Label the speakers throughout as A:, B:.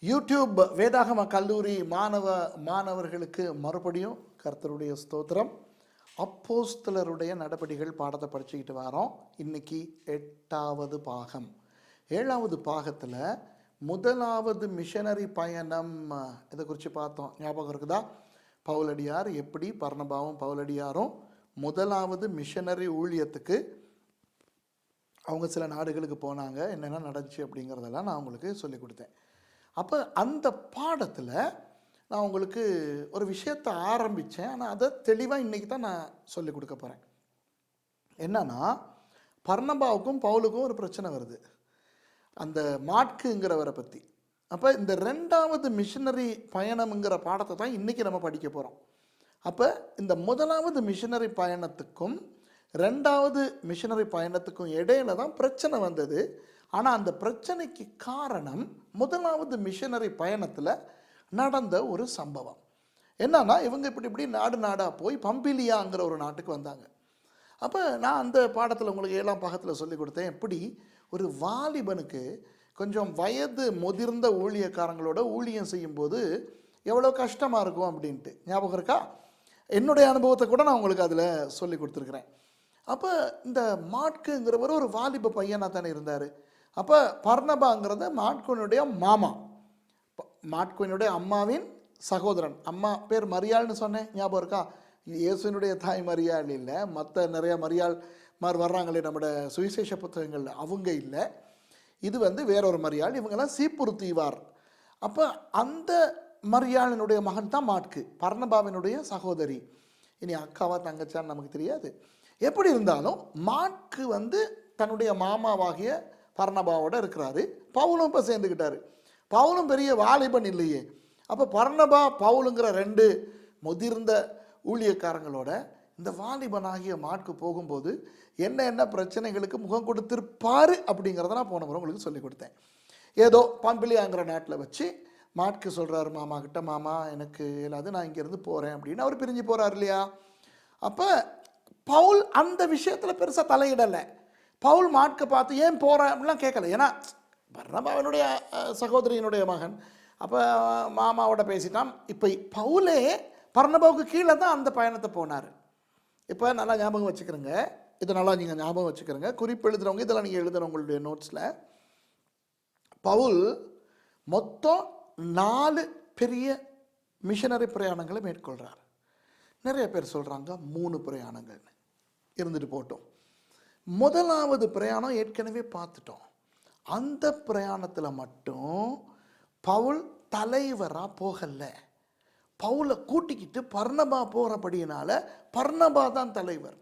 A: YouTube வேதாகம கல்லூரி மாணவர்களுக்கு மறுபடியும் கர்த்தருடைய ஸ்தோத்திரம். அப்போஸ்தலருடைய நடபடிகள் பாடத்தை படிச்சுக்கிட்டு வரோம். இன்னைக்கு 8வது பாகம். 7வது பாகத்தில் முதலாவது மிஷனரி பயணம் இதை குறித்து பார்த்தோம். ஞாபகம் இருக்குதா? பவுலடியார் எப்படி பர்னபாவும் பவுலடியாரும் முதலாவது மிஷனரி ஊழியத்துக்கு அவங்க சில நாடுகளுக்கு போனாங்க, என்னென்ன நடந்துச்சு அப்படிங்கிறதெல்லாம் நான் உங்களுக்கு சொல்லி கொடுத்தேன். அப்போ அந்த பாடத்தில் நான் உங்களுக்கு ஒரு விஷயத்தை ஆரம்பித்தேன். ஆனால் அதை தெளிவாக இன்றைக்கி தான் நான் சொல்லி கொடுக்க போகிறேன். என்னன்னா, பர்னபாவுக்கும் பவுலுக்கும் ஒரு பிரச்சனை வருது, அந்த மாட்குங்கிறவரை பற்றி. அப்போ இந்த 2வது மிஷனரி பயணம்ங்கிற பாடத்தை தான் இன்றைக்கி நம்ம படிக்க போகிறோம். அப்போ இந்த முதலாவது மிஷனரி பயணத்துக்கும் 2வது மிஷனரி பயணத்துக்கும் இடையில தான் பிரச்சனை வந்தது. ஆனால் அந்த பிரச்சனைக்கு காரணம் முதலாவது மிஷனரி பயணத்தில் நடந்த ஒரு சம்பவம். என்னன்னா, இவங்க இப்படி நாடு நாடாக போய் பம்பிலியாங்கிற ஒரு நாட்டுக்கு வந்தாங்க. அப்போ நான் அந்த பாடத்தில் உங்களுக்கு 7ஆம் பாகத்தில் சொல்லி கொடுத்தேன், எப்படி ஒரு வாலிபனுக்கு கொஞ்சம் வயது முதிர்ந்த ஊழியக்காரங்களோட ஊழியம் செய்யும்போது எவ்வளோ கஷ்டமாக இருக்கும் அப்படின்ட்டு. ஞாபகம் இருக்கா? என்னுடைய அனுபவத்தை கூட நான் உங்களுக்கு அதில் சொல்லி கொடுத்துருக்குறேன். அப்போ இந்த மாட்குங்கிறவர் ஒரு வாலிப பையனாக தானே இருந்தார். அப்போ பர்னபாங்கிறத மாட்குனுடைய மாமா, மாட்குனுடைய அம்மாவின் சகோதரன். அம்மா பேர் மரியாள்னு சொன்னேன், ஞாபகம் இருக்கா? இயேசுனுடைய தாய் மரியாள் இல்லை, மற்ற நிறைய மரியாள் மாதிரி வர்றாங்களே நம்மளோட சுவிசேஷ புத்தகங்களில், அவங்க இல்லை. இது வேறொரு மரியாள். இவங்கெல்லாம் சீப்புரு தீவார். அப்போ அந்த மரியாளினுடைய மகன் தான் மாட்கு, பர்னபாவினுடைய சகோதரி. இனி அக்காவா தங்கச்சான்னு நமக்கு தெரியாது. எப்படி இருந்தாலும் மாட்கு தன்னுடைய மாமாவாகிய பர்னபாவோட இருக்கிறாரு. பவுலும் இப்போ சேர்ந்துக்கிட்டாரு. பவுலும் பெரிய வாலிபன் இல்லையே. அப்போ பர்னபா பவுலுங்கிற 2 முதிர்ந்த ஊழியக்காரங்களோட இந்த வாலிபனாகிய மாட்கு போகும்போது என்ன பிரச்சனைகளுக்கு முகம் கொடுத்திருப்பாரு அப்படிங்கிறத நான் போன முறை உங்களுக்கு சொல்லி கொடுத்தேன். ஏதோ பம்பிலியாங்கிற நாட்டில் வச்சு மாட்கு சொல்கிறாரு மாமா கிட்ட, மாமா எனக்கு இல்லாது, நான் இங்கேருந்து போகிறேன் அப்படின்னு. அவர் பிரிஞ்சு போகிறார் இல்லையா? அப்போ பவுல் அந்த விஷயத்தில் பெருசாக தலையிடலை. பவுல் மாட்கை பார்த்து ஏன் போகிறேன் அப்படிலாம் கேட்கல. ஏன்னா பர்னபாவினுடைய சகோதரியினுடைய மகன். அப்போ மாமாவோட பேசிட்டான். இப்போ பவுலே பர்னபாவுக்கு கீழே தான் அந்த பயணத்தை போனார். இப்போ நல்லா ஞாபகம் வச்சுக்கிறேங்க, இதை நல்லா நீங்கள் ஞாபகம் வச்சுக்கிறேங்க. குறிப்பு எழுதுகிறவங்க இதெல்லாம் நீங்கள் எழுதுகிற உங்களுடைய நோட்ஸில். பவுல் மொத்தம் 4 பெரிய மிஷனரி பிரயாணங்களை மேற்கொள்கிறார். நிறைய பேர் சொல்கிறாங்க 3 பிரயாணங்கள்னு. இருந்துட்டு போட்டோம். முதலாவது பிரயாணம் ஏற்கனவே பார்த்துட்டோம். அந்த பிரயாணத்தில் மட்டும் பவுல் தலைவராக போகலை. பவுலை கூட்டிக்கிட்டு பர்னபா போகிறபடியினால பர்னபா தான் தலைவர்.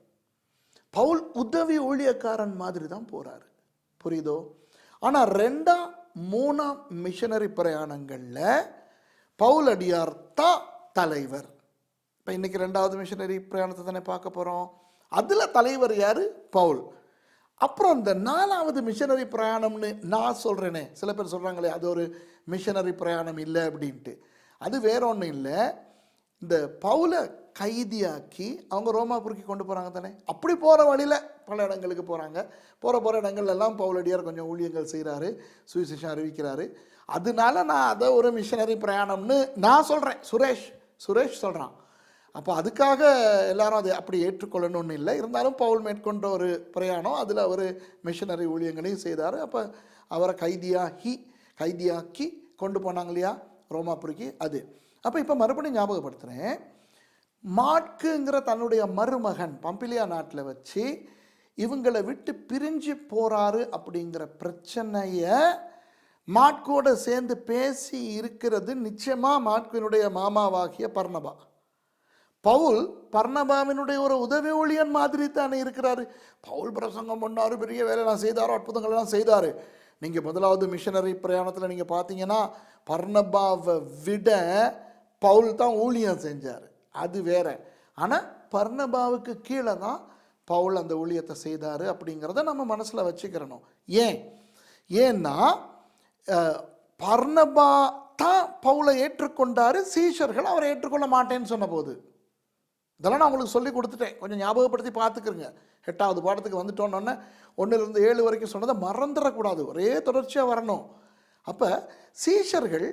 A: பவுல் உதவி ஊழியக்காரன் மாதிரி தான் போகிறாரு. புரியுதோ? ஆனால் 2ஆம் 3ஆம் மிஷனரி பிரயாணங்களில் பவுல் அடியார் தான் தலைவர். இப்போ இன்றைக்கி 2வது மிஷனரி பிரயாணத்தை தானே பார்க்க போகிறோம். அதில் தலைவர் யார்? பவுல். அப்புறம் இந்த 4வது மிஷனரி பிரயாணம்னு நான் சொல்கிறேனே, சில பேர் சொல்கிறாங்களே அது ஒரு மிஷனரி பிரயாணம் இல்லை அப்படின்ட்டு. அது வேற ஒன்றும் இல்லை. இந்த பவுலை கைதியாக்கி அவங்க ரோமாபுரிக்கு கொண்டு போகிறாங்க தானே. அப்படி போகிற வழியில் பல இடங்களுக்கு போகிறாங்க. போகிற இடங்கள்லாம் பவுலடியார் கொஞ்சம் ஊழியங்கள் செய்கிறாரு, சுவிசேஷம் அறிவிக்கிறாரு. அதனால நான் அதை ஒரு மிஷனரி பிரயாணம்னு நான் சொல்கிறேன். சுரேஷ் சொல்கிறான். அப்போ அதுக்காக எல்லாரும் அதை அப்படி ஏற்றுக்கொள்ளணும்னு இல்லை. இருந்தாலும் பவுல் மேற்கொண்ட ஒரு பிரயாணம், அதில் அவர் மிஷனரி ஊழியங்களையும் செய்தார். அப்போ அவரை கைதியாக்கி கொண்டு போனாங்க இல்லையா ரோமாபுரிக்கு. அது அப்போ இப்போ மறுபடியும் ஞாபகப்படுத்துகிறேன். மாட்குங்கிற தன்னுடைய மருமகன் பம்பிலியா நாட்டில் வச்சு இவங்களை விட்டு பிரிஞ்சு போகிறாரு அப்படிங்கிற பிரச்சனையை மாட்கோட சேர்ந்து பேசி இருக்கிறது நிச்சயமாக மாட்குவினுடைய மாமாவாகிய பர்னபா. பவுல் பர்னபாவினுடைய ஒரு உதவி ஊழியன் மாதிரி தானே இருக்கிறாரு. பவுல் பிரசங்கம் பண்ணாரு, பெரிய வேலையெல்லாம் செய்தாரோ, அற்புதங்கள்லாம் செய்தார். நீங்கள் முதலாவது மிஷனரி பிரயாணத்தில் நீங்கள் பார்த்தீங்கன்னா பர்னபாவை விட பவுல் தான் ஊழியம் செஞ்சார். அது வேற. ஆனால் பர்னபாவுக்கு கீழே தான் பவுல் அந்த ஊழியத்தை செய்தார் அப்படிங்கிறத நம்ம மனசில் வச்சுக்கிறணும். ஏன்னா பர்னபா தான் பவுலை ஏற்றுக்கொண்டார், சீஷர்கள் அவரை ஏற்றுக்கொள்ள மாட்டேன்னு சொன்ன போது. இதெல்லாம் நான் உங்களுக்கு சொல்லி கொடுத்துட்டேன், கொஞ்சம் ஞாபகப்படுத்தி பார்த்துக்குறங்க. 8வது பாடத்துக்கு வந்துட்டோன்னொன்னே 1லிருந்து 7 வரைக்கும் சொன்னதை மறந்துடக்கூடாது, ஒரே தொடர்ச்சியாக வரணும். அப்போ சீஷர்கள்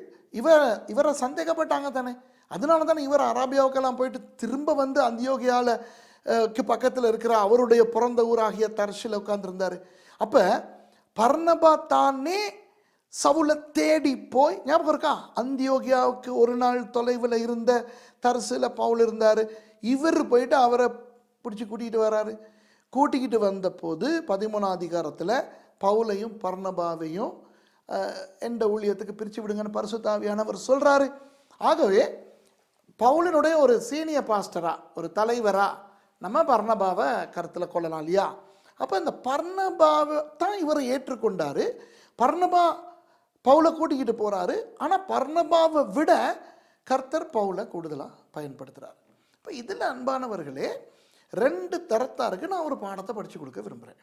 A: இவரை சந்தேகப்பட்டாங்க தானே. அதனால தானே இவர் அராபியாவுக்கெல்லாம் போயிட்டு திரும்ப வந்து அந்தியோகியாவுக்கு பக்கத்தில் இருக்கிற அவருடைய பிறந்த ஊராகிய தர்ஷில் உட்கார்ந்துருந்தார். அப்போ பர்னபா தானே சவுலை தேடி போய், ஞாபகம் இருக்கா, அந்தியோகியாவுக்கு ஒரு நாள் தொலைவில் இருந்த தர்சில் பவுல் இருந்தார். இவர் போயிட்டு அவரை பிடிச்சி கூட்டிகிட்டு வராரு. கூட்டிக்கிட்டு வந்த போது 13ஆம் அதிகாரத்தில் பவுலையும் பர்னபாவையும் எந்த ஊழியத்துக்கு பிரித்து விடுங்கன்னு பரிசுத்த ஆவியானவர் சொல்கிறாரு. ஆகவே பவுலினுடைய ஒரு சீனியர் பாஸ்டரா, ஒரு தலைவரா நம்ம பர்னபாவை கருத்தில் கொள்ளலாம் இல்லையா. அப்போ இந்த பர்னபாவை தான் இவரை ஏற்றுக்கொண்டார். பர்னபா பவுலை கூட்டிக்கிட்டு போகிறாரு. ஆனால் பர்னபாவை விட கர்த்தர் பவுலை கூடுதலாக பயன்படுத்துகிறார். இப்போ இதில் அன்பானவர்களே 2 தரத்தாருக்கு நான் ஒரு பாடத்தை படித்து கொடுக்க விரும்புகிறேன்.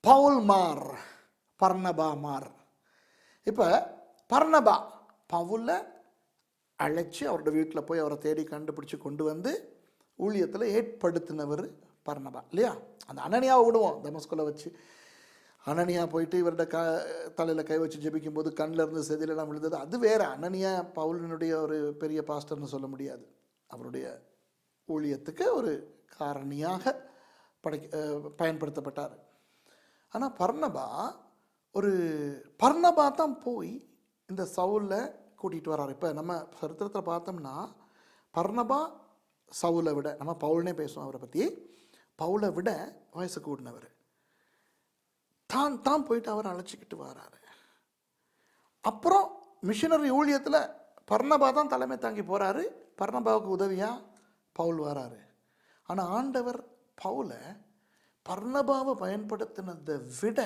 A: பவுல் மார், பர்னபா மார். இப்போ பர்னபா பவுலை அழைச்சி அவரோட வீட்டில் போய் அவரை தேடி கண்டுபிடிச்சி கொண்டு வந்து ஊழியத்தில் ஏற்படுத்தினவர் பர்னபா இல்லையா. அந்த அனனியாவை விடுவோம், தமஸ்குல வச்சு அனனியா போயிட்டு இவரோட தலையில் கை வச்சு ஜெபிக்கும் போது கண்ணில் இருந்து செதிலெல்லாம் விழுந்தது, அது வேறு. அனனியா பவுலினுடைய ஒரு பெரிய பாஸ்டர்னு சொல்ல முடியாது. அவருடைய ஊழியத்துக்கு ஒரு காரணியாக பயன்படுத்தப்பட்டார். ஆனால் பர்னபா தான் போய் இந்த சவுலை கூட்டிகிட்டு வர்றார். இப்போ நம்ம சரித்திரத்தை பார்த்தோம்னா பர்னபா சவுலை விட, நம்ம பவுல்னே பேசுவோம் அவரை பற்றி, பவுலை விட வயசு கூடினவர் தான் போயிட்டு அவரை அழைச்சிக்கிட்டு வராரு. அப்புறம் மிஷனரி ஊழியத்தில் பர்னபா தான் தலைமை தாங்கி போகிறாரு. பர்னபாவுக்கு உதவியாக பவுல் வராரு. ஆனால் ஆண்டவர் பவுலை பர்னபாவை பயன்படுத்தினதை விட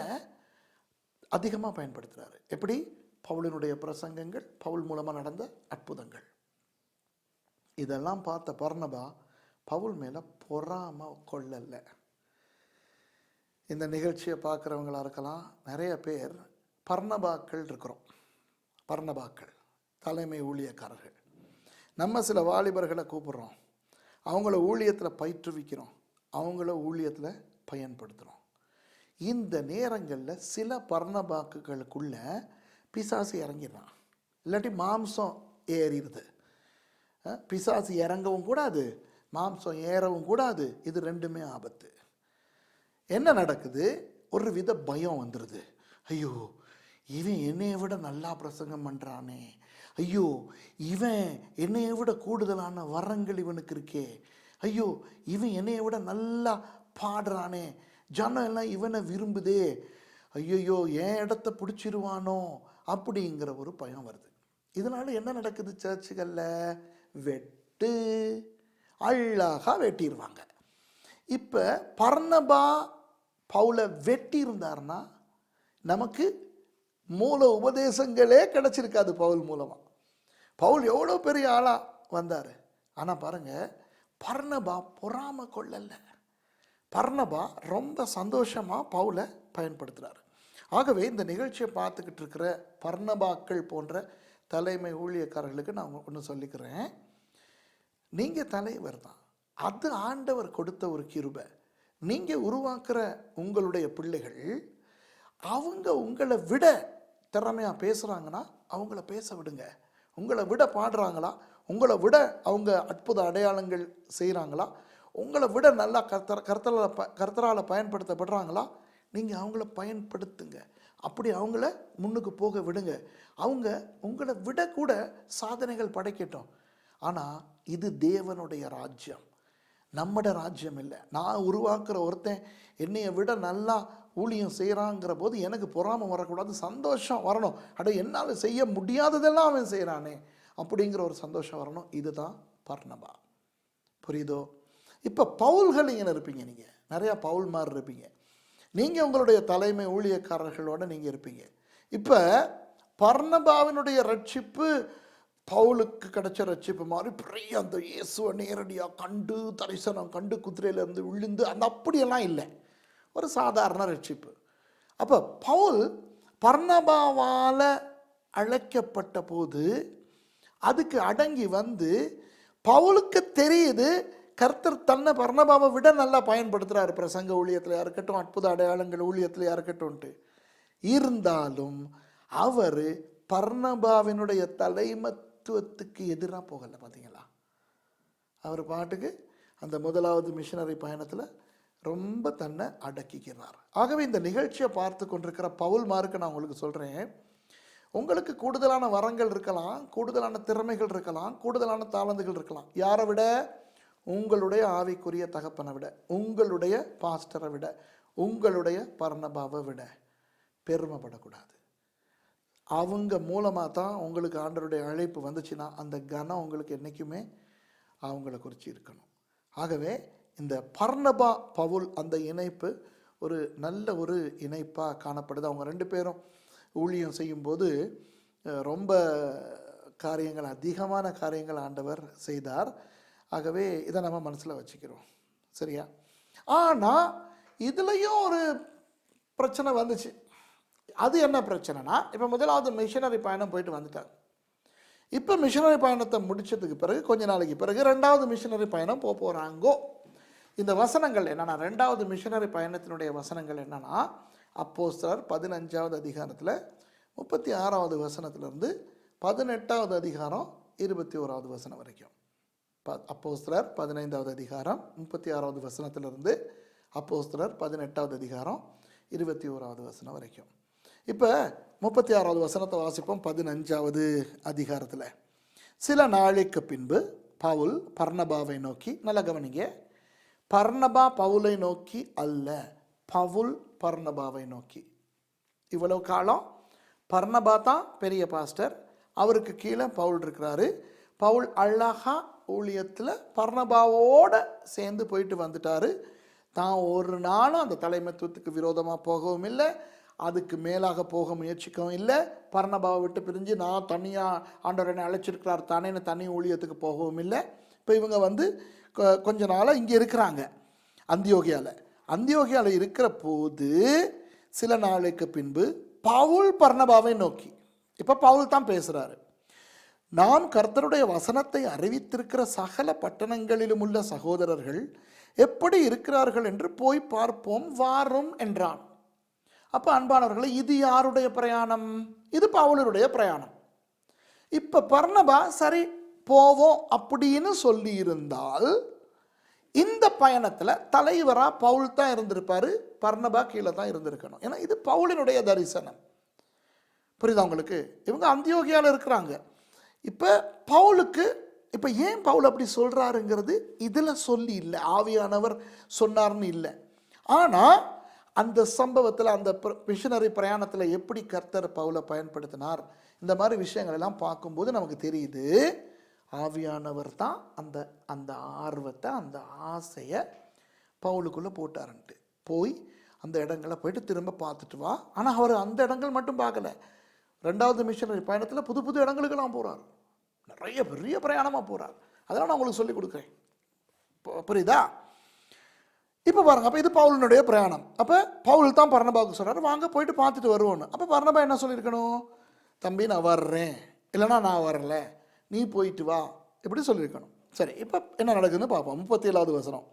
A: அதிகமாக பயன்படுத்துகிறாரு. எப்படி? பவுலினுடைய பிரசங்கங்கள், பவுல் மூலமாக நடந்த அற்புதங்கள், இதெல்லாம் பார்த்த பர்னபா பவுல் மேலே பொறாம கொள்ளலை. இந்த நிகழ்ச்சியை பார்க்குறவங்களா இருக்கலாம், நிறைய பேர் பர்னபாக்கள் இருக்கிறோம். பர்னபாக்கள் தலைமை ஊழியக்காரர்கள். நம்ம சில வாலிபர்களை கூப்பிட்றோம், அவங்கள ஊழியத்தில் பயிற்றுவிக்கிறோம், அவங்கள ஊழியத்தில் பயன்படுத்துகிறோம். இந்த நேரங்களில் சில பர்னபாக்குகளுக்குள்ள பிசாசு இறங்கிடுறான், இல்லாட்டி மாம்சம் ஏறிடுது. பிசாசு இறங்கவும் கூடாது, மாம்சம் ஏறவும் கூடாது. இது ரெண்டுமே ஆபத்து. என்ன நடக்குது? ஒரு வித பயம் வந்துடுது. ஐயோ, இவன் என்னையை விட நல்லா பிரசங்கம் பண்ணுறானே, ஐயோ இவன் என்னையை விட கூடுதலான வரங்கள் இவனுக்கு இருக்கே, ஐயோ இவன் என்னையை விட நல்லா பாடுறானே, ஜனம் எல்லாம் இவனை விரும்புதே, ஐயோ என் இடத்த பிடிச்சிருவானோ அப்படிங்கிற ஒரு பயம் வருது. இதனால என்ன நடக்குது? சர்ச்சுகளில் வெட்டு, அழகாக வெட்டிடுவாங்க. இப்போ பர்னபா பவுலை வெட்டி இருந்தார்னா நமக்கு மூல உபதேசங்களே கிடச்சிருக்காது பவுல் மூலமாக. பவுல் எவ்வளோ பெரிய ஆளாக வந்தார். ஆனால் பாருங்கள், பர்னபா பொறாம கொள்ளலை. பர்னபா ரொம்ப சந்தோஷமாக பவுலை பயன்படுத்துகிறார். ஆகவே இந்த நிகழ்ச்சியை பார்த்துக்கிட்டு இருக்கிற பர்னபாக்கள் போன்ற தலைமை ஊழியக்காரர்களுக்கு நான் ஒன்று சொல்லிக்கிறேன். நீங்கள் தலைவர் தான், அது ஆண்டவர் கொடுத்த ஒரு கிருபை. நீங்கள் உருவாக்குற உங்களுடைய பிள்ளைகள் அவங்க உங்களை விட திறமையாக பேசுகிறாங்கன்னா அவங்கள பேச விடுங்க. உங்களை விட பாடுறாங்களா, உங்களை விட அவங்க அற்புத அடையாளங்கள் செய்கிறாங்களா, உங்களை விட நல்லா கர்த்தரால் பயன்படுத்தப்படுறாங்களா, நீங்கள் அவங்கள பயன்படுத்துங்க. அப்படி அவங்கள முன்னுக்கு போக விடுங்க. அவங்க உங்களை விட கூட சாதனைகள் படைக்கட்டும். ஆனால் இது தேவனுடைய ராஜ்யம், நம்மட ராஜ்யம் இல்லை. நான் உருவாக்குற ஒருத்தன் என்னையை விட நல்லா ஊழியம் செய்கிறாங்கிற போது எனக்கு பொறாமை வரக்கூடாது, சந்தோஷம் வரணும். அட என்னால் செய்ய முடியாததெல்லாம் அவன் செய்கிறானே அப்படிங்கிற ஒரு சந்தோஷம் வரணும். இதுதான் பர்னபா. புரியுதோ? இப்போ பவுல்கள் இங்கே இருப்பீங்க, நீங்கள் நிறையா பவுல்மார் இருப்பீங்க, நீங்கள் உங்களுடைய தலைமை ஊழியக்காரர்களோடு நீங்கள் இருப்பீங்க. இப்போ பர்னபாவினுடைய ரட்சிப்பு பவுலுக்கு கிடைச்ச ரட்சிப்பு மாதிரி பெரிய அந்த இயேசுவை நேரடியாக கண்டு தரிசனம் கண்டு குதிரையிலேருந்து விழுந்து அந்த அப்படியெல்லாம் இல்லை, ஒரு சாதாரண ரட்சிப்பு. அப்போ பவுல் பர்னபாவால் அழைக்கப்பட்ட போது அதுக்கு அடங்கி வந்து பவுலுக்கு தெரியுது கர்த்தர் தன்னை பர்னபாவை விட நல்லா பயன்படுத்துகிறார், பிரசங்க ஊழியத்தில் இருக்கட்டும், அற்புத அடையாளங்கள் ஊழியத்தில் இருக்கட்டும்ன்ட்டு. இருந்தாலும் அவர் பர்னபாவினுடைய தலைமத்துவத்துக்கு எதிராக போகலை. பார்த்தீங்களா? அவர் பாட்டுக்கு அந்த முதலாவது மிஷனரி பயணத்தில் ரொம்ப தன்னை அடக்கிக்கிறார். ஆகவே இந்த நிகழ்ச்சியை பார்த்து கொண்டிருக்கிற பவுல்மாருக்கு நான் உங்களுக்கு சொல்கிறேன், உங்களுக்கு கூடுதலான வரங்கள் இருக்கலாம், கூடுதலான திறமைகள் இருக்கலாம், கூடுதலான தாளந்துகள் இருக்கலாம். யாரை விட? உங்களுடைய ஆவிக்குரிய தகப்பனை விட, உங்களுடைய பாஸ்டரை விட, உங்களுடைய பர்னபாவை விட. பெருமைப்படக்கூடாது. அவங்க மூலமாக தான் உங்களுக்கு ஆண்டவருடைய அழைப்பு வந்துச்சுன்னா அந்த கனம் உங்களுக்கு என்றைக்குமே அவங்கள குறித்து இருக்கணும். ஆகவே இந்த பர்னபா பவுல் அந்த இணைப்பு ஒரு நல்ல ஒரு இணைப்பாக காணப்படுது. அவங்க ரெண்டு பேரும் ஊழியம் செய்யும்போது ரொம்ப காரியங்கள், அதிகமான காரியங்கள் ஆண்டவர் செய்தார். ஆகவே இதை நம்ம மனசில் வச்சுக்கிறோம். சரியா? ஆனால் இதுலேயும் ஒரு பிரச்சனை வந்துச்சு. அது என்ன பிரச்சனைனா, இப்போ முதலாவது மிஷனரி பயணம் போயிட்டு வந்துட்டாங்க. இப்போ மிஷனரி பயணத்தை முடித்ததுக்கு பிறகு கொஞ்ச நாளைக்கு பிறகு ரெண்டாவது மிஷனரி பயணம் போகிறாங்கோ. இந்த வசனங்கள் என்னென்னா, ரெண்டாவது மிஷனரி பயணத்தினுடைய வசனங்கள் என்னென்னா, அப்போஸ்தலர் 15வது அதிகாரத்தில் 36வது வசனத்திலிருந்து 18வது அதிகாரம் 21வது வசனம் வரைக்கும். அப்போஸ்தலர் 15வது அதிகாரம் 36வது வசனத்திலிருந்து அப்போஸ்தலர் 18வது அதிகாரம் 21வது வசனம் வரைக்கும். இப்போ 36வது வசனத்தை வாசிப்போம். 15வது அதிகாரத்தில், சில நாளைக்கு பின்பு பவுல் பர்னபாவை நோக்கி, நல்ல கவனிங்க, பர்னபா பவுலை நோக்கி அல்ல, பவுல் பர்னபாவை நோக்கி. இவ்வளவு காலம் பர்னபா தான் பெரிய பாஸ்டர், அவருக்கு கீழே பவுல் இருக்கிறாரு. பவுல் அழகா ஊழியத்தில் பர்னபாவோடு சேர்ந்து போயிட்டு வந்துட்டார். தான் ஒரு நாளும் அந்த தலைமைத்துவத்துக்கு விரோதமாக போகவும் இல்லை, அதுக்கு மேலாக போக முயற்சிக்கவும் இல்லை. பர்னபாவை விட்டு பிரிஞ்சு நான் தனியாக ஆண்டவர் என்னை அழைச்சிருக்கிறார் தானேன்னு தனி ஊழியத்துக்கு போகவும் இல்லை. இப்போ இவங்க வந்து கொஞ்ச நாளாக இங்கே இருக்கிறாங்க அந்தியோகியாவில் இருக்கிற போது, சில நாளைக்கு பின்பு பவுல் பர்னபாவை நோக்கி, இப்போ பவுல் தான் பேசுகிறாரு, நாம் கர்த்தருடைய வசனத்தை அறிவித்திருக்கிற சகல பட்டணங்களிலும் உள்ள சகோதரர்கள் எப்படி இருக்கிறார்கள் என்று போய் பார்ப்போம் வாரும் என்றான். அப்போ அன்பானவர்களே, இது யாருடைய பிரயாணம்? இது பவுலுடைய பிரயாணம். இப்போ பர்னபா சரி போவோம் அப்படின்னு சொல்லி இருந்தால் இந்த பயணத்தில் தலைவராக பவுல் தான் இருந்திருப்பார், பர்னபா கீழே தான் இருந்திருக்கணும். ஏன்னா இது பவுலினுடைய தரிசனம். புரியுதா உங்களுக்கு? இவங்க அந்தியோகியாவில் இருக்கிறாங்க. இப்போ பவுலுக்கு, இப்போ ஏன் பவுல் அப்படி சொல்கிறாருங்கிறது இதில் சொல்லி இல்லை, ஆவியானவர் சொன்னார்னு இல்லை. ஆனால் அந்த சம்பவத்தில், அந்த மிஷனரி பிரயாணத்தில் எப்படி கர்த்தர் பவுலை பயன்படுத்தினார், இந்த மாதிரி விஷயங்கள் எல்லாம் பார்க்கும்போது நமக்கு தெரியுது, ஆவியானவர் தான் அந்த அந்த ஆர்வத்தை, அந்த ஆசையை பவுலுக்குள்ளே போட்டாருன்ட்டு. போய் அந்த இடங்களை போயிட்டு திரும்ப பார்த்துட்டு வா. ஆனால் அவர் அந்த இடங்கள் மட்டும் பார்க்கல, ரெண்டாவது மிஷனரி பயணத்தில் புது புது இடங்களுக்கெல்லாம் போகிறார். நிறைய பெரிய பிரயாணமாக போகிறார். அதெல்லாம் நான் உங்களுக்கு சொல்லிக் கொடுக்குறேன். புரியுதா? இப்போ பாருங்கள், அப்போ இது பவுலினுடைய பிரயாணம். அப்போ பவுல் தான் பர்னபாவுக்கு சொல்கிறார், வாங்க போயிட்டு பார்த்துட்டு வருவோன்னு. அப்போ பர்னபா என்ன சொல்லியிருக்கணும்? தம்பி நான் வர்றேன், இல்லைனா நான் வரல, நீ போயிட்டு வா, இப்படி சொல்லியிருக்கணும். சரி, இப்போ என்ன நடக்குதுன்னு பார்ப்போம். 37வது வசனம்.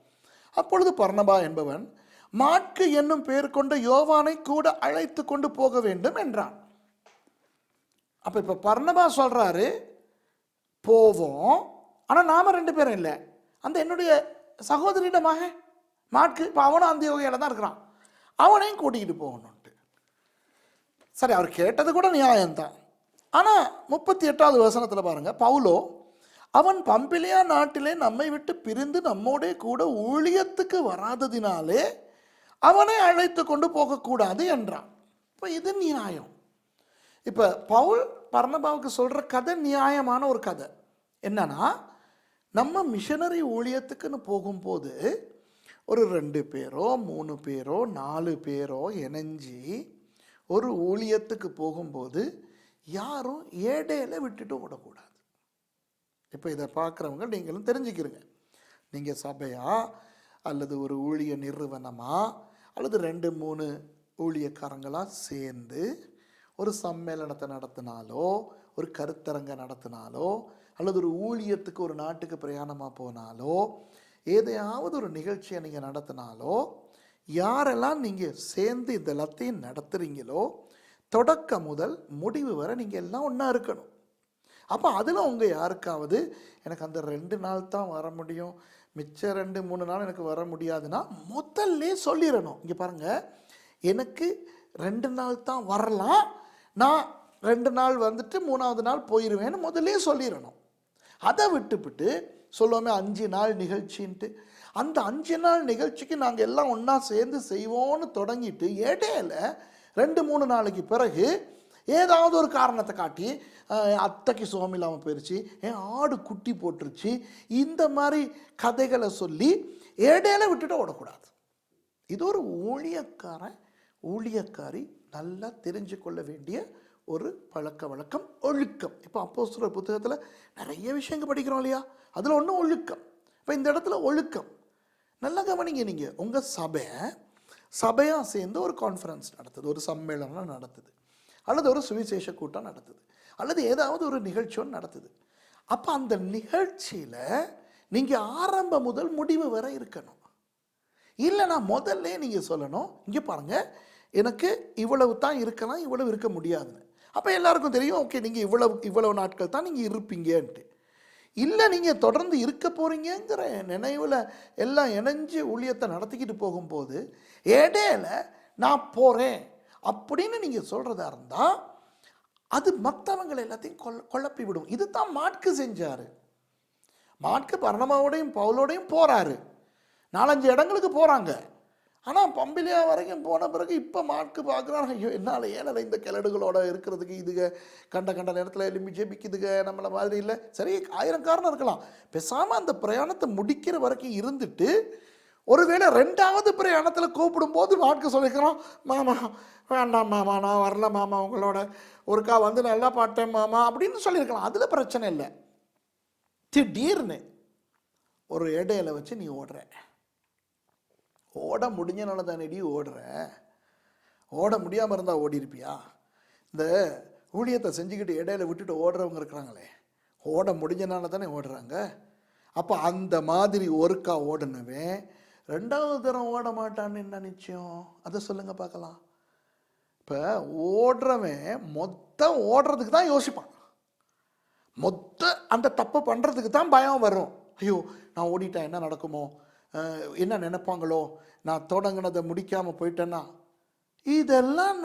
A: அப்பொழுது பர்னபா என்பவன் மாற்கு என்னும் பேர் கொண்ட யோவானை கூட அழைத்து கொண்டு போக வேண்டும் என்றான். அப்போ இப்போ பர்னபா சொல்கிறாரு போவோம், ஆனால் நாம் ரெண்டு பேரும் இல்லை, அந்த என்னுடைய சகோதரியிடமாக மாற்கு, இப்போ அவனும் அந்தியோகியாவில் தான் இருக்கிறான், அவனையும் கூட்டிகிட்டு போகணுன்ட்டு. சரி, அவர் கேட்டது கூட நியாயம்தான். ஆனால் 38வது வசனத்தில் பாருங்கள், பவுலோ அவன் பம்பிலியா நாட்டிலே நம்மை விட்டு பிரிந்து நம்மோடே கூட ஊழியத்துக்கு வராததினாலே அவனை அழைத்து கொண்டு போகக்கூடாது என்றான். இப்போ இது நியாயம். இப்போ பவுல் பர்னபாவுக்கு சொல்கிற கதை நியாயமான ஒரு கதை. என்னன்னா, நம்ம மிஷனரி ஊழியத்துக்குன்னு போகும்போது ஒரு 2 பேரோ 3 பேரோ 4 பேரோ இணைஞ்சி ஒரு ஊழியத்துக்கு போகும்போது யாரும் ஏடையில விட்டுட்டு விடக்கூடாது. இப்போ இதை பார்க்குறவங்க நீங்களும் தெரிஞ்சுக்கிறீங்க. நீங்கள் சபையா அல்லது ஒரு ஊழிய நிறுவனமா அல்லது 2-3 ஊழியக்காரங்களாக சேர்ந்து ஒரு சம்மேளனத்தை நடத்தினாலோ, ஒரு கருத்தரங்கை நடத்தினாலோ, அல்லது ஒரு ஊழியத்துக்கு ஒரு நாட்டுக்கு பிரயாணமாக போனாலோ, ஏதையாவது ஒரு நிகழ்ச்சியை நீங்கள் நடத்தினாலோ, யாரெல்லாம் நீங்கள் சேர்ந்து இந்த எல்லாத்தையும் நடத்துகிறீங்களோ, தொடக்கம் முதல் முடிவு வரை நீங்கள் எல்லாம் ஒன்றா இருக்கணும். அப்போ அதில் உங்கள் யாருக்காவது எனக்கு அந்த 2 நாள் தான் வர முடியும், மிச்சம் 2-3 நாள் எனக்கு வர முடியாதுன்னா முதல்ல சொல்லிடணும். இங்கே பாருங்கள், எனக்கு 2 நாள் தான் வரலாம், நான் 2 நாள் வந்துட்டு 3ஆவது நாள் போயிடுவேன்னு முதல்ல சொல்லிடணும். அதை விட்டுவிட்டு சொல்லுவோமே 5 நாள் நிகழ்ச்சின்ட்டு, அந்த 5 நாள் நிகழ்ச்சிக்கு நாங்கள் எல்லாம் ஒன்றா சேர்ந்து செய்வோன்னு தொடங்கிட்டு இடையில 2-3 நாளைக்கு பிறகு ஏதாவது ஒரு காரணத்தை காட்டி அத்தைக்கு சுகம் இல்லாமல் போயிடுச்சு, என் ஆடு குட்டி போட்டுருச்சு, இந்த மாதிரி கதைகளை சொல்லி இடையில விட்டுட்டு ஓடக்கூடாது. இது ஒரு ஊழியக்காரி நல்லா தெரிஞ்சு கொள்ள வேண்டிய ஒரு பழக்க வழக்கம், ஒழுக்கம். இப்போ அப்போஸ்தலர் புத்தகத்தில் நிறைய விஷயங்கள் படிக்கிறோம் இல்லையா, அதில் ஒன்று ஒழுக்கம். இப்போ இந்த இடத்துல ஒழுக்கம் நல்லா கவனிங்க. நீங்கள் உங்கள் சபையாக சேர்ந்து ஒரு கான்ஃபரன்ஸ் நடத்துது, ஒரு சம்மேளனம் நடத்துது, அல்லது ஒரு சுவிசேஷ கூட்டம் நடத்துது, அல்லது ஏதாவது ஒரு நிகழ்ச்சி ஒன்று நடத்துது. அப்போ அந்த நிகழ்ச்சியில் நீங்கள் ஆரம்பம் முதல் முடிவு வரை இருக்கணும். இல்லைனா முதல்ல நீங்கள் சொல்லணும், இங்கே பாருங்கள் எனக்கு இவ்வளவு தான் இருக்கலாம், இவ்வளவு இருக்க முடியாதுன்னு. அப்போ எல்லாருக்கும் தெரியும், ஓகே நீங்கள் இவ்வளவு நாட்கள் தான் நீங்கள் இருப்பீங்கன்ட்டு. இல்லை நீங்கள் தொடர்ந்து இருக்க போகிறீங்கிற நினைவில் எல்லாம் இணைஞ்சு ஊழியத்தை நடத்திக்கிட்டு போகும்போது இடையில நான் போகிறேன் அப்படின்னு நீங்கள் சொல்கிறதா இருந்தால் அது மற்றவங்களை எல்லாத்தையும் குழப்பி விடும். இது தான் மாற்கு செஞ்சார். மாற்கு பர்னபாவோடையும் பவுலோடையும் போகிறாரு, 4-5 இடங்களுக்கு போகிறாங்க. ஆனால் பம்பிலியா வரைக்கும் போன பிறகு இப்போ மாற்கு பார்க்குறாங்க, ஐயோ என்னால் ஏனலை இந்த கிளடுகளோட இருக்கிறதுக்கு, இதுக கண்ட நேரத்தில் எலும்பி ஜெபிக்குதுங்க நம்மளை மாதிரி இல்லை. சரி, 1000 காரணம் இருக்கலாம். பேசாமல் அந்த பிரயாணத்தை முடிக்கிற வரைக்கும் இருந்துட்டு ஒருவேளை 2வது பிரயாணத்தில் கூப்பிடும்போது மாற்கு சொல்லிக்கிறோம், மாமா வேண்டாம் மாமா, நான் வரல மாமா, உங்களோட ஒருக்கா வந்து நல்லா பாட்டேன் மாமா அப்படின்னு சொல்லியிருக்கலாம். அதில் பிரச்சனை இல்லை. திடீர்னு ஒரு இடையில வச்சு நீ ஓட முடிஞ்சனால தானேடி ஓடுற, ஓட முடியாமல் இருந்தால் ஓடி இருப்பியா? இந்த ஊழியத்தை செஞ்சுக்கிட்டு இடையில விட்டுட்டு ஓடுறவங்க இருக்கிறாங்களே, ஓட முடிஞ்சனால தானே ஓடுறாங்க. அப்போ அந்த மாதிரி ஒருக்கா ஓடுனவன் 2வது தரம் ஓட மாட்டான்னு என்ன நிச்சயம்? அதை சொல்லுங்க பார்க்கலாம். இப்போ ஓடுறவன் மொத்தம் ஓடுறதுக்கு தான் யோசிப்பான், அந்த தப்பு பண்ணுறதுக்கு தான் பயம் வரும். ஐயோ நான் ஓடிட்டேன் என்ன நடக்குமோ, என்ன நினைப்பாங்களோ, நான் தொடங்கினதை முடிக்காமல் போயிட்டேன்னா. இதெல்லாம்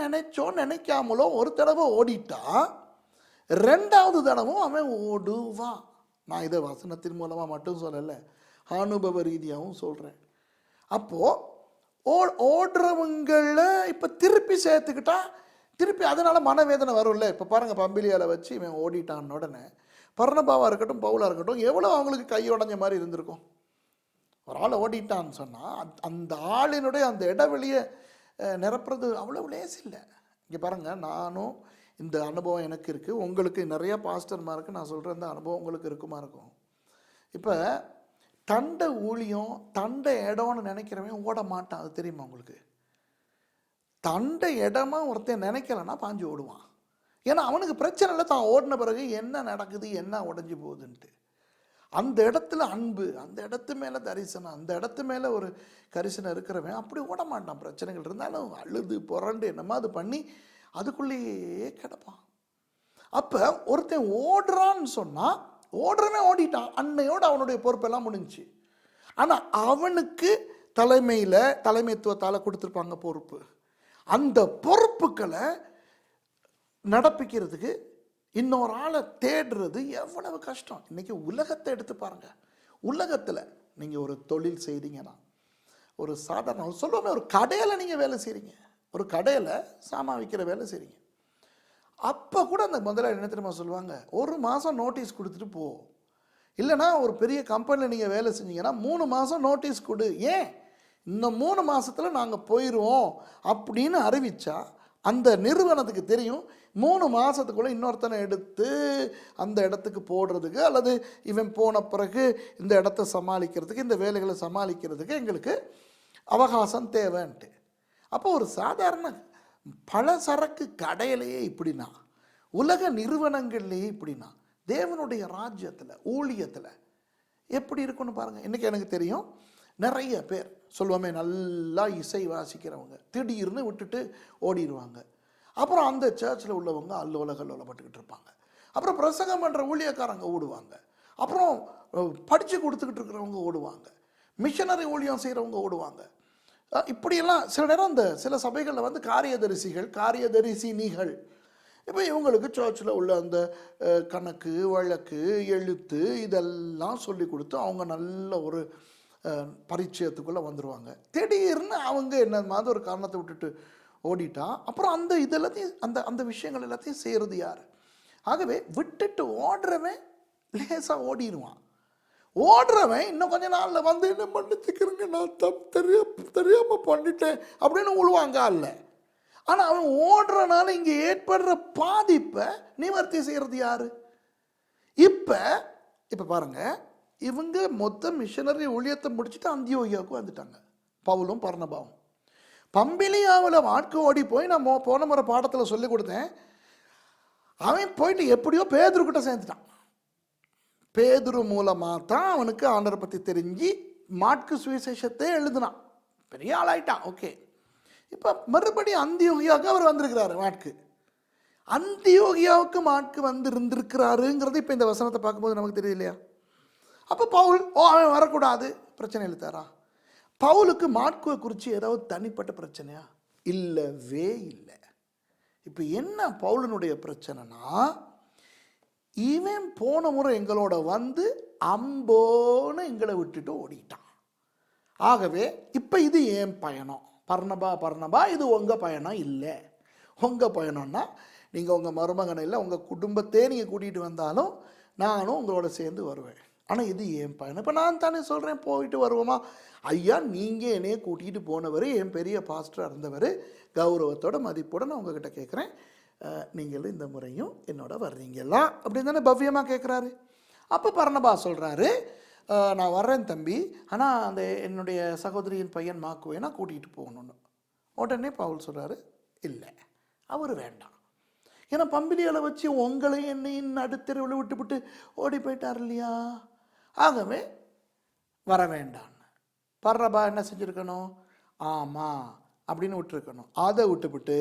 A: நினைக்காமலோ ஒரு தடவை ஓடிட்டா 2வது தடவும் அவன் ஓடுவான். நான் இதை வசனத்தின் மூலமாக மட்டும் சொல்லலை, அனுபவ ரீதியாகவும் சொல்கிறேன். அப்போது ஓடுறவங்களை இப்போ திருப்பி சேர்த்துக்கிட்டா திருப்பி அதனால் மனவேதனை வரும்ல. இப்போ பாருங்கள், பம்பிலியாவில் வச்சு இவன் ஓடிட்டான் உடனே பர்னபாவாக இருக்கட்டும் பவுலாக இருக்கட்டும் எவ்வளோ அவங்களுக்கு கையுடைஞ்ச மாதிரி இருந்திருக்கும். ஒரு ஆள் ஓடிட்டான்னு சொன்னால் அந்த ஆளினுடைய அந்த இடைவெளியை நிரப்புறது அவ்வளோ லேஸ் இல்லை. இங்கே பாருங்கள், நானும் இந்த அனுபவம் எனக்கு இருக்குது, உங்களுக்கு நிறைய பாஸ்டர்மாருக்கு நான் சொல்கிறேன் இந்த அனுபவம் உங்களுக்கு இருக்குமா இருக்கும். இப்போ தண்டை ஊழியம் தண்டை இடம்னு நினைக்கிறவன் ஓட மாட்டான், அது தெரியுமா உங்களுக்கு? தண்டை இடமா ஒருத்தன் நினைக்கலன்னா பாஞ்சு ஓடுவான். ஏன்னா அவனுக்கு பிரச்சனை இல்லை, தான் ஓடின பிறகு என்ன நடக்குது என்ன உடஞ்சி போகுதுன்ட்டு. அந்த இடத்துல அன்பு, அந்த இடத்து மேலே தரிசனம், அந்த இடத்து மேலே ஒரு கரிசனம் இருக்கிறவன் அப்படி ஓட மாட்டான். பிரச்சனைகள் இருந்தாலும் அழுது புரண்டு என்னமா அது பண்ணி அதுக்குள்ளேயே கிடப்பான். அப்போ ஒருத்தன் ஓடுறான்னு சொன்னால் ஓடுறவன் ஓடிட்டான், அன்னையோடு அவனுடைய பொறுப்பெல்லாம் முடிஞ்சிச்சு. ஆனால் அவனுக்கு தலைமைத்துவத்தால் கொடுத்துருப்பாங்க பொறுப்பு. அந்த பொறுப்புகளை நடப்பிக்கிறதுக்கு இன்னொரு ஆளை தேடுறது எவ்வளவு கஷ்டம். இன்றைக்கி உலகத்தை எடுத்து பாருங்கள். உலகத்தில் நீங்கள் ஒரு தொழில் செய்கிறீங்கன்னா, ஒரு சாதாரண சொல்லுவோமே ஒரு கடையில் நீங்கள் வேலை செய்கிறீங்க, ஒரு கடையில் சாமான் விற்கிற வேலை செய்கிறீங்க. அப்போ கூட அந்த முதல்ல என்ன தெரியுமா சொல்லுவாங்க, 1 மாதம் நோட்டீஸ் கொடுத்துட்டு போ. இல்லைனா ஒரு பெரிய கம்பெனியில் நீங்கள் வேலை செஞ்சீங்கன்னா 3 மாதம் நோட்டீஸ் கொடு. ஏன் இன்னும் 3 மாதத்தில் நாங்கள் போயிடுவோம் அப்படின்னு அறிவித்தா அந்த நிறுவனத்துக்கு தெரியும் 3 மாதத்துக்குள்ளே இன்னொருத்தனை எடுத்து அந்த இடத்துக்கு போடுறதுக்கு அல்லது இவன் போன பிறகு இந்த இடத்த சமாளிக்கிறதுக்கு இந்த வேலைகளை சமாளிக்கிறதுக்கு எங்களுக்கு அவகாசம் தேவைன்ட்டு. அப்போ ஒரு சாதாரண பலசரக்கு கடையிலேயே இப்படின்னா, உலக நிறுவனங்கள்லேயே இப்படின்னா, தேவனுடைய ராஜ்யத்தில் ஊழியத்தில் எப்படி இருக்குன்னு பாருங்கள். இன்றைக்கி எனக்கு தெரியும் நிறைய பேர் சொல்லுவோமே நல்லா இசை வாசிக்கிறவங்க திடீர்னு விட்டுட்டு ஓடிடுவாங்க. அப்புறம் அந்த சர்ச்சில் உள்ளவங்க அல்லோலப்பட்டுக்கிட்டு இருப்பாங்க. அப்புறம் பிரசங்கம் பண்ணுற ஊழியக்காரங்க ஓடுவாங்க. அப்புறம் படித்து கொடுத்துக்கிட்டு இருக்கிறவங்க ஓடுவாங்க. மிஷனரி ஊழியம் செய்கிறவங்க ஓடுவாங்க. இப்படியெல்லாம் சில நேரம் இந்த சில சபைகளில் வந்து காரியதரிசினிகள் இப்போ இவங்களுக்கு சர்ச்சில் உள்ள அந்த கணக்கு வழக்கு எழுத்து இதெல்லாம் சொல்லி கொடுத்து அவங்க நல்ல ஒரு பரிச்சயத்துக்குள்ளே வந்துடுவாங்க. திடீர்னு அவங்க என்ன மாதிரி ஒரு காரணத்தை விட்டுட்டு ஓடிட்டா அப்புறம் அந்த இதெல்லாத்தையும் அந்த விஷயங்கள் எல்லாத்தையும் செய்கிறது யார்? ஆகவே விட்டுட்டு ஓடுறவன் லேசாக ஓடிடுவான். ஓடுறவன் இன்னும் கொஞ்ச நாளில் வந்து என்ன மன்னிச்சுக்கிறேங்க நான் தெரியாமல் பண்ணிட்டேன் அப்படின்னு உழுவாங்க அல்ல. ஆனால் அவன் ஓடுறனால இங்கே ஏற்படுற பாதிப்பை நிவர்த்தி செய்கிறது யாரு? இப்போ பாருங்க, இவங்க மொத்த மிஷனரி ஊழியத்தை முடிச்சுட்டு அந்தியோகியாவுக்கு வந்துட்டாங்க. பவுலும் பர்னபாவும் பம்பிலியாவில் வாட்கு ஓடி போய் நான் போன முறை பாடத்தில் சொல்லி கொடுத்தேன். அவன் போயிட்டு எப்படியோ பேதுருக்கிட்ட சேர்ந்துட்டான். பேதுரு மூலமாக தான் அவனுக்கு ஆண்டரை பற்றி தெரிஞ்சு மாட்கு சுவிசேஷத்தை எழுதுனான். பெரிய ஆளாயிட்டான். ஓகே, இப்போ மறுபடியும் அந்தியோகியாவுக்கு அவர் வந்திருக்கிறாரு. மாட்கு அந்தியோகியாவுக்கு மாட்கு வந்து இருந்திருக்கிறாருங்கிறது இப்போ இந்த வசனத்தை பார்க்கும்போது நமக்கு தெரியுது இல்லையா? அப்போ பவுல் அவன் வரக்கூடாது பிரச்சனை எழுத்தாரா? பவுலுக்கு மாட்குவை குறித்து ஏதாவது தனிப்பட்ட பிரச்சனையா? இல்லவே இல்லை. இப்போ என்ன பவுலனுடைய பிரச்சனைனா, இவன் போன முறை எங்களோட வந்து அம்போன்னு எங்களை விட்டுட்டு ஓடிட்டான். ஆகவே இப்போ இது ஏன் பயணம்? பர்னபா இது உங்கள் பயணம் இல்லை. உங்கள் பயணம்னா நீங்கள் உங்கள் மருமகனை இல்லை உங்கள் குடும்பத்தையே நீங்கள் கூட்டிகிட்டு வந்தாலும் நானும் உங்களோட சேர்ந்து வருவேன். ஆனால் இது ஏன் பயணம்? இப்போ நான் தானே சொல்கிறேன் போயிட்டு வருவோமா? ஐயா, நீங்கள் என்னையே கூட்டிகிட்டு போனவர், என் பெரிய பாஸ்டராக இருந்தவர், கௌரவத்தோட மதிப்போடு நான் உங்ககிட்ட கேட்குறேன், நீங்களும் இந்த முறையும் என்னோட வர்றீங்களா அப்படின்னு தானே பவ்யமாக கேட்குறாரு. அப்போ பர்னபா சொல்கிறாரு, நான் வர்றேன் தம்பி, ஆனால் அந்த என்னுடைய சகோதரியின் பையன் மாக்குவை நான் கூட்டிகிட்டு போகணுன்னு. உடனே பவுல் சொல்கிறாரு, இல்லை அவர் வேண்டாம். ஏன்னா பம்பிலியால் வச்சு உங்களையும் என்னையும் நடுத்தெருவில் விட்டுவிட்டு ஓடி போயிட்டார் இல்லையா? ஆகவே வர வேண்டான்னு பர்னபா என்ன செஞ்சுருக்கணும்? ஆமாம் அப்படின்னு விட்டுருக்கணும். அதை விட்டுவிட்டு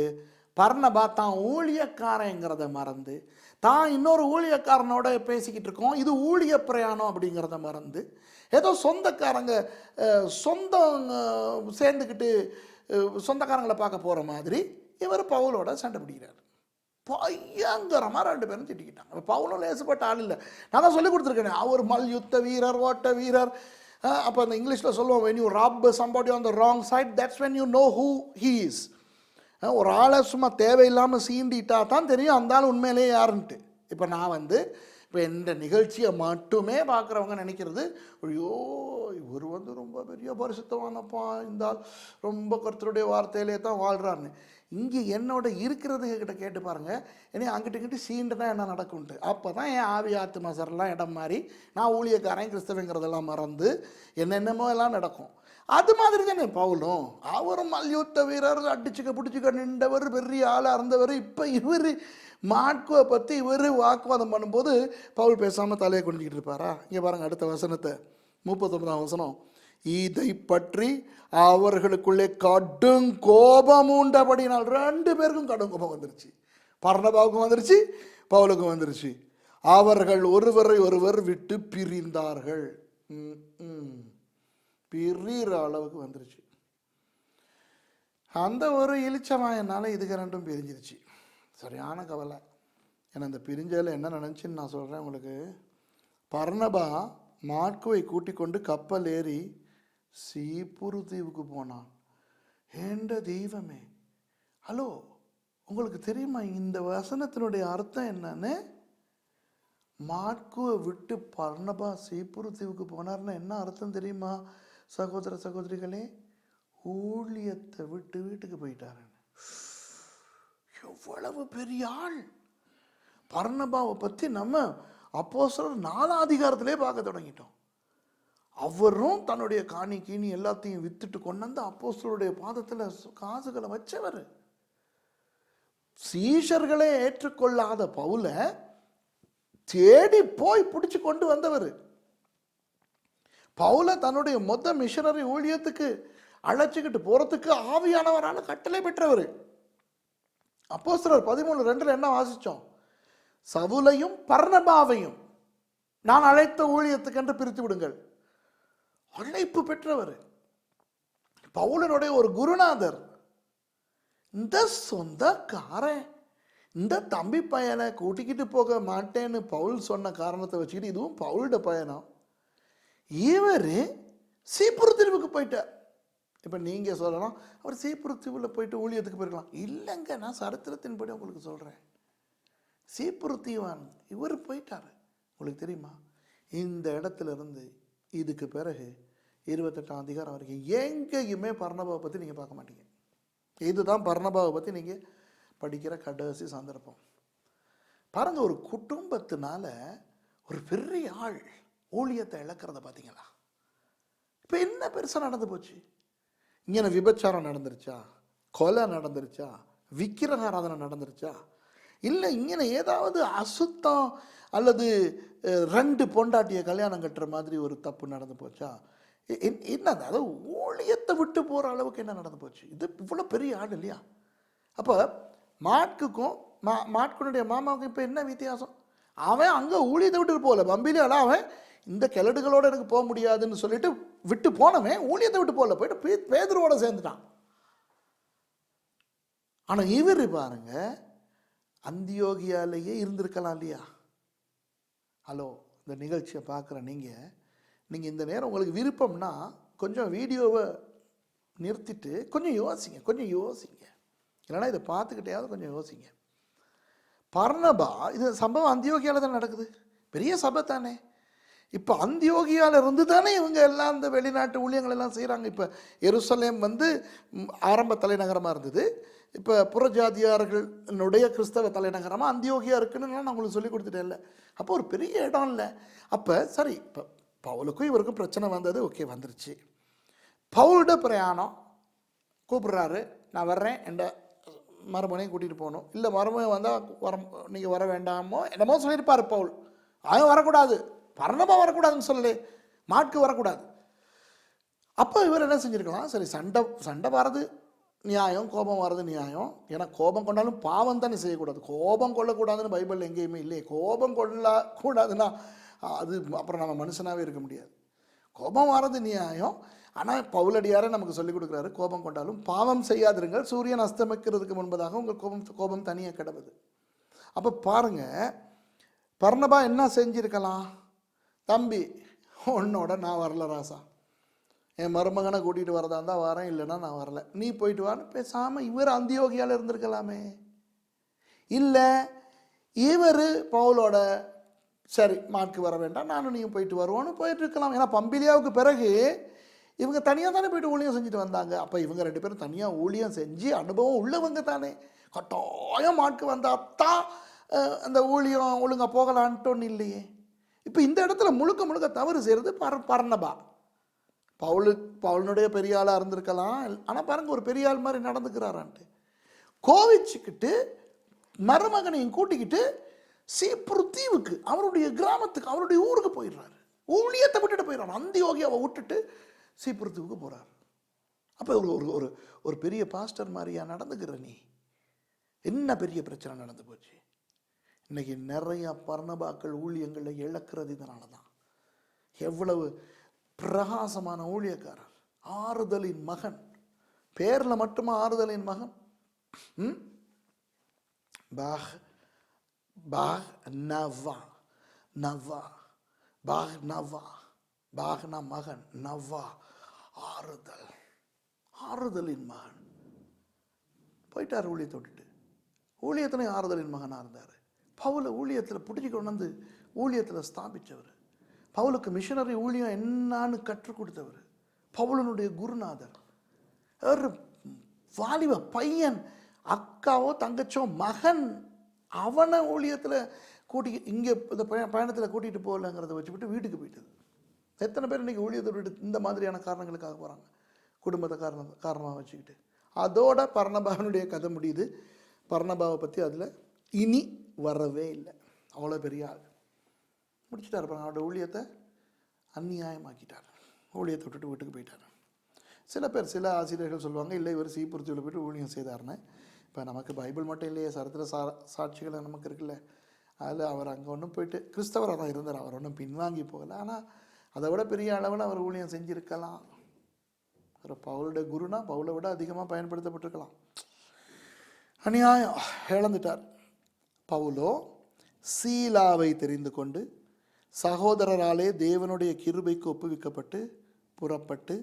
A: பர்னபா தான் ஊழியக்காரங்கிறத மறந்து, தான் இன்னொரு ஊழியக்காரனோட பேசிக்கிட்டு இருக்கோம், இது ஊழிய பிரயாணம் அப்படிங்கிறத மறந்து, ஏதோ சொந்தக்காரங்க சொந்தம் சேர்ந்துக்கிட்டு சொந்தக்காரங்களை பார்க்க போகிற மாதிரி இவர் பவுலோட சண்டை பிடிக்கிறார். பயங்கரமாக 2 பேரும் திட்டிக்கிட்டாங்க. பவுலும் லேசுப்பட்ட ஆள் இல்லை. நான் தான் சொல்லி கொடுத்துருக்கேன், அவர் மல்யுத்த வீரர், ஓட்ட வீரர். அப்போ அந்த இங்கிலீஷில் சொல்லுவோம், when you rob somebody on the wrong side, that's when you know who he is. ஒரு ஆளை சும்மா தேவையில்லாமல் சீண்டிட்டா தான் தெரியும் அந்த ஆள் உண்மையிலே யாருன்ட்டு. இப்போ நான் வந்து இப்போ இந்த நிகழ்ச்சியை மட்டுமே பார்க்குறவங்க நினைக்கிறது, ஐயோ இவர் வந்து ரொம்ப பெரிய பரிசுத்தமானப்பா, இந்த ஆள் ரொம்ப கர்த்தருடைய வார்த்தையிலே தான் வாழ்கிறாருன்னு. இங்கே என்னோட இருக்கிறதுக்கிட்ட கேட்டு பாருங்கள், ஏன்னா அங்கிட்ட இங்கிட்ட சீண்டுனா என்ன நடக்கும்ட்டு. அப்போ தான் என் ஆவி ஆத்து மசரெல்லாம் இடம் மாறி நான் ஊழியக்காரன் கிறிஸ்தவங்கிறதெல்லாம் மறந்து என்னென்னமோ எல்லாம் நடக்கும். அது மாதிரி தானே பவுலும், அவரும் மல்யுத்த வீரர், அடிச்சுக்க பிடிச்சிக்க நின்றவர், பெரிய ஆளாக இருந்தவர். இப்போ இவர் மாட்குவை பற்றி இவர் வாக்குவாதம் பண்ணும்போது பவுல் பேசாமல் தலையை குனிஞ்சிக்கிட்டு இருப்பாரா? இங்கே பாருங்கள் அடுத்த வசனத்தை, 39ஆம் வசனம். இதை பற்றி அவர்களுக்குள்ளே கடும் கோபம் உண்டபடினால் 2 பேருக்கும் கடும் கோபம் வந்துருச்சு. பர்னபாவுக்கும் வந்துருச்சு, பவுலுக்கும் வந்துருச்சு. அவர்கள் ஒருவரை ஒருவர் விட்டு பிரிந்தார்கள். பிரிகிற அளவுக்கு வந்துருச்சு. அந்த ஒரு இளிச்சமாயனால இதுக்கு 2ம் பிரிஞ்சிருச்சு. சரியான கவலை. ஏன்னா இந்த பிரிஞ்சதில் என்ன நினச்சின்னு நான் சொல்கிறேன் உங்களுக்கு. பர்னபா மாட்குவை கூட்டிக் கொண்டு கப்பல் ஏறி சீப்புரு தீவுக்கு போனான். ஏண்ட தெய்வமே, ஹலோ, உங்களுக்கு தெரியுமா இந்த வசனத்தினுடைய அர்த்தம் என்னன்னு? மாட்குவை விட்டு பர்னபா சீப்புரு தீவுக்கு போனார்னா என்ன அர்த்தம் தெரியுமா சகோதர சகோதரிகளே? ஊழியத்தை விட்டு வீட்டுக்கு போயிட்டாரு. எவ்வளவு பெரிய ஆள்! பர்னபாவை பற்றி நம்ம அப்போஸ்தலர் 4ஆம் அதிகாரத்திலே பார்க்க தொடங்கிட்டோம். அவரும் தன்னுடைய காணி கீனி எல்லாத்தையும் வித்துட்டு கொண்டு வந்து அப்போஸ்தலருடைய பாதத்தில் காசுகளை வச்சவர். சீஷர்களே ஏற்றுக்கொள்ளாத பவுல தேடி போய் பிடிச்சு கொண்டு வந்தவர். பவுல தன்னுடைய மொத்த மிஷனரி ஊழியத்துக்கு அழைச்சிக்கிட்டு போறதுக்கு ஆவியானவரான கட்டளை பெற்றவர். அப்போஸ்தலர் 13:2 என்ன வாசிச்சோம்? சவுலையும் பர்னபாவையும் நான் அழைத்த ஊழியத்துக்கு என்று பிரித்து விடுங்கள். அழைப்பு பெற்றவர், பவுலனுடைய ஒரு குருநாதர். இந்த சொந்தக்காரன் இந்த தம்பி பையனை கூட்டிக்கிட்டு போக மாட்டேன்னு பவுல் சொன்ன காரணத்தை வச்சுக்கிட்டு, இதுவும் பவுலோட பயணம், இவர் சீப்புருத்தீவுக்கு போயிட்டார். இப்போ நீங்கள் சொல்லலாம், அவர் சீப்புருத்தீவில் போயிட்டு ஊழியத்துக்கு போயிருக்கலாம். இல்லைங்க, நான் சரித்திரத்தின்படி உங்களுக்கு சொல்கிறேன். சீப்புருத்தீவான் இவர் போயிட்டார். உங்களுக்கு தெரியுமா, இந்த இடத்துல இருந்து இதுக்கு பிறகு 28ஆம் அதிகாரம் வரைக்கும் எங்கேயுமே பர்னபாவை பற்றி நீங்கள் பார்க்க மாட்டீங்க. இதுதான் பர்னபாவை பற்றி நீங்கள் படிக்கிற கடைசி சந்தர்ப்பம். பாருங்க, ஒரு குடும்பத்தினால ஒரு பெரிய ஆள் ஊழியத்தை இழக்கிறத பார்த்தீங்களா? இப்போ என்ன பெருசாக நடந்து போச்சு? இங்கே விபச்சாரம் நடந்துருச்சா? கொலை நடந்துருச்சா? விக்கிரகாராதனை நடந்துருச்சா? இல்லை இங்கே ஏதாவது அசுத்தம் அல்லது 2 பொண்டாட்டியை கல்யாணம் கட்டுற மாதிரி ஒரு தப்பு நடந்து போச்சா? என்ன, அதாவது ஊழியத்தை விட்டு போகிற அளவுக்கு என்ன நடந்து போச்சு? இது இவ்வளோ பெரிய ஆள் இல்லையா? அப்போ மாட்குக்கும் மாட்குனுடைய மாமாவுக்கும் இப்போ என்ன வித்தியாசம்? அவன் அங்கே ஊழியத்தை விட்டு போகல, பம்பிலியால அவன் இந்த கிழடுகளோடு எனக்கு போக முடியாதுன்னு சொல்லிட்டு விட்டு போனவன் ஊழியத்தை விட்டு போகல, போயிட்டு பேதுருவோட சேர்ந்துட்டான். ஆனால் இவர் பாருங்க, அந்தியோகியாலேயே இருந்திருக்கலாம் இல்லையா? ஹலோ, இந்த நிகழ்ச்சியை பார்க்குற நீங்கள் இந்த நேரம் உங்களுக்கு விருப்பம்னா கொஞ்சம் வீடியோவை நிறுத்திட்டு கொஞ்சம் யோசிங்க. இல்லைனா இதை பார்த்துக்கிட்டேயாவது கொஞ்சம் யோசிங்க. பர்னபா, இது சம்பவம் அந்தியோகியாவில் தான் நடக்குது, பெரிய சபை தானே. இப்போ அந்தியோகியாவில் இருந்து தானே இவங்க எல்லாம் இந்த வெளிநாட்டு ஊழியங்கள் எல்லாம் செய்கிறாங்க. இப்போ எருசலேம் ஆரம்ப தலைநகரமாக இருந்தது. இப்போ புறஜாதியார்களுடைய கிறிஸ்தவ தலைநகரமாக அந்தியோகியா இருக்குன்னு நான் உங்களுக்கு சொல்லி கொடுத்துட்டேன் இல்லை. அப்போ ஒரு பெரிய இடம் இல்லை. அப்போ சரி, இப்போ பவுலுக்கும் இவருக்கும் பிரச்சனை வந்தது, ஓகே வந்துருச்சு. பவுலோட பிரயாணம் கூப்பிட்றாரு, நான் வர்றேன், என்ற மருமனையும் கூட்டிகிட்டு போகணும். இல்லை மருமனை வந்தால் நீங்கள் வர வேண்டாமோ என்னமோ சொல்லியிருப்பார் பவுல். அவன் வரக்கூடாது, பர்னபா வரக்கூடாதுன்னு சொல்லு, மாட்கு வரக்கூடாது. அப்போ இவர் என்ன செஞ்சுருக்கலாம், சரி சண்டை வர்றது நியாயம், கோபம் வர்றது நியாயம். ஏன்னா கோபம் கொண்டாலும் பாவம் தானே செய்யக்கூடாது. கோபம் கொள்ளக்கூடாதுன்னு பைபிள் எங்கேயுமே இல்லையே. கோபம் கொள்ளக்கூடாதுன்னா அது அப்புறம் நம்ம மனுஷனாகவே இருக்க முடியாது. கோபம் வர்றது நியாயம். ஆனால் பவுலடியாரை நமக்கு சொல்லிக் கொடுக்குறாரு, கோபம் கொண்டாலும் பாவம் செய்யாதிருங்கள், சூரியன் அஸ்தமிக்கிறதுக்கு முன்பதாக உங்கள் கோபம் தனியாக கிடவுது. அப்போ பாருங்க, பர்னபா என்ன செஞ்சிருக்கலாம், தம்பி உன்னோட நான் வரல ராசா, என் மருமகனை கூட்டிகிட்டு வரதா இருந்தால் வரேன், இல்லைன்னா நான் வரல, நீ போயிட்டு வான்னு பேசாமல் இவர் அந்தியோகியால் இருந்திருக்கலாமே. இல்லை இவர் பவுலோட சரி மாட்கு வர வேண்டாம், நானும் நீயும் போயிட்டு வருவோன்னு போயிட்டு இருக்கலாம். ஏன்னா பம்பிலியாவுக்கு பிறகு இவங்க தனியாக தானே போய்ட்டு ஊழியம் செஞ்சுட்டு வந்தாங்க. அப்போ இவங்க 2 பேரும் தனியாக ஊழியம் செஞ்சு அனுபவம் உள்ளவங்க தானே. கட்டாயம் மாட்கு வந்தாத்தான் அந்த ஊழியம் ஒழுங்காக போகலான்ட்டு ஒன்று இல்லையே. இப்போ இந்த இடத்துல முழுக்க தவறு செய்கிறது பர்னபா. பவுலுடைய பெரிய ஆளாக இருந்திருக்கலாம், ஆனால் பாருங்க ஒரு பெரிய ஆள் மாதிரி நடந்துக்கிறாரான்ட்டு கோவிச்சுக்கிட்டு மருமகனையும் கூட்டிக்கிட்டு சீப்புருத்தீவுக்கு, அவருடைய கிராமத்துக்கு, அவருடைய ஊருக்கு போயிடுறாரு. ஊழியத்தை விட்டுட்டு போயிடுறாரு. அந்தியோகியாவை விட்டுட்டு சீப்புருத்தீவுக்கு போகிறார். அப்போ ஒரு ஒரு பெரிய பாஸ்டர் மாதிரியா நடந்துக்கிற நீ? என்ன பெரிய பிரச்சனை நடந்து போச்சு? இன்னைக்கு நிறைய பர்னபாக்கள் ஊழியங்களை இழக்கிறது இதனால தான். எவ்வளவு பிரகாசமான ஊழியக்காரர், ஆறுதலின் மகன், பேரில் மட்டுமா ஆறுதலின் மகன். பாக் பாக் நவா நவா பாக் நவா பாக்னா மகன், நவா ஆறுதலின் மகன் போயிட்டார் ஊழியத்தை விட்டுட்டு. ஊழியத்திலே ஆறுதலின் மகனாக இருந்தார். பவுலை ஊழியத்தில் பிடிச்சி கொண்டு வந்து ஊழியத்தில் ஸ்தாபித்தவர். பவுலுக்கு மிஷனரி ஊழியம் என்னான்னு கற்றுக் கொடுத்தவர். பவுலனுடைய குருநாதர். ஒரு வாலிப பையன், அக்காவோ தங்கச்சோ மகன், அவனை ஊழியத்தில் இங்கே இந்த பயணத்தில் கூட்டிகிட்டு போகலங்கிறத வச்சுக்கிட்டு வீட்டுக்கு போயிட்டது. எத்தனை பேர் இன்றைக்கி ஊழியத்தை விட்டு இந்த மாதிரியான காரணங்களுக்காக போகிறாங்க, குடும்பத்தை காரணமாக வச்சுக்கிட்டு. அதோட பர்னபாவினுடைய கதை முடியுது. பர்னபாவை பற்றி அதில் இனி வரவே இல்லை. அவ்வளோ பெரிய ஆள் முடிச்சுட்டார். அவரோட ஊழியத்தை அந்நியாயமாக்கிட்டார். ஊழியத்தை விட்டுட்டு வீட்டுக்கு போயிட்டார். சில ஆசிரியர்கள் சொல்லுவாங்க, இல்லை இவர் சீப்புருத்தியில் போய்ட்டு ஊழியம் செய்தார்னு. இப்போ நமக்கு பைபிள் மட்டும் இல்லையே, சரித்திர சாட்சிகள் நமக்கு இருக்குல்ல. அதில் அவர் அங்கே ஒன்றும் போயிட்டு கிறிஸ்தவராக தான் இருந்தார், அவர் ஒன்றும் பின்வாங்கி போகலை. ஆனால் அதை விட பெரிய அளவில் அவர் ஊழியம் செஞ்சுருக்கலாம். ஒரு பவுலுடைய குருனா பவுலை விட அதிகமாக பயன்படுத்தப்பட்டிருக்கலாம். அநியாயம், இழந்துட்டார். பவுலோ சீலாவை தெரிந்து கொண்டு சகோதரராலே தேவனுடைய கிருபைக்கு ஒப்புவிக்கப்பட்டு புறப்பட்டு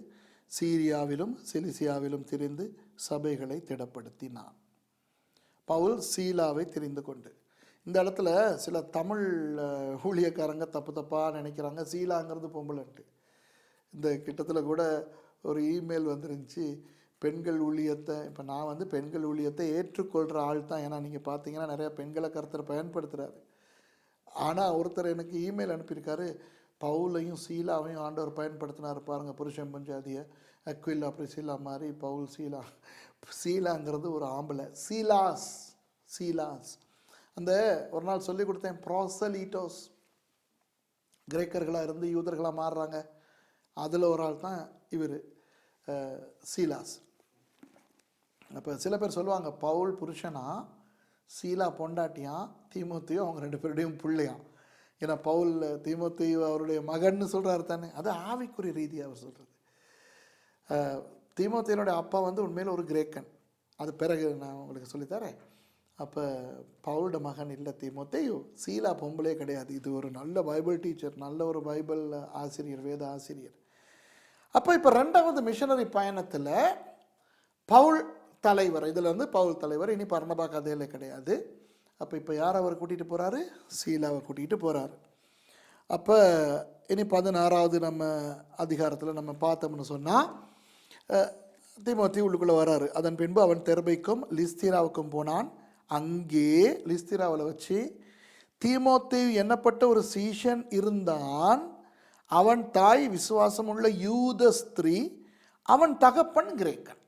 A: சீரியாவிலும் சிலிசியாவிலும் திரிந்து சபைகளை திடப்படுத்தினான். பவுல் சீலாவை தெரிந்து கொண்டு. இந்த இடத்துல சில தமிழ் ஊழியக்காரங்க தப்பாக நினைக்கிறாங்க, சீலாங்கிறது பொம்பளைன்ட்டு. இந்த கிட்டத்தில் கூட ஒரு இமெயில் வந்துருந்துச்சு, பெண்கள் ஊழியத்தை, இப்போ நான் பெண்கள் ஊழியத்தை ஏற்றுக்கொள்கிற ஆள் தான். ஏன்னா நீங்கள் பார்த்தீங்கன்னா நிறையா பெண்களை கருத்தரை பயன்படுத்துகிறாரு. ஆனால் ஒருத்தர் எனக்கு இமெயில் அனுப்பியிருக்காரு, பவுலையும் சீலாவையும் ஆண்டவர் பயன்படுத்தினார் பாருங்கள், புருஷன் பஞ்சாதியை அக்வில்லா பிரிசிலா மாதிரி பவுல் சீலா. சீலாங்கிறது ஒரு ஆம்பளை, சீலாஸ் சீலாஸ். அந்த ஒரு நாள் சொல்லி கொடுத்தேன், ப்ரோசலீட்டோஸ், கிரேக்கர்களாக இருந்து யூதர்களாக மாறுறாங்க, அதில் ஒரு ஆள் தான் இவர் சீலாஸ். அப்போ சில பேர் சொல்லுவாங்க, பவுல் புருஷனா சீலா பொண்டாட்டியான், தீமோத்தேயு அவங்க 2 பேருடையும் பிள்ளையான். ஏன்னா பவுல் தீமோத்தேயு அவருடைய மகன்னு சொல்கிறாரு தானே, அது ஆவிக்குரிய ரீதியாக அவர் சொல்கிறது. தீமோத்தேயுனுடைய அப்பா உண்மையில் ஒரு கிரேக்கன், அது பிறகு நான் உங்களுக்கு சொல்லித்தரேன். அப்போ பவுலோட மகன் இல்லை தீமோத்தேயு. சீலா பொம்பளே கிடையாது. இது ஒரு நல்ல பைபிள் டீச்சர், நல்ல ஒரு பைபிள் ஆசிரியர், வேத ஆசிரியர். அப்போ இப்போ 2வது மிஷனரி பயணத்தில் பவுல் தலைவர், இதில் பவுல் தலைவர், இனி பர்னபா கதையில் கிடையாது. அப்போ இப்போ யார் அவர் கூட்டிகிட்டு போகிறாரு? சீலாவை கூட்டிகிட்டு போகிறாரு. அப்போ இனி 16வது நம்ம அதிகாரத்தில் நம்ம பார்த்தோம்னு சொன்னால், தீமோத்தேயு உள்ளுக்குள்ளே வராரு. அதன் பின்பு அவன் தெர்பைக்கும் லிஸ்திராவுக்கும் போனான். அங்கே லிஸ்திராவில் வச்சு தீமோத்தேயு எண்ணப்பட்ட ஒரு சீஷன் இருந்தான். அவன் தாய் விசுவாசம் உள்ள யூத ஸ்திரீ, அவன் தகப்பன் கிரேக்கன்.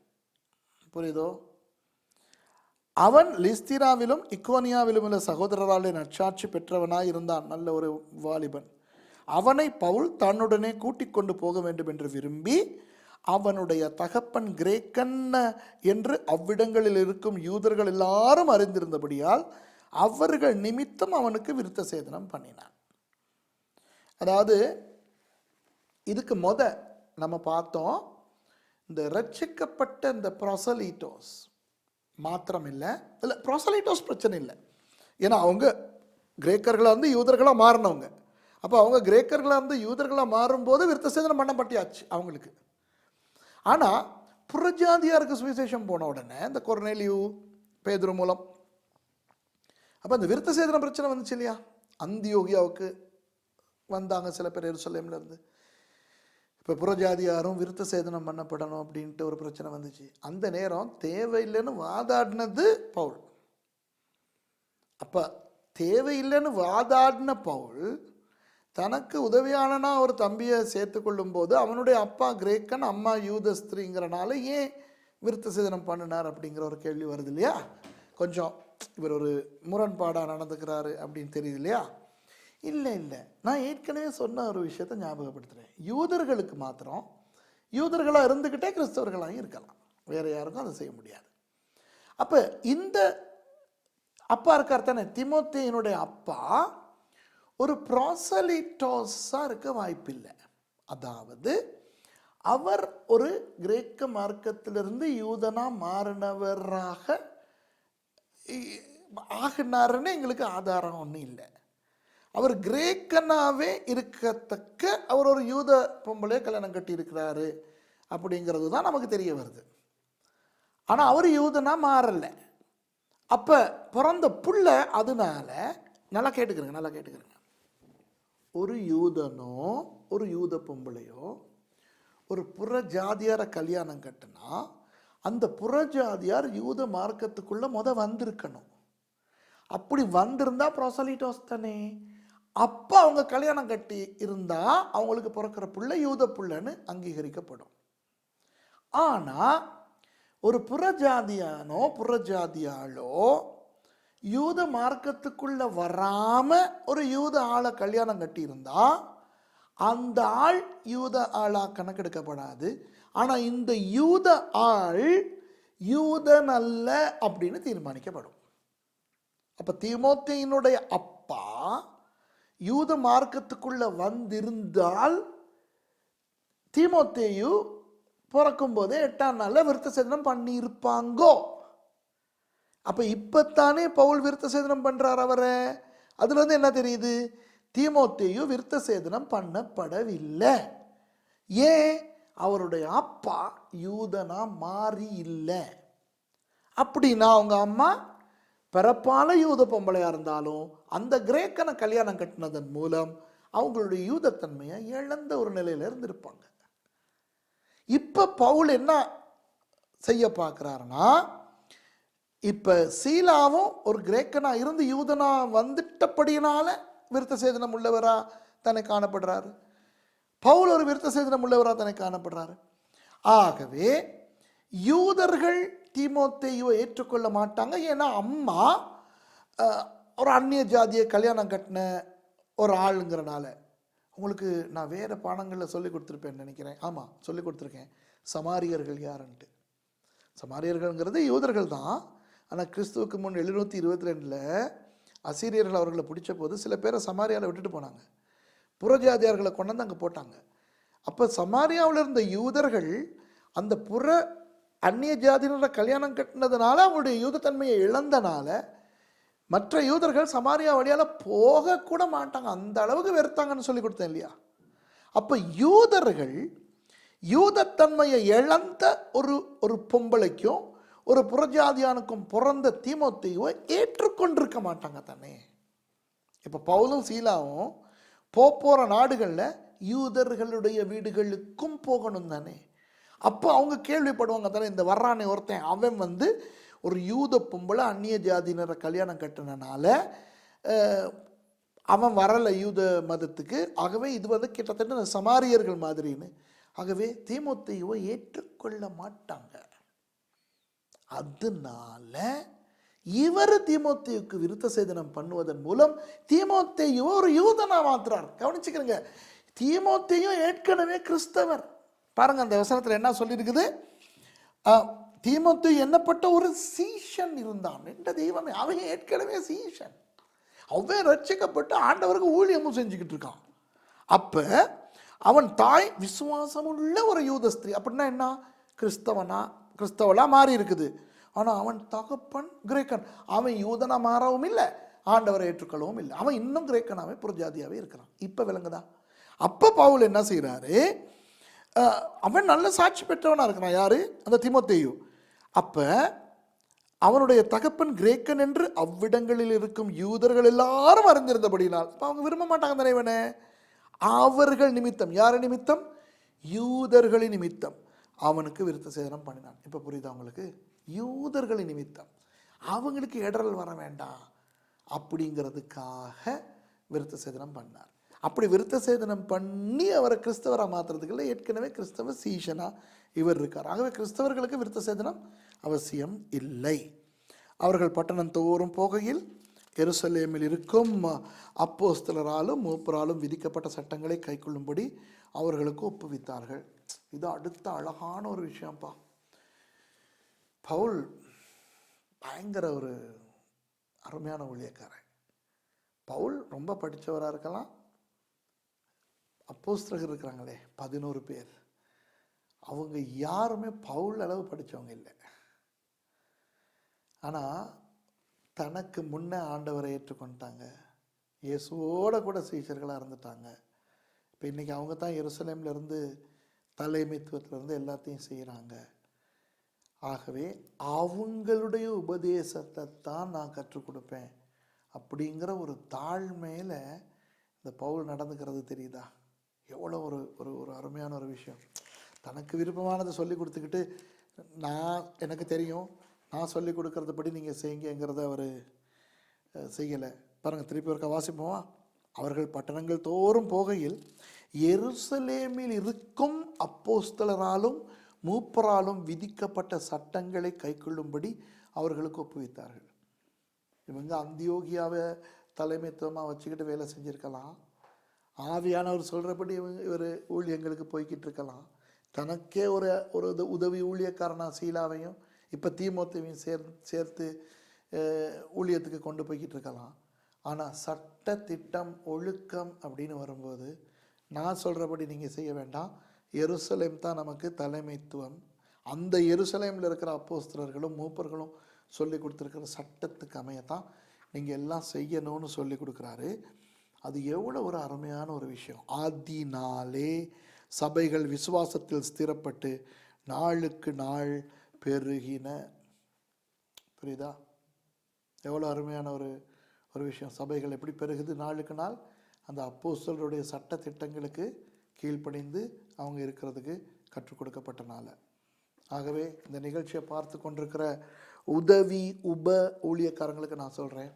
A: புரியுதோ? அவன் லிஸ்திராவிலும் இக்கோனியாவிலும் உள்ள சகோதரராலே நற்சாட்சி பெற்றவனாய் இருந்தான், நல்ல ஒரு வாலிபன். அவனை பவுல் தன்னுடனே கூட்டிக் கொண்டு போக வேண்டும் என்று விரும்பி, அவனுடைய தகப்பன் கிரேக்கன் என்று அவ்விடங்களில் இருக்கும் யூதர்கள் எல்லாரும் அறிந்திருந்தபடியால் அவர்கள் நிமித்தம் அவனுக்கு விருத்த சேதனம் பண்ணினான். அதாவது இதுக்கு நம்ம பார்த்தோம், இந்த ரட்சிக்கப்பட்ட இந்த ப்ரோசலீட்டோஸ் மாத்திரம் இல்லை, ப்ரோசலீட்டோஸ் பிரச்சனை இல்லை. ஏன்னா அவங்க கிரேக்கர்களாக யூதர்களாக மாறினவங்க. அப்போ அவங்க கிரேக்கர்களாக யூதர்களாக மாறும்போது விருத்த சேதனம் பண்ணப்பட்டியாச்சு அவங்களுக்கு. ஆனால் புறஜாதியாருக்கு சுவிசேஷம் போன உடனே இந்த கொர்நேலியு பேதுரு மூலம் அப்போ அந்த விருத்த சேதன பிரச்சனை வந்துச்சு இல்லையா? அந்தியோகியாவுக்கு வந்தாங்க சில பேர் எருசலேம்ல இருந்து. இப்போ புறஜாதியாரும் விருத்த சேதனம் பண்ணப்படணும் அப்படின்ட்டு ஒரு பிரச்சனை வந்துச்சு. அந்த நேரம் தேவையில்லைன்னு வாதாடினது பவுல். அப்போ தேவையில்லைன்னு வாதாடின பவுல் தனக்கு உதவியானனா ஒரு தம்பியை சேர்த்து கொள்ளும் போது அவனுடைய அப்பா கிரேக்கன், அம்மா யூத ஸ்திரீங்கிறனால ஏன் விருத்த சேதனம் பண்ணினார் அப்படிங்கிற ஒரு கேள்வி வருது இல்லையா? கொஞ்சம் இவர் ஒரு முரண்பாடாக நடந்துக்கிறாரு அப்படின்னு தெரியுது இல்லையா? இல்லை, நான் ஏற்கனவே சொன்ன ஒரு விஷயத்தை ஞாபகப்படுத்துகிறேன். யூதர்களுக்கு மாத்திரம் யூதர்களாக இருந்துக்கிட்டே கிறிஸ்தவர்களாக இருக்கலாம், வேற யாருக்கும் அதை செய்ய முடியாது. அப்போ இந்த அப்பா இருக்கார் தானே, தீமோத்தேயுனுடைய அப்பா ஒரு ப்ரோசலிட்டோஸாக இருக்க வாய்ப்பில்லை. அதாவது அவர் ஒரு கிரேக்க மார்க்கத்திலிருந்து யூதனா மாறினவராக ஆகினாருன்னு எங்களுக்கு ஆதாரம் ஒன்றும் இல்லை. அவர் கிரேக்கனாவே இருக்கத்தக்க அவர் ஒரு யூத பொம்பளை கல்யாணம் கட்டி இருக்கிறாரு அப்படிங்கிறது தான் நமக்கு தெரிய வருது. ஆனால் அவர் யூதனா மாறலை. அப்போ பிறந்த புள்ள, அதனால நல்லா கேட்டுக்கிறேங்க, ஒரு யூதனோ ஒரு யூத பொம்பளையோ ஒரு புறஜாதியாரை கல்யாணம் கட்டினா அந்த புறஜாதியார் யூத மார்க்கத்துக்குள்ள வந்திருக்கணும். அப்படி வந்திருந்தா ப்ரோசலிட்டோஸ் தானே. அப்போ அவங்க கல்யாணம் கட்டி இருந்தா அவங்களுக்கு பிறக்கிற பிள்ளை யூத பிள்ளைன்னு அங்கீகரிக்கப்படும். ஆனால் ஒரு புறஜாதியானோ புறஜாதியாளோ யூத மார்க்கத்துக்குள்ள வராம ஒரு யூத ஆளை கல்யாணம் கட்டியிருந்தா அந்த ஆள் யூத ஆளா கணக்கெடுக்கப்படாது. ஆனால் இந்த யூத ஆள் யூதன் அல்ல அப்படின்னு தீர்மானிக்கப்படும். அப்போ தீமோத்தேயுனுடைய அப்பா யூத மார்க்கத்துக்குள்ள வந்திருந்தால் தீமோத்தேயு பிறக்கும் போதே 8ஆம் நாளில் விருத்த சேதனம் பண்ணியிருப்பாங்கோ. அப்போ இப்போத்தானே பவுல் விருத்த சேதனம் பண்ணுறார் அவரை. அதுலேருந்து என்ன தெரியுது? தீமோத்தேயு விருத்த சேதனம் பண்ணப்படவில்லை. ஏன்? அவருடைய அப்பா யூதனா மாறி இல்லை. அப்படின்னா அவங்க அம்மா பிறப்பால யூத பொம்பளையா இருந்தாலும் அந்த கிரேக்கனை கல்யாணம் கட்டினதன் மூலம் அவங்களுடைய யூதத்தன்மையை இழந்த ஒரு நிலையில இருந்திருப்பாங்க. இப்ப பவுல் என்ன செய்ய பார்க்கிறாருன்னா, இப்ப சீலாவும் ஒரு கிரேக்கனா இருந்து யூதனா வந்துட்டபடியினால விருத்த சேதனம் உள்ளவரா தன்னை காணப்படுறாரு. பவுல் ஒரு விருத்த சேதனம் உள்ளவரா தன்னை காணப்படுறாரு. ஆகவே யூதர்கள் தீமோத்தேயுவை ஏற்றுக்கொள்ள மாட்டாங்க. ஏன்னா அம்மா ஒரு அந்நிய ஜாதியை கல்யாணம் கட்டின ஒரு ஆளுங்கிறனால. உங்களுக்கு நான் வேறு பாடங்களில் சொல்லி கொடுத்துருப்பேன்னு நினைக்கிறேன். ஆமாம், சொல்லி கொடுத்துருக்கேன். சமாரியர்கள் யாருன்ட்டு. சமாரியர்கள்ங்கிறது யூதர்கள் தான். ஆனால் கிறிஸ்துவுக்கு முன் 722 அசீரியர்கள் அவர்களை பிடிச்ச போது சில பேரை சமாரியாவில் விட்டுட்டு போனாங்க. புறஜாதியார்களை கொண்டாந்து அங்கே போட்டாங்க. அப்போ சமாரியாவில் இருந்த யூதர்கள் அந்த புற அந்நிய ஜாதியினரை கல்யாணம் கட்டினதுனால அவங்களுடைய யூதத்தன்மையை இழந்தனால மற்ற யூதர்கள் சமாரியா வழியால் போகக்கூட மாட்டாங்க. அந்த அளவுக்கு வெறுத்தாங்கன்னு சொல்லி கொடுத்தேன் இல்லையா? அப்போ யூதர்கள் யூதத்தன்மையை இழந்த ஒரு பொம்பளைக்கும் ஒரு புறஜாதியானுக்கும் பிறந்த தீமோத்தேயுவை ஏற்றுக்கொண்டிருக்க மாட்டாங்க தானே. இப்போ பவுலும் சீலாவும் போகிற நாடுகளில் யூதர்களுடைய வீடுகளுக்கும் போகணும் தானே. அப்போ அவங்க கேள்விப்படுவாங்க தானே, இந்த வர்றானே ஒருத்தன் அவன் ஒரு யூத பொம்பளை அந்நிய ஜாதியினரை கல்யாணம் கட்டினால அவன் வரலை யூத மதத்துக்கு. ஆகவே இது கிட்டத்தட்ட சமாரியர்கள் மாதிரின்னு. ஆகவே தீமோத்தேயுவை ஏற்றுக்கொள்ள மாட்டாங்க. அதனால இவர் தீமோத்தேயுக்கு விருத்த சேதனம் பண்ணுவதன் மூலம் தீமோத்தேயுவை ஒரு யூதனா மாத்துறார். கவனிச்சுக்கிறங்க, தீமோத்தேயு ஏற்கனவே கிறிஸ்தவர். பாருங்க, அந்த வசனத்தில் என்ன சொல்லியிருக்குது? தீமோத்தேயு என்னப்பட்ட ஒரு சீஷன் இருந்தான் என்ற தெய்வமே. அவன் ஏற்கனவே சீஷன். அவன் ரட்சிக்கப்பட்டு ஆண்டவருக்கு ஊழியமும் செஞ்சுக்கிட்டு இருக்கான். அப்ப அவன் தாய் விசுவாசமுள்ள ஒரு யூத ஸ்திரீ. அப்படின்னா என்ன? கிறிஸ்தவனா மாறி இருக்குது. ஆனால் அவன் தகப்பன் கிரேக்கன். அவன் யூதனா மாறவும் இல்லை, ஆண்டவரை ஏற்றுக்கொள்ளவும் இல்லை. அவன் இன்னும் கிரேக்கனாவே புறஜாதியாவே இருக்கிறான். இப்போ விளங்குதா? அப்போ பவுல் என்ன செய்கிறாரு? அவன் நல்ல சாட்சி பெற்றவனாக இருக்கிறான். யாரு? அந்த தீமோத்தேயு. அப்போ அவனுடைய தகப்பன் கிரேக்கன் என்று அவ்விடங்களில் இருக்கும் யூதர்கள் எல்லாரும் அறிந்திருந்தபடினால் இப்போ அவங்க விரும்ப மாட்டாங்க தானே இவனை. அவர்கள் நிமித்தம், யார் நிமித்தம்? யூதர்களின் நிமித்தம் அவனுக்கு விருத்த சேதனம் பண்ணினான். இப்போ புரியுதா உங்களுக்கு? யூதர்களின் நிமித்தம் அவங்களுக்கு இடரல் வர வேண்டாம் அப்படிங்கிறதுக்காக விருத்த சேதனம் பண்ணார். அப்படி விருத்த சேதனம் பண்ணி அவரை கிறிஸ்தவராக மாற்றுறதுக்குள்ள ஏற்கனவே கிறிஸ்தவ சீஷனாக இவர் இருக்கார். ஆகவே கிறிஸ்தவர்களுக்கு விருத்த சேதனம் அவசியம் இல்லை. அவர்கள் பட்டணம் தோறும் போகையில் எருசலேமில் இருக்கும் அப்போஸ்தலராலும் மூப்பராலும் விதிக்கப்பட்ட சட்டங்களை கைக்கொள்ளும்படி அவர்களுக்கு ஒப்புவித்தார்கள். இது அடுத்த அழகான ஒரு விஷயம்ப்பா. பவுல் பயங்கர ஒரு அருமையான ஊழியக்காரன். பவுல் ரொம்ப படித்தவராக இருக்கலாம். அப்போஸ்தலர்கள் இருக்கிறாங்களே 11 பேர், அவங்க யாருமே பவுல் அளவு படித்தவங்க இல்லை. ஆனால் தனக்கு முன்னே ஆண்டவரை ஏற்றுக்கொண்டாங்க, இயேசுவோட கூட சீஷர்களாக இருந்துட்டாங்க. இப்போ இன்றைக்கி அவங்க தான் எருசலேம்லேருந்து தலைமைத்துவத்திலேருந்து எல்லாத்தையும் செய்கிறாங்க. ஆகவே அவங்களுடைய உபதேசத்தை தான் நான் கற்றுக் கொடுப்பேன் அப்படிங்கிற ஒரு தாழ்மையில் இந்த பவுல் நடந்துக்கிறது தெரியுதா? எவ்வளோ ஒரு ஒரு ஒரு அருமையான ஒரு விஷயம். தனக்கு விருப்பமானதை சொல்லி கொடுத்துக்கிட்டு எனக்கு தெரியும், நான் சொல்லி கொடுக்கறதுபடி நீங்கள் செய்யுங்கிறத அவர் செய்யலை. பாருங்கள், திருப்பி ஒருக்க வாசிப்போமா? அவர்கள் பட்டணங்கள் தோறும் போகையில் எருசலேமில் இருக்கும் அப்போஸ்தலராலும் மூப்பராலும் விதிக்கப்பட்ட சட்டங்களை கைக்கொள்ளும்படி அவர்களுக்கு ஒப்புவித்தார்கள். இவங்க அந்தியோகியாவை தலைமைத்துவமாக வச்சுக்கிட்டு வேலை செஞ்சுருக்கலாம். ஆவியானவர் சொல்கிறபடி இவர் ஊழியங்களுக்கு போய்கிட்டு இருக்கலாம். தனக்கே ஒரு உதவி ஊழியக்காரனா சீலாவையும் இப்போ தீமோத்தேயுவையும் சேர்த்து ஊழியத்துக்கு கொண்டு போய்கிட்டு இருக்கலாம். ஆனால் சட்ட திட்டம் ஒழுக்கம் அப்படின்னு வரும்போது நான் சொல்கிறபடி நீங்கள் செய்ய வேண்டாம். எருசலேம் தான் நமக்கு தலைமைத்துவம். அந்த எருசலேமில் இருக்கிற அப்போஸ்தலர்களும் மூப்பர்களும் சொல்லி கொடுத்துருக்கிற சட்டத்துக்கு அமையத்தான் நீங்கள் எல்லாம் செய்யணும்னு சொல்லி கொடுக்குறாரு. அது எவ்வளோ ஒரு அருமையான ஒரு விஷயம். ஆதினாலே சபைகள் விசுவாசத்தில் ஸ்திரப்பட்டு நாளுக்கு நாள் பெருகின. புரியுதா? எவ்வளோ அருமையான ஒரு விஷயம். சபைகள் எப்படி பெருகுது நாளுக்கு நாள்? அந்த அப்போஸ்தலருடைய சட்ட திட்டங்களுக்கு கீழ்ப்படிந்து அவங்க இருக்கிறதுக்கு கற்றுக் கொடுக்கப்பட்டனால. ஆகவே இந்த நிகழ்ச்சியை பார்த்து கொண்டிருக்கிற உதவி ஊழியக்காரங்களுக்கு நான் சொல்கிறேன்,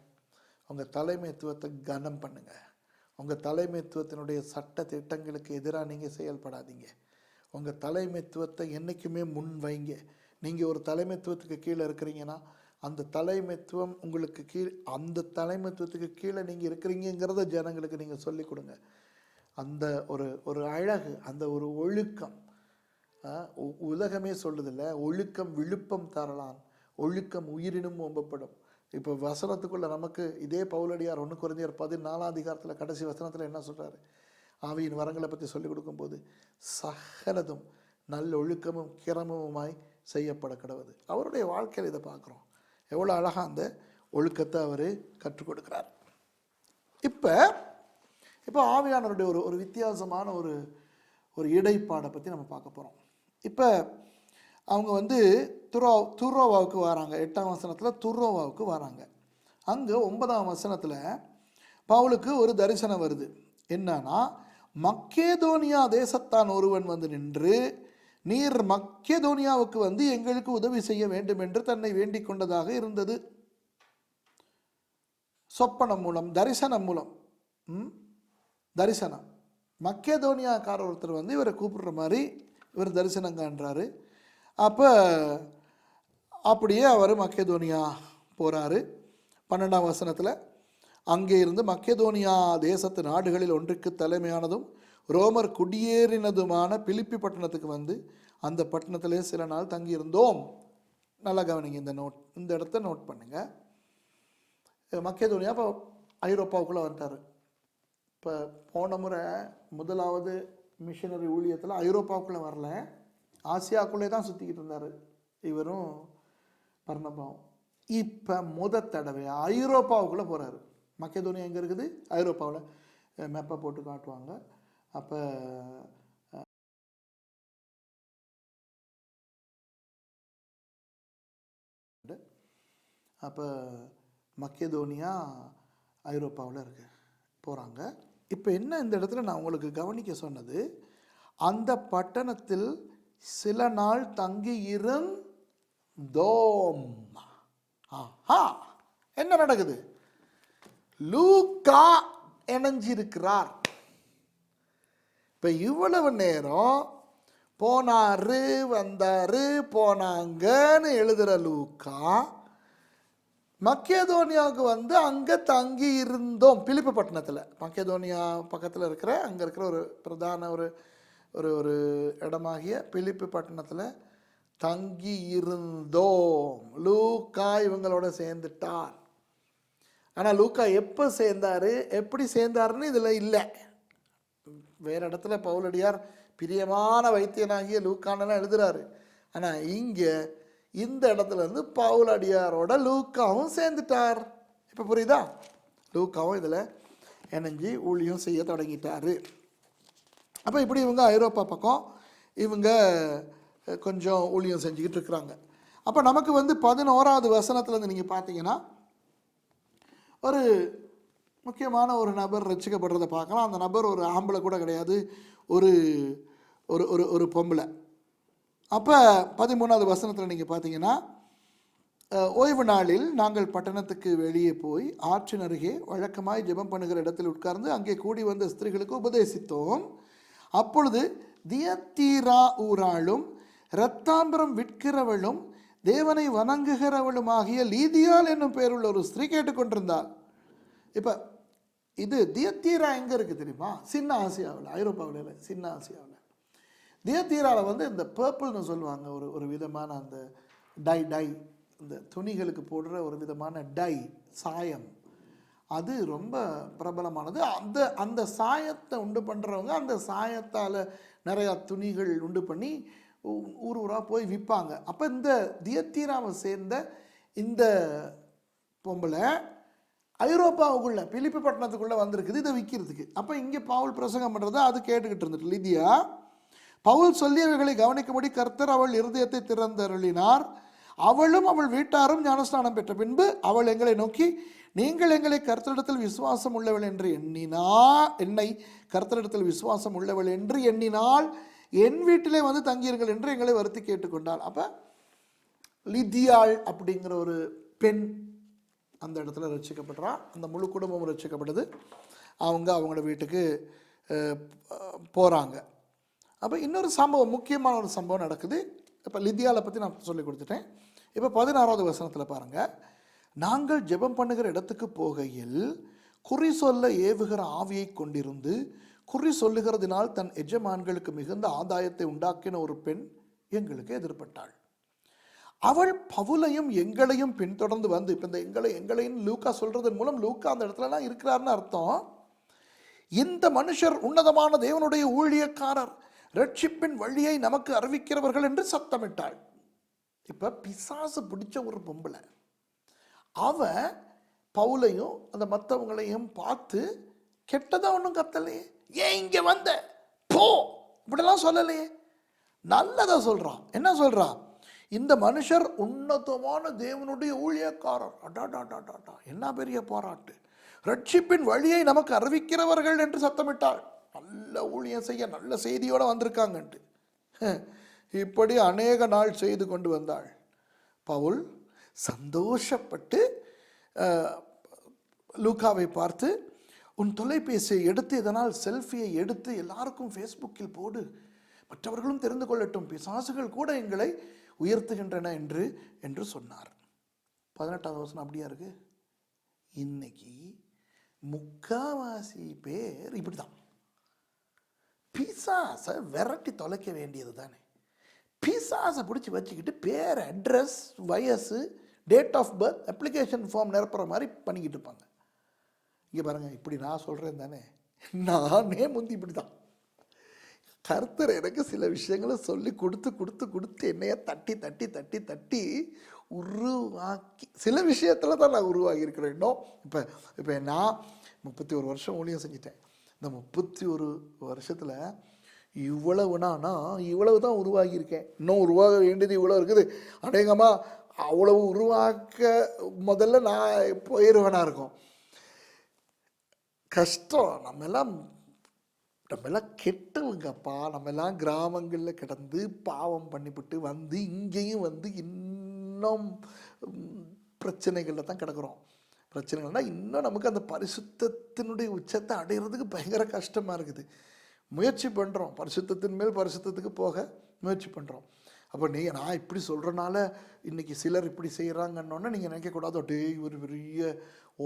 A: உங்கள் தலைமைத்துவத்தை கனம் பண்ணுங்க. உங்கள் தலைமைத்துவத்தினுடைய சட்ட திட்டங்களுக்கு எதிராக நீங்கள் செயல்படாதீங்க. உங்கள் தலைமைத்துவத்தை என்றைக்குமே முன் வைங்க. நீங்கள் ஒரு தலைமைத்துவத்துக்கு கீழே இருக்கிறீங்கன்னா அந்த தலைமைத்துவம் உங்களுக்கு அந்த தலைமைத்துவத்துக்கு கீழே நீங்கள் இருக்கிறீங்கிறத ஜனங்களுக்கு நீங்கள் சொல்லிக் கொடுங்க. அந்த ஒரு அழகு, அந்த ஒரு ஒழுக்கம், உலகமே சொல்லுதில்ல, ஒழுக்கம் விழுப்பம் தரலான், ஒழுக்கம் உயிரினும் ஓம்பப்படும். இப்போ வசனத்துக்குள்ள நமக்கு இதே பவுலடியார் 1 கொரிந்தியர் 14 கடைசி வசனத்தில் என்ன சொல்கிறாரு? ஆவியின் வரங்களை பற்றி சொல்லிக் கொடுக்கும்போது சகலதும் நல்ல ஒழுக்கமும் கிரமமுமாய் செய்யப்பட கிடவுது. அவருடைய வாழ்க்கையில் இதை பார்க்குறோம். எவ்வளோ அழகாக அந்த ஒழுக்கத்தை அவர் கற்றுக் கொடுக்குறார். இப்போ ஆவியானவருடைய ஒரு வித்தியாசமான ஒரு இடைப்பாடை பற்றி நம்ம பார்க்க போகிறோம். இப்போ அவங்க துரோவாவுக்கு வராங்க. 8ஆம் வசனத்தில் துரோவாவுக்கு வராங்க. அங்கே 9ஆம் வசனத்தில் பவுலுக்கு ஒரு தரிசனம் வருது. என்னன்னா, மக்கேதோனியா தேசத்தான் ஒருவன் வந்து நின்று, நீர் மக்கேதோனியாவுக்கு எங்களுக்கு உதவி செய்ய வேண்டும் என்று தன்னை வேண்டிக் கொண்டதாக இருந்தது. சொப்பனம் மூலம், தரிசனம் மூலம். தரிசனம் மக்கேதோனியாக்கார ஒருத்தர் இவரை கூப்பிடுற மாதிரி இவர் தரிசனம் காண்றாரு. அப்போ அப்படியே அவர் மக்கேதோனியா போகிறாரு. 12ஆம் வசனத்தில், அங்கே இருந்து மக்கேதோனியா தேசத்து நாடுகளில் ஒன்றுக்கு தலைமையானதும் ரோமர் குடியேறினதுமான பிலிப்பி பட்டணத்துக்கு அந்த பட்டணத்திலே சில நாள் தங்கியிருந்தோம். நல்லா கவனிங்க, இந்த இடத்த நோட் பண்ணுங்க. மக்கேதோனியா இப்போ ஐரோப்பாவுக்குள்ளே வந்துட்டார். இப்போ போன முறை முதலாவது மிஷனரி ஊழியத்தில் ஐரோப்பாவுக்குள்ளே வரல, ஆசியாவுக்குள்ளே தான் சுற்றிக்கிட்டு இருந்தார் இவரும் பர்னபாவும். இப்போ தடவை ஐரோப்பாவுக்குள்ளே போகிறாரு. மக்கேதோனியா எங்கே இருக்குது? ஐரோப்பாவில். மெப்பை போட்டு காட்டுவாங்க. அப்போ மக்கேதோனியா ஐரோப்பாவில் இருக்கு, போகிறாங்க. இப்போ என்ன இந்த இடத்துல நான் உங்களுக்கு கவனிக்க சொன்னது, அந்த பட்டணத்தில் சில நாள் தங்கி இருந்தோம். என்ன நடக்குது? லூக்கா இணைஞ்சிருக்கிறார். இப்போ இவ்வளவு நேரம் போனாரு வந்தாரு போனாங்கன்னு எழுதுகிற லூக்கா மக்கேதோனியாவுக்கு அங்கே தங்கி இருந்தோம். பிலிப்பி பட்டணத்தில், மக்கேதோனியா பக்கத்தில் இருக்கிற அங்கே இருக்கிற ஒரு பிரதான ஒரு ஒரு இடமாகிய பிலிப்பி பட்டணத்தில் தங்கி இருந்தோம். லூக்கா இவங்களோட சேர்ந்துட்டார். ஆனால் லூக்கா எப்போ சேர்ந்தார், எப்படி சேர்ந்தாருன்னு இதில் இல்லை. வேறு இடத்துல பவுலடியார் பிரியமான வைத்தியனாகிய லூக்கானெல்லாம் எழுதுகிறாரு. ஆனால் இங்கே இந்த இடத்துல பவுலடியாரோட லூக்காவும் சேர்ந்துட்டார். இப்போ புரியுதா? லூக்காவும் இதில் இணைஞ்சி ஊழியம் செய்ய தொடங்கிட்டார். அப்போ இப்படி இவங்க ஐரோப்பா பக்கம் இவங்க கொஞ்சம் ஊழியம் செஞ்சுக்கிட்டு இருக்கிறாங்க. அப்போ நமக்கு 11ஆவது வசனத்துலேருந்து நீங்கள் பார்த்தீங்கன்னா ஒரு முக்கியமான ஒரு நபர் ரட்சிக்கப்படுறதை பார்க்கலாம். அந்த நபர் ஒரு ஆம்பளை கூட கிடையாது, ஒரு ஒரு ஒரு பொம்பளை. அப்போ 13ஆவது வசனத்தில் நீங்கள் பார்த்தீங்கன்னா, ஓய்வு நாளில் நாங்கள் பட்டணத்துக்கு வெளியே போய் ஆற்றின் அருகே வழக்கமாய் ஜெபம் பண்ணுகிற இடத்தில் உட்கார்ந்து அங்கே கூடி வந்த ஸ்திரீகளுக்கு உபதேசித்தோம். அப்பொழுது தியத்தீரா ஊராளும் இரத்தாம்பரம் விற்கிறவளும் தேவனை வணங்குகிறவளும் ஆகிய லீதியால் என்னும் பேருள்ள ஒரு ஸ்திரீ கேட்டுக்கொண்டிருந்தாள். இப்போ இது தியத்தீரா எங்கே இருக்குது தெரியுமா? சின்ன ஆசியாவில், ஐரோப்பாவில் இல்லை, சின்ன ஆசியாவில். தியத்தீராவில் இந்த பர்பிள்னு சொல்லுவாங்க, ஒரு விதமான அந்த டை இந்த துணிகளுக்கு போடுற ஒரு விதமான சாயம், அது ரொம்ப பிரபலமானது. அந்த சாயத்தை உண்டு பண்ணுறவங்க அந்த சாயத்தால் நிறையா துணிகள் உண்டு பண்ணி ஊர் ஊராக போய் விற்பாங்க. அப்போ இந்த தியத்தீராவை சேர்ந்த இந்த பொம்பளை ஐரோப்பாவுக்குள்ளே பிலிப்பி பட்டணத்துக்குள்ளே வந்திருக்குது இதை விற்கிறதுக்கு. அப்போ இங்கே பவுல் பிரசங்கம் பண்ணுறதை அது கேட்டுக்கிட்டு இருந்துட்டு, லிதியா பவுல் சொல்லியவைகளை கவனிக்கும்படி கர்த்தர் அவள் இருதயத்தை திறந்தருளினார். அவளும் அவள் வீட்டாரும் ஞானஸ்நானம் பெற்ற பின்பு அவள் எங்களை நோக்கி, நீங்கள் எங்களை கர்த்தரிடத்தில் விசுவாசம் உள்ளவள் என்று என்னை கர்த்தரிடத்தில் விசுவாசம் உள்ளவள் என்று எண்ணினால் என் வீட்டிலே வந்து தங்கியிருங்கள் என்று எங்களை வருத்தி கேட்டுக்கொண்டாள். அப்போ லிதியாள் அப்படிங்கிற ஒரு பெண் அந்த இடத்துல ரட்சிக்கப்படுறா. அந்த முழு குடும்பமும் ரட்சிக்கப்படுது. அவங்களோட வீட்டுக்கு போகிறாங்க. அப்போ இன்னொரு சம்பவம், முக்கியமான ஒரு சம்பவம் நடக்குது. இப்போ லிதியாவை பற்றி நான் சொல்லி கொடுத்துட்டேன். இப்போ 16வது வசனத்தில் பாருங்கள், நாங்கள் ஜெபம் பண்ணுகிற இடத்துக்கு போகையில் குறி சொல்ல ஏவுகிற ஆவியை கொண்டிருந்து குறி சொல்லுகிறதினால் தன் எஜமான்களுக்கு மிகுந்த ஆதாயத்தை உண்டாக்கின ஒரு பெண் எங்களுக்கு எதிர்பட்டாள். அவள் பவுலையும் எங்களையும் பின்தொடர்ந்து வந்து, இப்போ இந்த எங்களையும் லூக்கா சொல்றதன் மூலம் லூக்கா அந்த இடத்துலலாம் இருக்கிறார்னு அர்த்தம். இந்த மனுஷர் உன்னதமான தேவனுடைய ஊழியக்காரர், ரட்சிப்பின் வழியை நமக்கு அறிவிக்கிறவர்கள் என்று சத்தமிட்டாள். இப்ப பிசாசு பிடிச்ச ஒரு பொம்பளை, அவ பவுலையும் அந்த மற்றவங்களையும் பார்த்து கெட்டதா ஒன்றும் கத்தலையே, ஏன் இங்க வந்த போ இப்படிலாம் சொல்லலையே, நல்லதா சொல்றான். என்ன சொல்றான்? இந்த மனுஷர் உன்னதமான தேவனுடைய ஊழியக்காரர், அடாடாடாடா என்ன பெரிய பாராட்டு, ரட்சிப்பின் வழியை நமக்கு அறிவிக்கிறவர்கள் என்று சத்தமிட்டாள். நல்ல ஊழியம் செய்ய நல்ல செய்தியோட வந்திருக்காங்கன்ட்டு இப்படி அநேக நாள் செய்து கொண்டு வந்தாள். பவுல் சந்தோஷப்பட்டு லூக்காவை பார்த்து, உன் தொலைபேசியை எடுத்து இதனால் செல்ஃபியை எடுத்து எல்லாருக்கும் ஃபேஸ்புக்கில் போடு, மற்றவர்களும் தெரிந்து கொள்ளட்டும், பிசாசுகள் கூட எங்களை உயர்த்துகின்றன என்று சொன்னார். 18வது வசனம் அப்படியா இருக்கு. இன்னைக்கு முக்காவாசி பேர் இப்படிதான். பிசாசை விரட்டி தொலைக்க வேண்டியது தானே. பிசாசை பிடிச்சி வச்சுக்கிட்டு பேர், அட்ரஸ், வயசு, date of birth, application form நிரப்புற மாதிரி பண்ணிக்கிட்டு இருப்பாங்க. இங்கே பாருங்கள், இப்படி நான் சொல்கிறேன் தானே, நானே முந்தி இப்படி தான். கர்த்தர் எனக்கு சில விஷயங்களை சொல்லி கொடுத்து என்னைய தட்டி உருவாக்கி சில விஷயத்தில் தான் நான் உருவாகி இருக்கிறேன். இன்னும் இப்போ நான் 31 வருஷம் ஊழியம் செஞ்சிட்டேன். இந்த 31 வருஷத்தில் இவ்வளவுனா இவ்வளவு தான் உருவாகியிருக்கேன். இன்னும் உருவாக வேண்டியது இவ்வளோ இருக்குது. அநேகமாக அவ்வளவு உருவாக்க முதல்ல நான் போயிடுவேனா இருக்கும். கஷ்டம். நம்ம எல்லாம் கெட்டவங்கப்பா. நம்ம எல்லாம் கிராமங்களில் கிடந்து பாவம் பண்ணிவிட்டு வந்து இங்கேயும் வந்து இன்னும் பிரச்சனைகளில் தான் கிடக்கிறோம். பிரச்சனைகள்னா இன்னும் நமக்கு அந்த பரிசுத்தத்தினுடைய உச்சத்தை அடைகிறதுக்கு பயங்கர கஷ்டமாக இருக்குது. முயற்சி பண்ணுறோம், பரிசுத்தத்தின் மேல் பரிசுத்தத்துக்கு போக முயற்சி பண்ணுறோம். அப்போ நான் இப்படி சொல்கிறனால இன்றைக்கி சிலர் இப்படி செய்கிறாங்கன்னொன்னே நீங்கள் நினைக்கக்கூடாது, டே இவர் பெரிய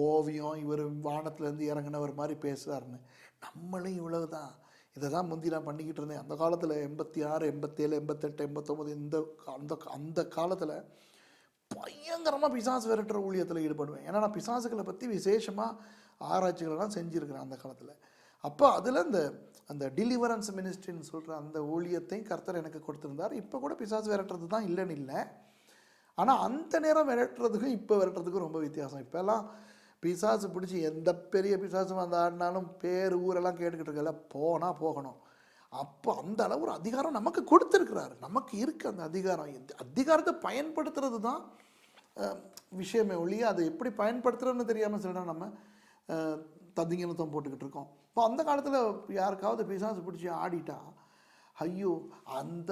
A: ஓவியம், இவர் வானத்துலேருந்து இறங்கினவர் மாதிரி பேசுகிறாருன்னு. நம்மளும் இவ்வளவு தான். இதை தான் முந்தி நான் பண்ணிக்கிட்டு இருந்தேன். அந்த காலத்தில் 86, 87, 88, 89 அந்த காலத்தில் பயங்கரமாக பிசாசு விரட்டுற ஊழியத்தில் ஈடுபடுவேன். ஏன்னா நான் பிசாசுகளை பற்றி விசேஷமாக ஆராய்ச்சிகளெல்லாம் செஞ்சுருக்கிறேன் அந்த காலத்தில். அப்போ அதில் அந்த டெலிவரன்ஸ் மினிஸ்ட்ரின்னு சொல்கிற அந்த ஊழியத்தையும் கர்த்தர் எனக்கு கொடுத்துருந்தார். இப்போ கூட பிசாசு விரட்டுறது தான் இல்லைன்னு இல்லை. ஆனால் அந்த நேரம் விரட்டுறதுக்கும் இப்போ விரட்டுறதுக்கும் ரொம்ப வித்தியாசம். இப்போல்லாம் பிசாசு பிடிச்சி எந்த பெரிய பிசாசு வந்து ஆடினாலும் பேர் ஊரெல்லாம் கேட்டுக்கிட்டு இருக்கல, போனால் போகணும். அப்போ அந்த அளவு ஒரு அதிகாரம் நமக்கு கொடுத்துருக்கிறாரு. நமக்கு இருக்குது அந்த அதிகாரம். அதிகாரத்தை பயன்படுத்துறது தான் விஷயமே ஒழிய அதை எப்படி பயன்படுத்துகிறோன்னு தெரியாமல் சில நம்ம தந்திங்கனத்தம் போட்டுக்கிட்டு இருக்கோம். இப்போ அந்த காலத்தில் யாருக்காவது பிசாசு பிடிச்சி ஆடிட்டா, ஐயோ அந்த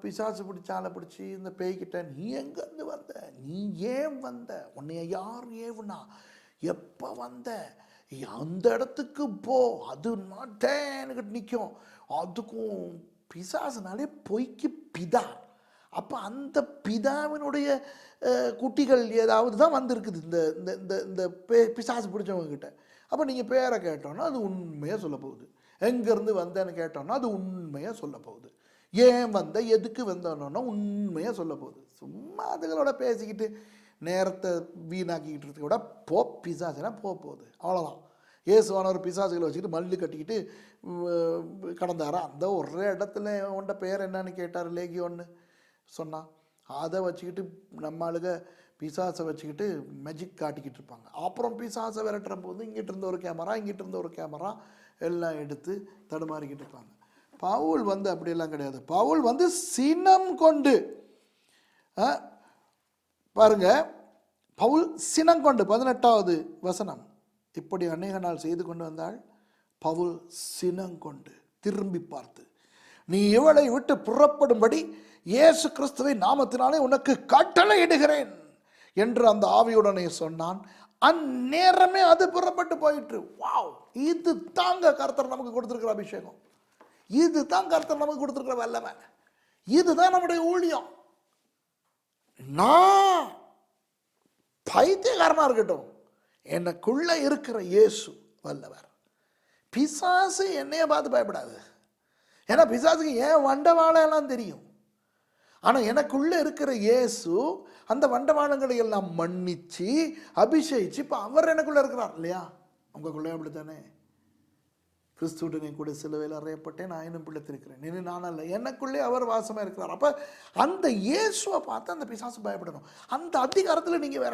A: பிசாசு பிடிச்சால பிடிச்சி இந்த பேய்கிட்ட, நீ எங்கேருந்து வந்த, நீ ஏன் வந்த, உன்னைய யார் ஏவுனா, எப்போ வந்த, அந்த இடத்துக்கு போ, அது மாட்டேன்னு நிற்கும். அதுக்கும் பிசாசுனாலே பொய்க்கு பிதா. அப்போ அந்த பிதாவினுடைய குட்டிகள் ஏதாவது தான் வந்திருக்குது இந்த இந்த இந்த பிசாசு பிடிச்சவங்கக்கிட்ட. அப்போ நீங்கள் பேரை கேட்டோன்னா அது உண்மையாக சொல்ல போகுது. எங்கேருந்து வந்தேன்னு கேட்டோன்னா அது உண்மையாக சொல்ல போகுது. ஏன் வந்த, எதுக்கு வந்தோன்னா உண்மையாக சொல்ல போகுது. சும்மா அதுகளோட பேசிக்கிட்டு நேரத்தை வீணாக்கிக்கிட்டு விட பிசாசுனா போகுது, அவ்வளோதான். இயேசுவானவர் பிசாசுகளை வச்சுக்கிட்டு மல்லு கட்டிக்கிட்டு கடந்தாரா? அந்த ஒரே இடத்துல உண்ட பேர் என்னன்னு கேட்டார், லேகியோன்னு சொன்னான். அதை வச்சுக்கிட்டு நம்ம ஆளுக பிசாசை வச்சுக்கிட்டு மேஜிக் காட்டிக்கிட்டு இருப்பாங்க. அப்புறம் பிசாசை விரட்டுற போது இங்கிட்ட இருந்த ஒரு கேமரா, இங்கிட்ட இருந்த ஒரு கேமரா எல்லாம் எடுத்து தடுமாறிக்கிட்டு இருப்பாங்க. பவுல் அப்படியெல்லாம் கிடையாது. பவுல் சினம் கொண்டு, பாருங்க, பவுல் சினம் கொண்டு 18வது வசனம், இப்படி அநேக நாள் செய்து கொண்டு வந்தால் பவுல் சினங்கொண்டு திரும்பி பார்த்து, நீ இவளை விட்டு புறப்படும்படி இயேசு கிறிஸ்துவை நாமத்தினாலே உனக்கு கட்டளை இடுகிறேன் என்று அந்த ஆவியுடனே சொன்னான். அந்நேரமே அது புறப்பட்டு போயிற்று. வாவ், இது தாங்க கர்த்தர் நமக்கு கொடுத்திருக்கிற அபிஷேகம், இது தான் கர்த்தர் நமக்கு கொடுத்திருக்கிற வல்லமை, இதுதான் நம்முடைய ஊழியம். நான் பைத்தியக்காரனா இருக்கட்டும், எனக்குள்ள இருக்கிற இயேசு வல்லவர். பிசாசு என்னைய பார்த்து பயப்படாது. ஏன்னா பிசாசுக்கு ஏன் வண்டவாளம் தெரியும். ஆனால் எனக்குள்ள இருக்கிற இயேசு அந்த வண்டவாளங்களை எல்லாம் மன்னிச்சு அபிஷேகிச்சு இப்போ அவர் எனக்குள்ள இருக்கிறார் இல்லையா? உங்களுக்குள்ளே அப்படித்தானே? கிறிஸ்துவுடனே கூட சிலுவையில் அறையப்பட்டேன், நான் இன்னும் பிழைத்திருக்கிறேன், இனி நான் அல்ல, எனக்குள்ளே அவர் வாசமாக இருக்கிறார். அப்போ அந்த இயேசுவை பார்த்து அந்த பிசாசு பயப்படணும். அந்த அதிகாரத்தில் நீங்கள்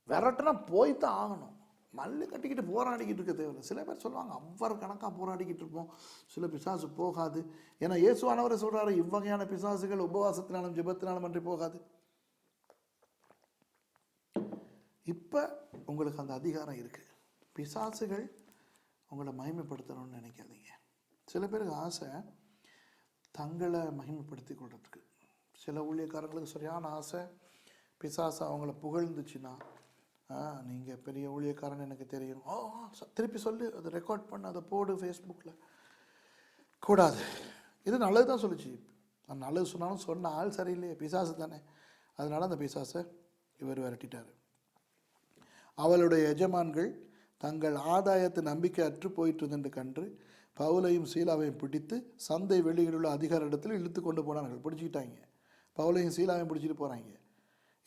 A: விரட்டினா போய்தான் ஆகணும். மல்லு கட்டிக்கிட்டு போராடிக்கிட்டு இருக்க தேவையில்லை. சில பேர் சொல்லுவாங்க அவர் கணக்காக போராடிக்கிட்டு இருப்போம், சில பிசாசு போகாது. ஏன்னா இயேசுவானவரை சொல்கிறாரு, இவ்வகையான பிசாசுகள் உபவாசத்தினாலும் ஜெபத்தினாலும் அன்றி போகாது. இப்போ உங்களுக்கு அந்த அதிகாரம் இருக்குது. பிசாசுகள் உங்களை மகிமைப்படுத்தணும்னு நினைக்காதீங்க. சில பேருக்கு ஆசை தங்களை மகிமைப்படுத்தி கொள்றதுக்கு. சில ஊழியக்காரங்களுக்கு சரியான ஆசை, பிசாசு அவங்கள புகழ்ந்துச்சுன்னா, நீங்கள் பெரிய ஊழியக்காரன் எனக்கு தெரியும், திருப்பி சொல்லு, அதை ரெக்கார்ட் பண்ண, அதை போடு ஃபேஸ்புக்கில். கூடாது. இது நல்லது தான் சொல்லிச்சு. நான் நல்லது சொன்னாலும் சொன்ன ஆள் சரியில்லையே, பிசாசு தானே. அதனால் அந்த பிசாசை இவர் விரட்டிட்டார். அவளுடைய எஜமான்கள் தங்கள் ஆதாயத்தை நம்பிக்கை அற்று போயிட்டு என்று கண்டு பவுலையும் சீலாவையும் பிடித்து சந்தை வெளியில் உள்ள அதிகார இடத்துல இழுத்து கொண்டு போனார்கள். பிடிச்சிக்கிட்டாங்க, பவுலையும் சீலாவையும் பிடிச்சிட்டு போகிறாங்க.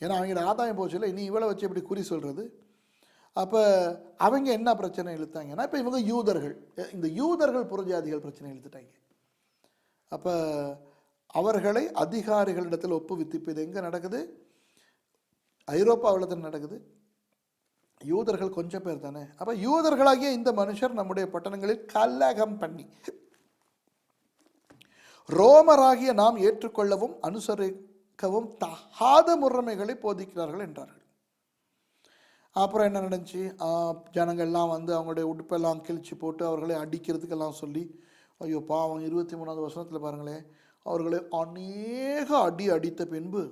A: ஏன்னா அவங்களோட ஆதாயம் போச்சு இல்லை, இனி இவளை வச்சு எப்படி குறி சொல்கிறது? அப்போ அவங்க என்ன பிரச்சனை இழுத்தாங்கன்னா, இப்போ இவங்க யூதர்கள், இந்த யூதர்கள் புறஜாதிகள் பிரச்சனை இழுத்துட்டாங்க. அப்போ அவர்களை அதிகாரிகளிடத்தில் ஒப்புவித்து, இப்போ இது எங்கே நடக்குது? ஐரோப்பாவில் தான் நடக்குது. யூதர்கள் கொஞ்சம் பேர் தானே. அப்போ யூதர்களாகிய இந்த மனுஷர் நம்முடைய பட்டணங்களில் கலகம் பண்ணி ரோமராகிய நாம் ஏற்றுக்கொள்ளவும் அனுசரிக்கவும் தகாத முறைமைகளை போதிக்கிறார்கள் என்றார்கள். அப்புறம் என்ன நடந்துச்சு? ஜனங்கள்லாம் அவங்களுடைய உடுப்பெல்லாம் கிழிச்சு போட்டு அவர்களை அடிக்கிறதுக்கெல்லாம் சொல்லி, ஐயோ பாவம், 23வது வசனத்தில் பாருங்களேன், அவர்களை அநேக அடி அடித்த பின்பு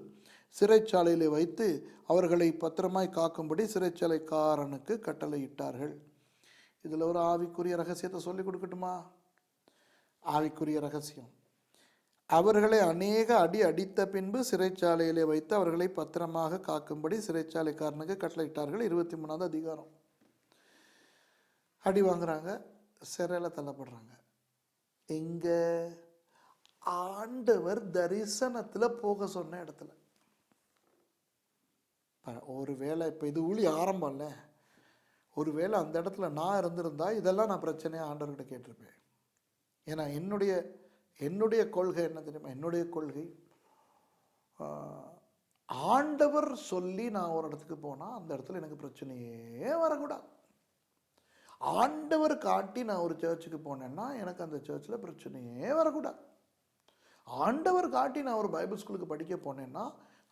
A: சிறைச்சாலையில் வைத்து அவர்களை பத்திரமாய் காக்கும்படி சிறைச்சாலைக்காரனுக்கு கட்டளையிட்டார்கள். இதில் ஒரு ஆவிக்குரிய ரகசியத்தை சொல்லி கொடுக்கட்டுமா? ஆவிக்குரிய ரகசியம். அவர்களை அநேக அடி அடித்த பின்பு சிறைச்சாலையிலே வைத்து அவர்களை பத்திரமாக காக்கும்படி சிறைச்சாலைக்காரனுக்கு கட்டளையிட்டார்கள். 23வது அதிகாரம். அடி வாங்குறாங்க, சிறையில் தள்ளப்படுறாங்க. எங்க? ஆண்டவர் தரிசனத்தில் போக சொன்ன இடத்துல. ஒரு வேளை இப்போ இது ஊழி ஆரம்பம் இல்லை, ஒரு வேளை அந்த இடத்துல நான் இருந்திருந்தா இதெல்லாம் நான் பிரச்சனையாக ஆண்டவர்கிட்ட கேட்டிருப்பேன். ஏன்னா என்னுடைய கொள்கை என்ன தெரியுமா? என்னுடைய கொள்கை, ஆண்டவர் சொல்லி நான் ஒரு இடத்துக்கு போனால் அந்த இடத்துல எனக்கு பிரச்சனையே வரக்கூடாது. ஆண்டவர் காட்டி நான் ஒரு சர்ச்சுக்கு போனேன்னா எனக்கு அந்த சர்ச்சில் பிரச்சனையே வரக்கூடாது. ஆண்டவர் காட்டி நான் ஒரு பைபிள் ஸ்கூலுக்கு படிக்க போனேன்னா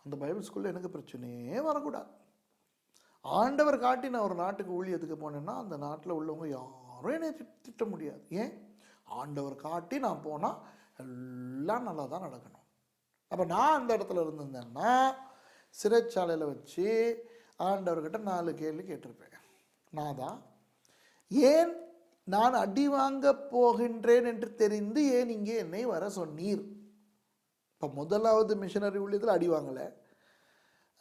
A: அந்த பைபிள் ஸ்கூலில் எனக்கு பிரச்சனையே வரக்கூடாது. ஆண்டவர் காட்டி நான் ஒரு நாட்டுக்கு ஊழியத்துக்கு போனேன்னா அந்த நாட்டில் உள்ளவங்க யாரும் என்னை திட்ட முடியாது. ஏன்? ஆண்டவர் காட்டி நான் போனால் எல்லாம் நல்லா தான் நடக்கணும். அப்போ நான் அந்த இடத்துல இருந்திருந்தேன்னா சிறைச்சாலையில் வச்சு ஆண்டவர்கிட்ட 4 கேள்வி கேட்டிருப்பேன். நான் தான், ஏன் நான் அடி வாங்க போகின்றேன் என்று தெரிந்து ஏன் இங்கே என்னை வர சொன்னீர்? இப்போ முதலாவது மிஷனரி ஊழியத்தில் அடி வாங்கலை.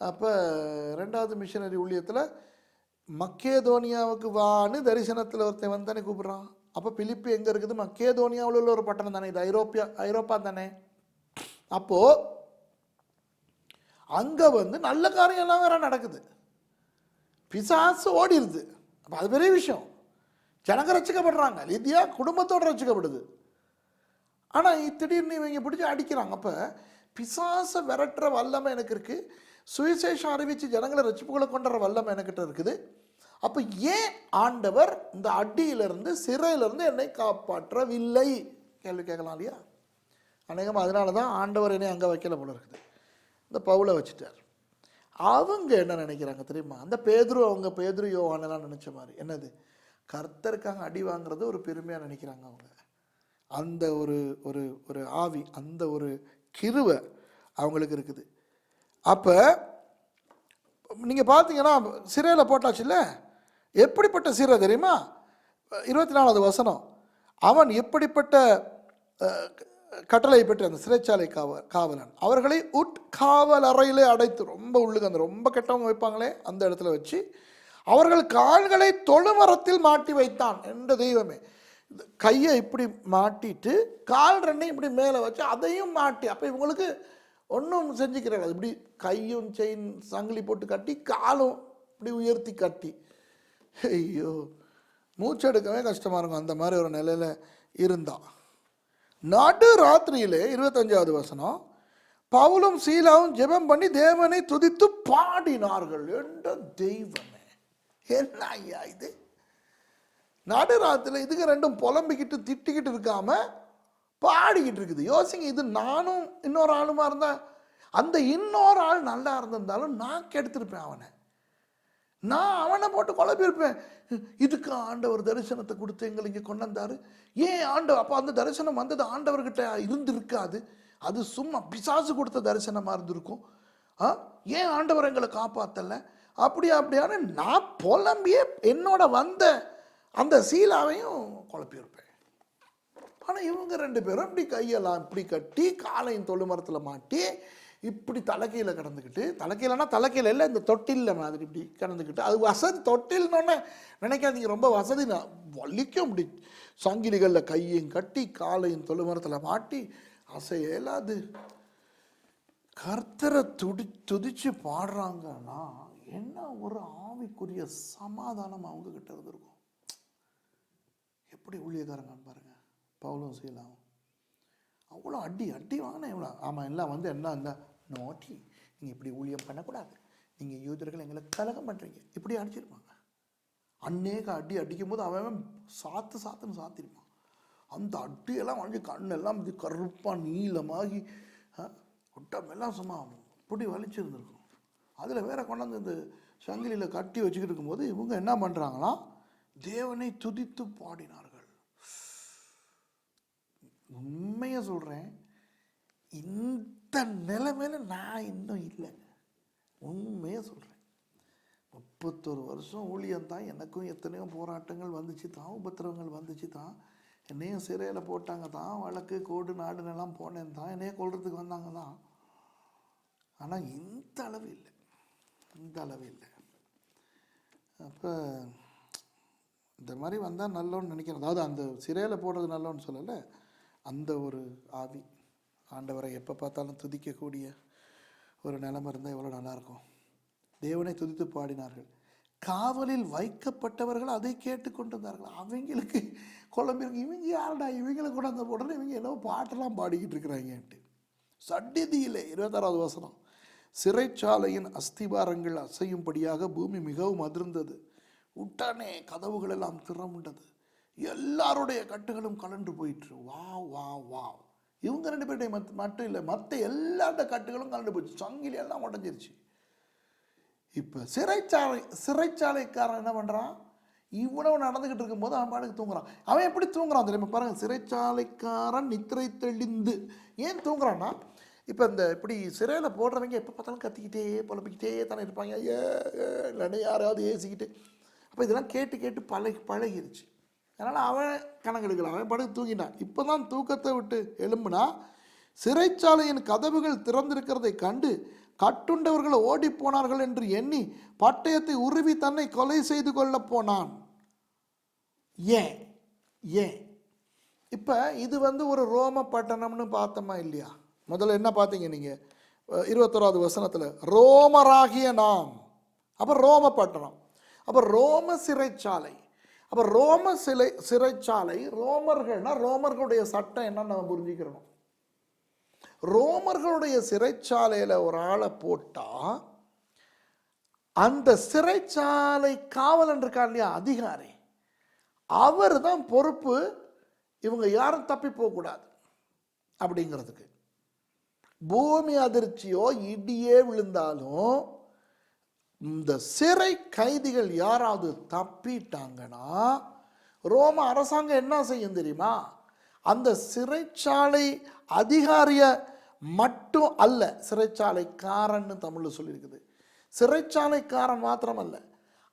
A: அப்போ 2வது மிஷனரி ஊழியத்தில் மக்கேதோனியாவுக்கு வான்னு தரிசனத்தில் ஒருத்தன் வந்தானே கூப்பிட்றான். அப்போ பிலிப்பி எங்கே இருக்குது? மக்கேதோனியாவில் உள்ள ஒரு பட்டணம் தானே, இது ஐரோப்பா தானே. அப்போது அங்கே வந்து நல்ல காரியம் எல்லாம் வேற நடக்குது, பிசாசு ஓடிடுது. அப்போ அது பெரிய விஷயம். ஜனங்க ரசிக்கப்படுறாங்க, லிதியா குடும்பத்தோடு ரசிக்கப்படுது. ஆனால் திடீர்னு இவங்க பிடிச்சி அடிக்கிறாங்க. அப்போ பிசாசை விரட்டுற வல்லமை எனக்கு இருக்குது, சுவிசேஷம் அறிவித்து ஜனங்களை ரட்சிப்புகளை கொண்டுற வல்லமை எனக்கிட்ட இருக்குது. அப்போ ஏன் ஆண்டவர் இந்த அடியிலிருந்து சிறையிலிருந்து என்னை காப்பாற்றவில்லை கேள்வி கேட்கலாம் இல்லையா? அநேகமாக அதனால தான் ஆண்டவர் என்னை அங்கே வைக்கல போல இருக்குது, இந்த பவுலை வச்சுட்டார். அவங்க என்ன நினைக்கிறாங்க தெரியுமா? அந்த அவங்க பேதுரு யோவானெல்லாம் நினச்ச மாதிரி என்னது, கர்த்தருக்காக அடி வாங்குறது ஒரு பெருமையாக நினைக்கிறாங்க அவங்க. அந்த ஒரு ஒரு ஒரு ஆவி, அந்த ஒரு கிருவை அவங்களுக்கு இருக்குது. அப்போ நீங்கள் பார்த்தீங்கன்னா சிறையில் போட்டாச்சு இல்லை, எப்படிப்பட்ட சிறை தெரியுமா? 24வது வசனம், அவன் எப்படிப்பட்ட கட்டளை பெற்று அந்த சிறைச்சாலை காவலன் அவர்களை உட்காவல் அறையிலே அடைத்து, ரொம்ப உள்ளுக்கு அந்த ரொம்ப கெட்டவங்க வைப்பாங்களே அந்த இடத்துல வச்சு அவர்கள் கால்களை தொழுமரத்தில் மாட்டி வைத்தான். என்ற தெய்வமே, கையை இப்படி மாட்டிட்டு கால் ரெண்டையும் இப்படி மேலே வச்சு அதையும் மாட்டி, அப்போ இவங்களுக்கு ஒன்றும் செஞ்சுக்கிறாங்க, இப்படி கையும் செயின் சங்கிலி போட்டு கட்டி காலும் இப்படி உயர்த்தி கட்டி, ஐயோ மூச்செடுக்கவே கஷ்டமாக இருக்கும். அந்த மாதிரி ஒரு நிலையில் இருந்தான். நடு ராத்திரியிலே 25வது வசனம், பவுலும் சீலாவும் ஜெபம் பண்ணி தேவனை துதித்து பாடினார்கள். என்ற தெய்வமே, என்ன ஐயா இது? நடுராத்திரியில் இதுக்கு ரெண்டும் புலம்பிக்கிட்டு திட்டிக்கிட்டு இருக்காம பாடிக்கிட்டு இருக்குது. யோசிங்க, இது நானும் இன்னொரு ஆளுமா இருந்தா, அந்த இன்னொரு ஆள் நல்லா இருந்திருந்தாலும் நான் கெடுத்திருப்பேன் அவனை, நான் அவனை போட்டு குழப்பியிருப்பேன். இதுக்கு ஆண்டவர் தரிசனத்தை கொடுத்து எங்களை இங்கே கொண்டு வந்தாரு, ஏன் ஆண்டவர்? அப்போ அந்த தரிசனம் வந்தது ஆண்டவர்கிட்ட இருந்திருக்காது, அது சும்மா பிசாசு கொடுத்த தரிசனமாக இருந்திருக்கும். ஏன் ஆண்டவர் எங்களை காப்பாற்றலை? அப்படியான நான் புலம்பியே என்னோட வந்த அந்த சீலாவையும் குழப்பியிருப்பேன். ஆனால் இவங்க ரெண்டு பேரும் இப்படி கையெல்லாம் இப்படி கட்டி காலையும் தொழுமரத்தில் மாட்டி இப்படி தலைக்கீழ கிடந்துக்கிட்டு, தலைக்கீழனா தலைக்கீழ இல்லை, இந்த தொட்டிலில் மாதிரி இப்படி கிடந்துக்கிட்டு, அது வசதி. தொட்டில்னோடனே நினைக்காதீங்க ரொம்ப வசதி, நான் வலிக்கும். இப்படி சங்கிலிகளில் கையையும் கட்டி காலையும் தொழுமரத்தில் மாட்டி அசைய இயலாது கர்த்தரை துதிச்சு பாடுறாங்கன்னா என்ன ஒரு ஆவிக்குரிய சமாதானம் அவங்க கிட்ட இருந்திருக்கும். எப்படி ஊழியக்காரங்கன்னு பாருங்க, பவுலும் சீலாவும் அவ்வளோ அடி வாங்கினேன். எவ்வளோ ஆமாம், எல்லாம் வந்து என்ன நோட்டி, நீங்கள் இப்படி ஊழியம் பண்ணக்கூடாது, நீங்கள் யூதர்கள் எங்களை கலகம் பண்ணுறீங்க, இப்படி அடிச்சிருப்பாங்க. அநேக அடிக்கும் போது அவன் சாத்துன்னு சாத்திருப்பான். அந்த அடியெல்லாம் வாங்கி கண்ணெல்லாம் இது கருப்பாக நீளமாகி உட்டமெல்லாம் சும்மா இப்படி வலிச்சிருந்துருக்கும். அதில் வேற கொண்டாந்து இந்த சங்கிலியில் கட்டி வச்சுக்கிட்டு இருக்கும்போது இவங்க என்ன பண்ணுறாங்களாம், தேவனை துதித்து பாடினார்கள். உண்மையை சொல்கிறேன், இந்த நிலைமையில நான் இன்னும் இல்லை. உண்மையை சொல்கிறேன், 31 வருஷம் ஊழியம்தான். எனக்கும் எத்தனையோ போராட்டங்கள் வந்துச்சு தான், உபத்திரவங்கள் வந்துச்சு தான், என்னையும் சிறையில் போட்டாங்க தான், வழக்கு கோடு நாடுனெல்லாம் போனேன் தான், என்னைய கொள்றதுக்கு வந்தாங்க தான். ஆனால் இந்த அளவு இல்லை. அப்போ இந்த மாதிரி வந்தால் நல்லோன்னு நினைக்கிறேன். அதாவது அந்த சிறையில் போடுறது நல்லோன்னு சொல்லலை, அந்த ஒரு ஆவி ஆண்டவரை எப்போ பார்த்தாலும் துதிக்கக்கூடிய ஒரு நிலைமை இருந்தால் எவ்வளோ நல்லாயிருக்கும். தேவனை துதித்து பாடினார்கள். காவலில் வைக்கப்பட்டவர்கள் அதை கேட்டுக்கொண்டிருந்தார்கள். அவங்களுக்கு குழம்பிருக்கு, இவங்க யாருடா, இவங்களை கூட அந்த உடனே இவங்க என்னவோ பாட்டெல்லாம் பாடிக்கிட்டு இருக்கிறாங்கன்ட்டு. சடிதியிலே 26வது வசனம், சிறைச்சாலையின் அஸ்திபாரங்கள் அசையும்படியாக பூமி மிகவும் அதிர்ந்தது. உடனே கதவுகள் எல்லாம் திறமுண்டது, எல்லாருடைய கட்டுகளும் கலண்டு போயிற்று. வா இவங்க ரெண்டு பேருடைய மட்டும் இல்லை, மற்ற எல்லாருடைய கட்டுகளும் கலண்டு போயிடுச்சு, சங்கிலி எல்லாம் உடஞ்சிருச்சு. இப்போ சிறைச்சாலைக்காரன் என்ன பண்ணுறான், இவ்வளவு நடந்துக்கிட்டு இருக்கும்போது அவன் பாட்டுக்கு தூங்குறான். அவன் எப்படி தூங்குறான் தெரியுமா? பாருங்க, சிறைச்சாலைக்காரன் நித்திரை தெளிந்து. ஏன் தூங்குறான்னா, இப்போ இந்த இப்படி சிறையில் போடுறவங்க எப்போ பார்த்தாலும் கத்திக்கிட்டே புலம்பிக்கிட்டே தானே இருப்பாங்க, இல்லைன்னா யாராவது ஏசிக்கிட்டு. அப்போ இதெல்லாம் கேட்டு பழகிருச்சு. அதனால் அவன் கணக்கெடுக்கலாம், அவன் படுத்து தூங்கினான். இப்போ தான் தூக்கத்தை விட்டு எழும்புனா சிறைச்சாலையின் கதவுகள் திறந்திருக்கிறதை கண்டு கட்டுண்டவர்கள் ஓடி போனார்கள் என்று எண்ணி பட்டயத்தை உருவி தன்னை கொலை செய்து கொள்ள போனான். ஏன் இப்போ இது வந்து ஒரு ரோம பட்டணம்னு பார்த்தோமா இல்லையா? முதல்ல என்ன பார்த்தீங்க நீங்கள்? 21வது வசனத்தில் ரோமராகிய நாம், அப்போ ரோம பட்டணம், அப்போ ரோம சிறைச்சாலை, அப்போ ரோம சிறைச்சாலை, ரோமர்கள்னா ரோமர்களுடைய சட்டம் என்னன்னு நம்ம புரிஞ்சுக்கிறோம். ரோமர்களுடைய சிறைச்சாலையில் ஒரு ஆளை போட்டால் அந்த சிறைச்சாலை காவலன் இருக்கா இல்லையா, அதிகாரி, அவர் தான் பொறுப்பு. இவங்க யாரும் தப்பி போகக்கூடாது அப்படிங்கிறதுக்கு. பூமி அதிர்ச்சியோ இடியே விழுந்தாலும் இந்த சிறை கைதிகள் யாராவது தப்பிட்டாங்கன்னா ரோம அரசாங்கம் என்ன செய்யும் தெரியுமா? அந்த சிறைச்சாலை அதிகாரிய மட்டும் அல்ல, சிறைச்சாலைக்காரன்னு தமிழில் சொல்லியிருக்குது, சிறைச்சாலைக்காரன் மாத்திரம் அல்ல,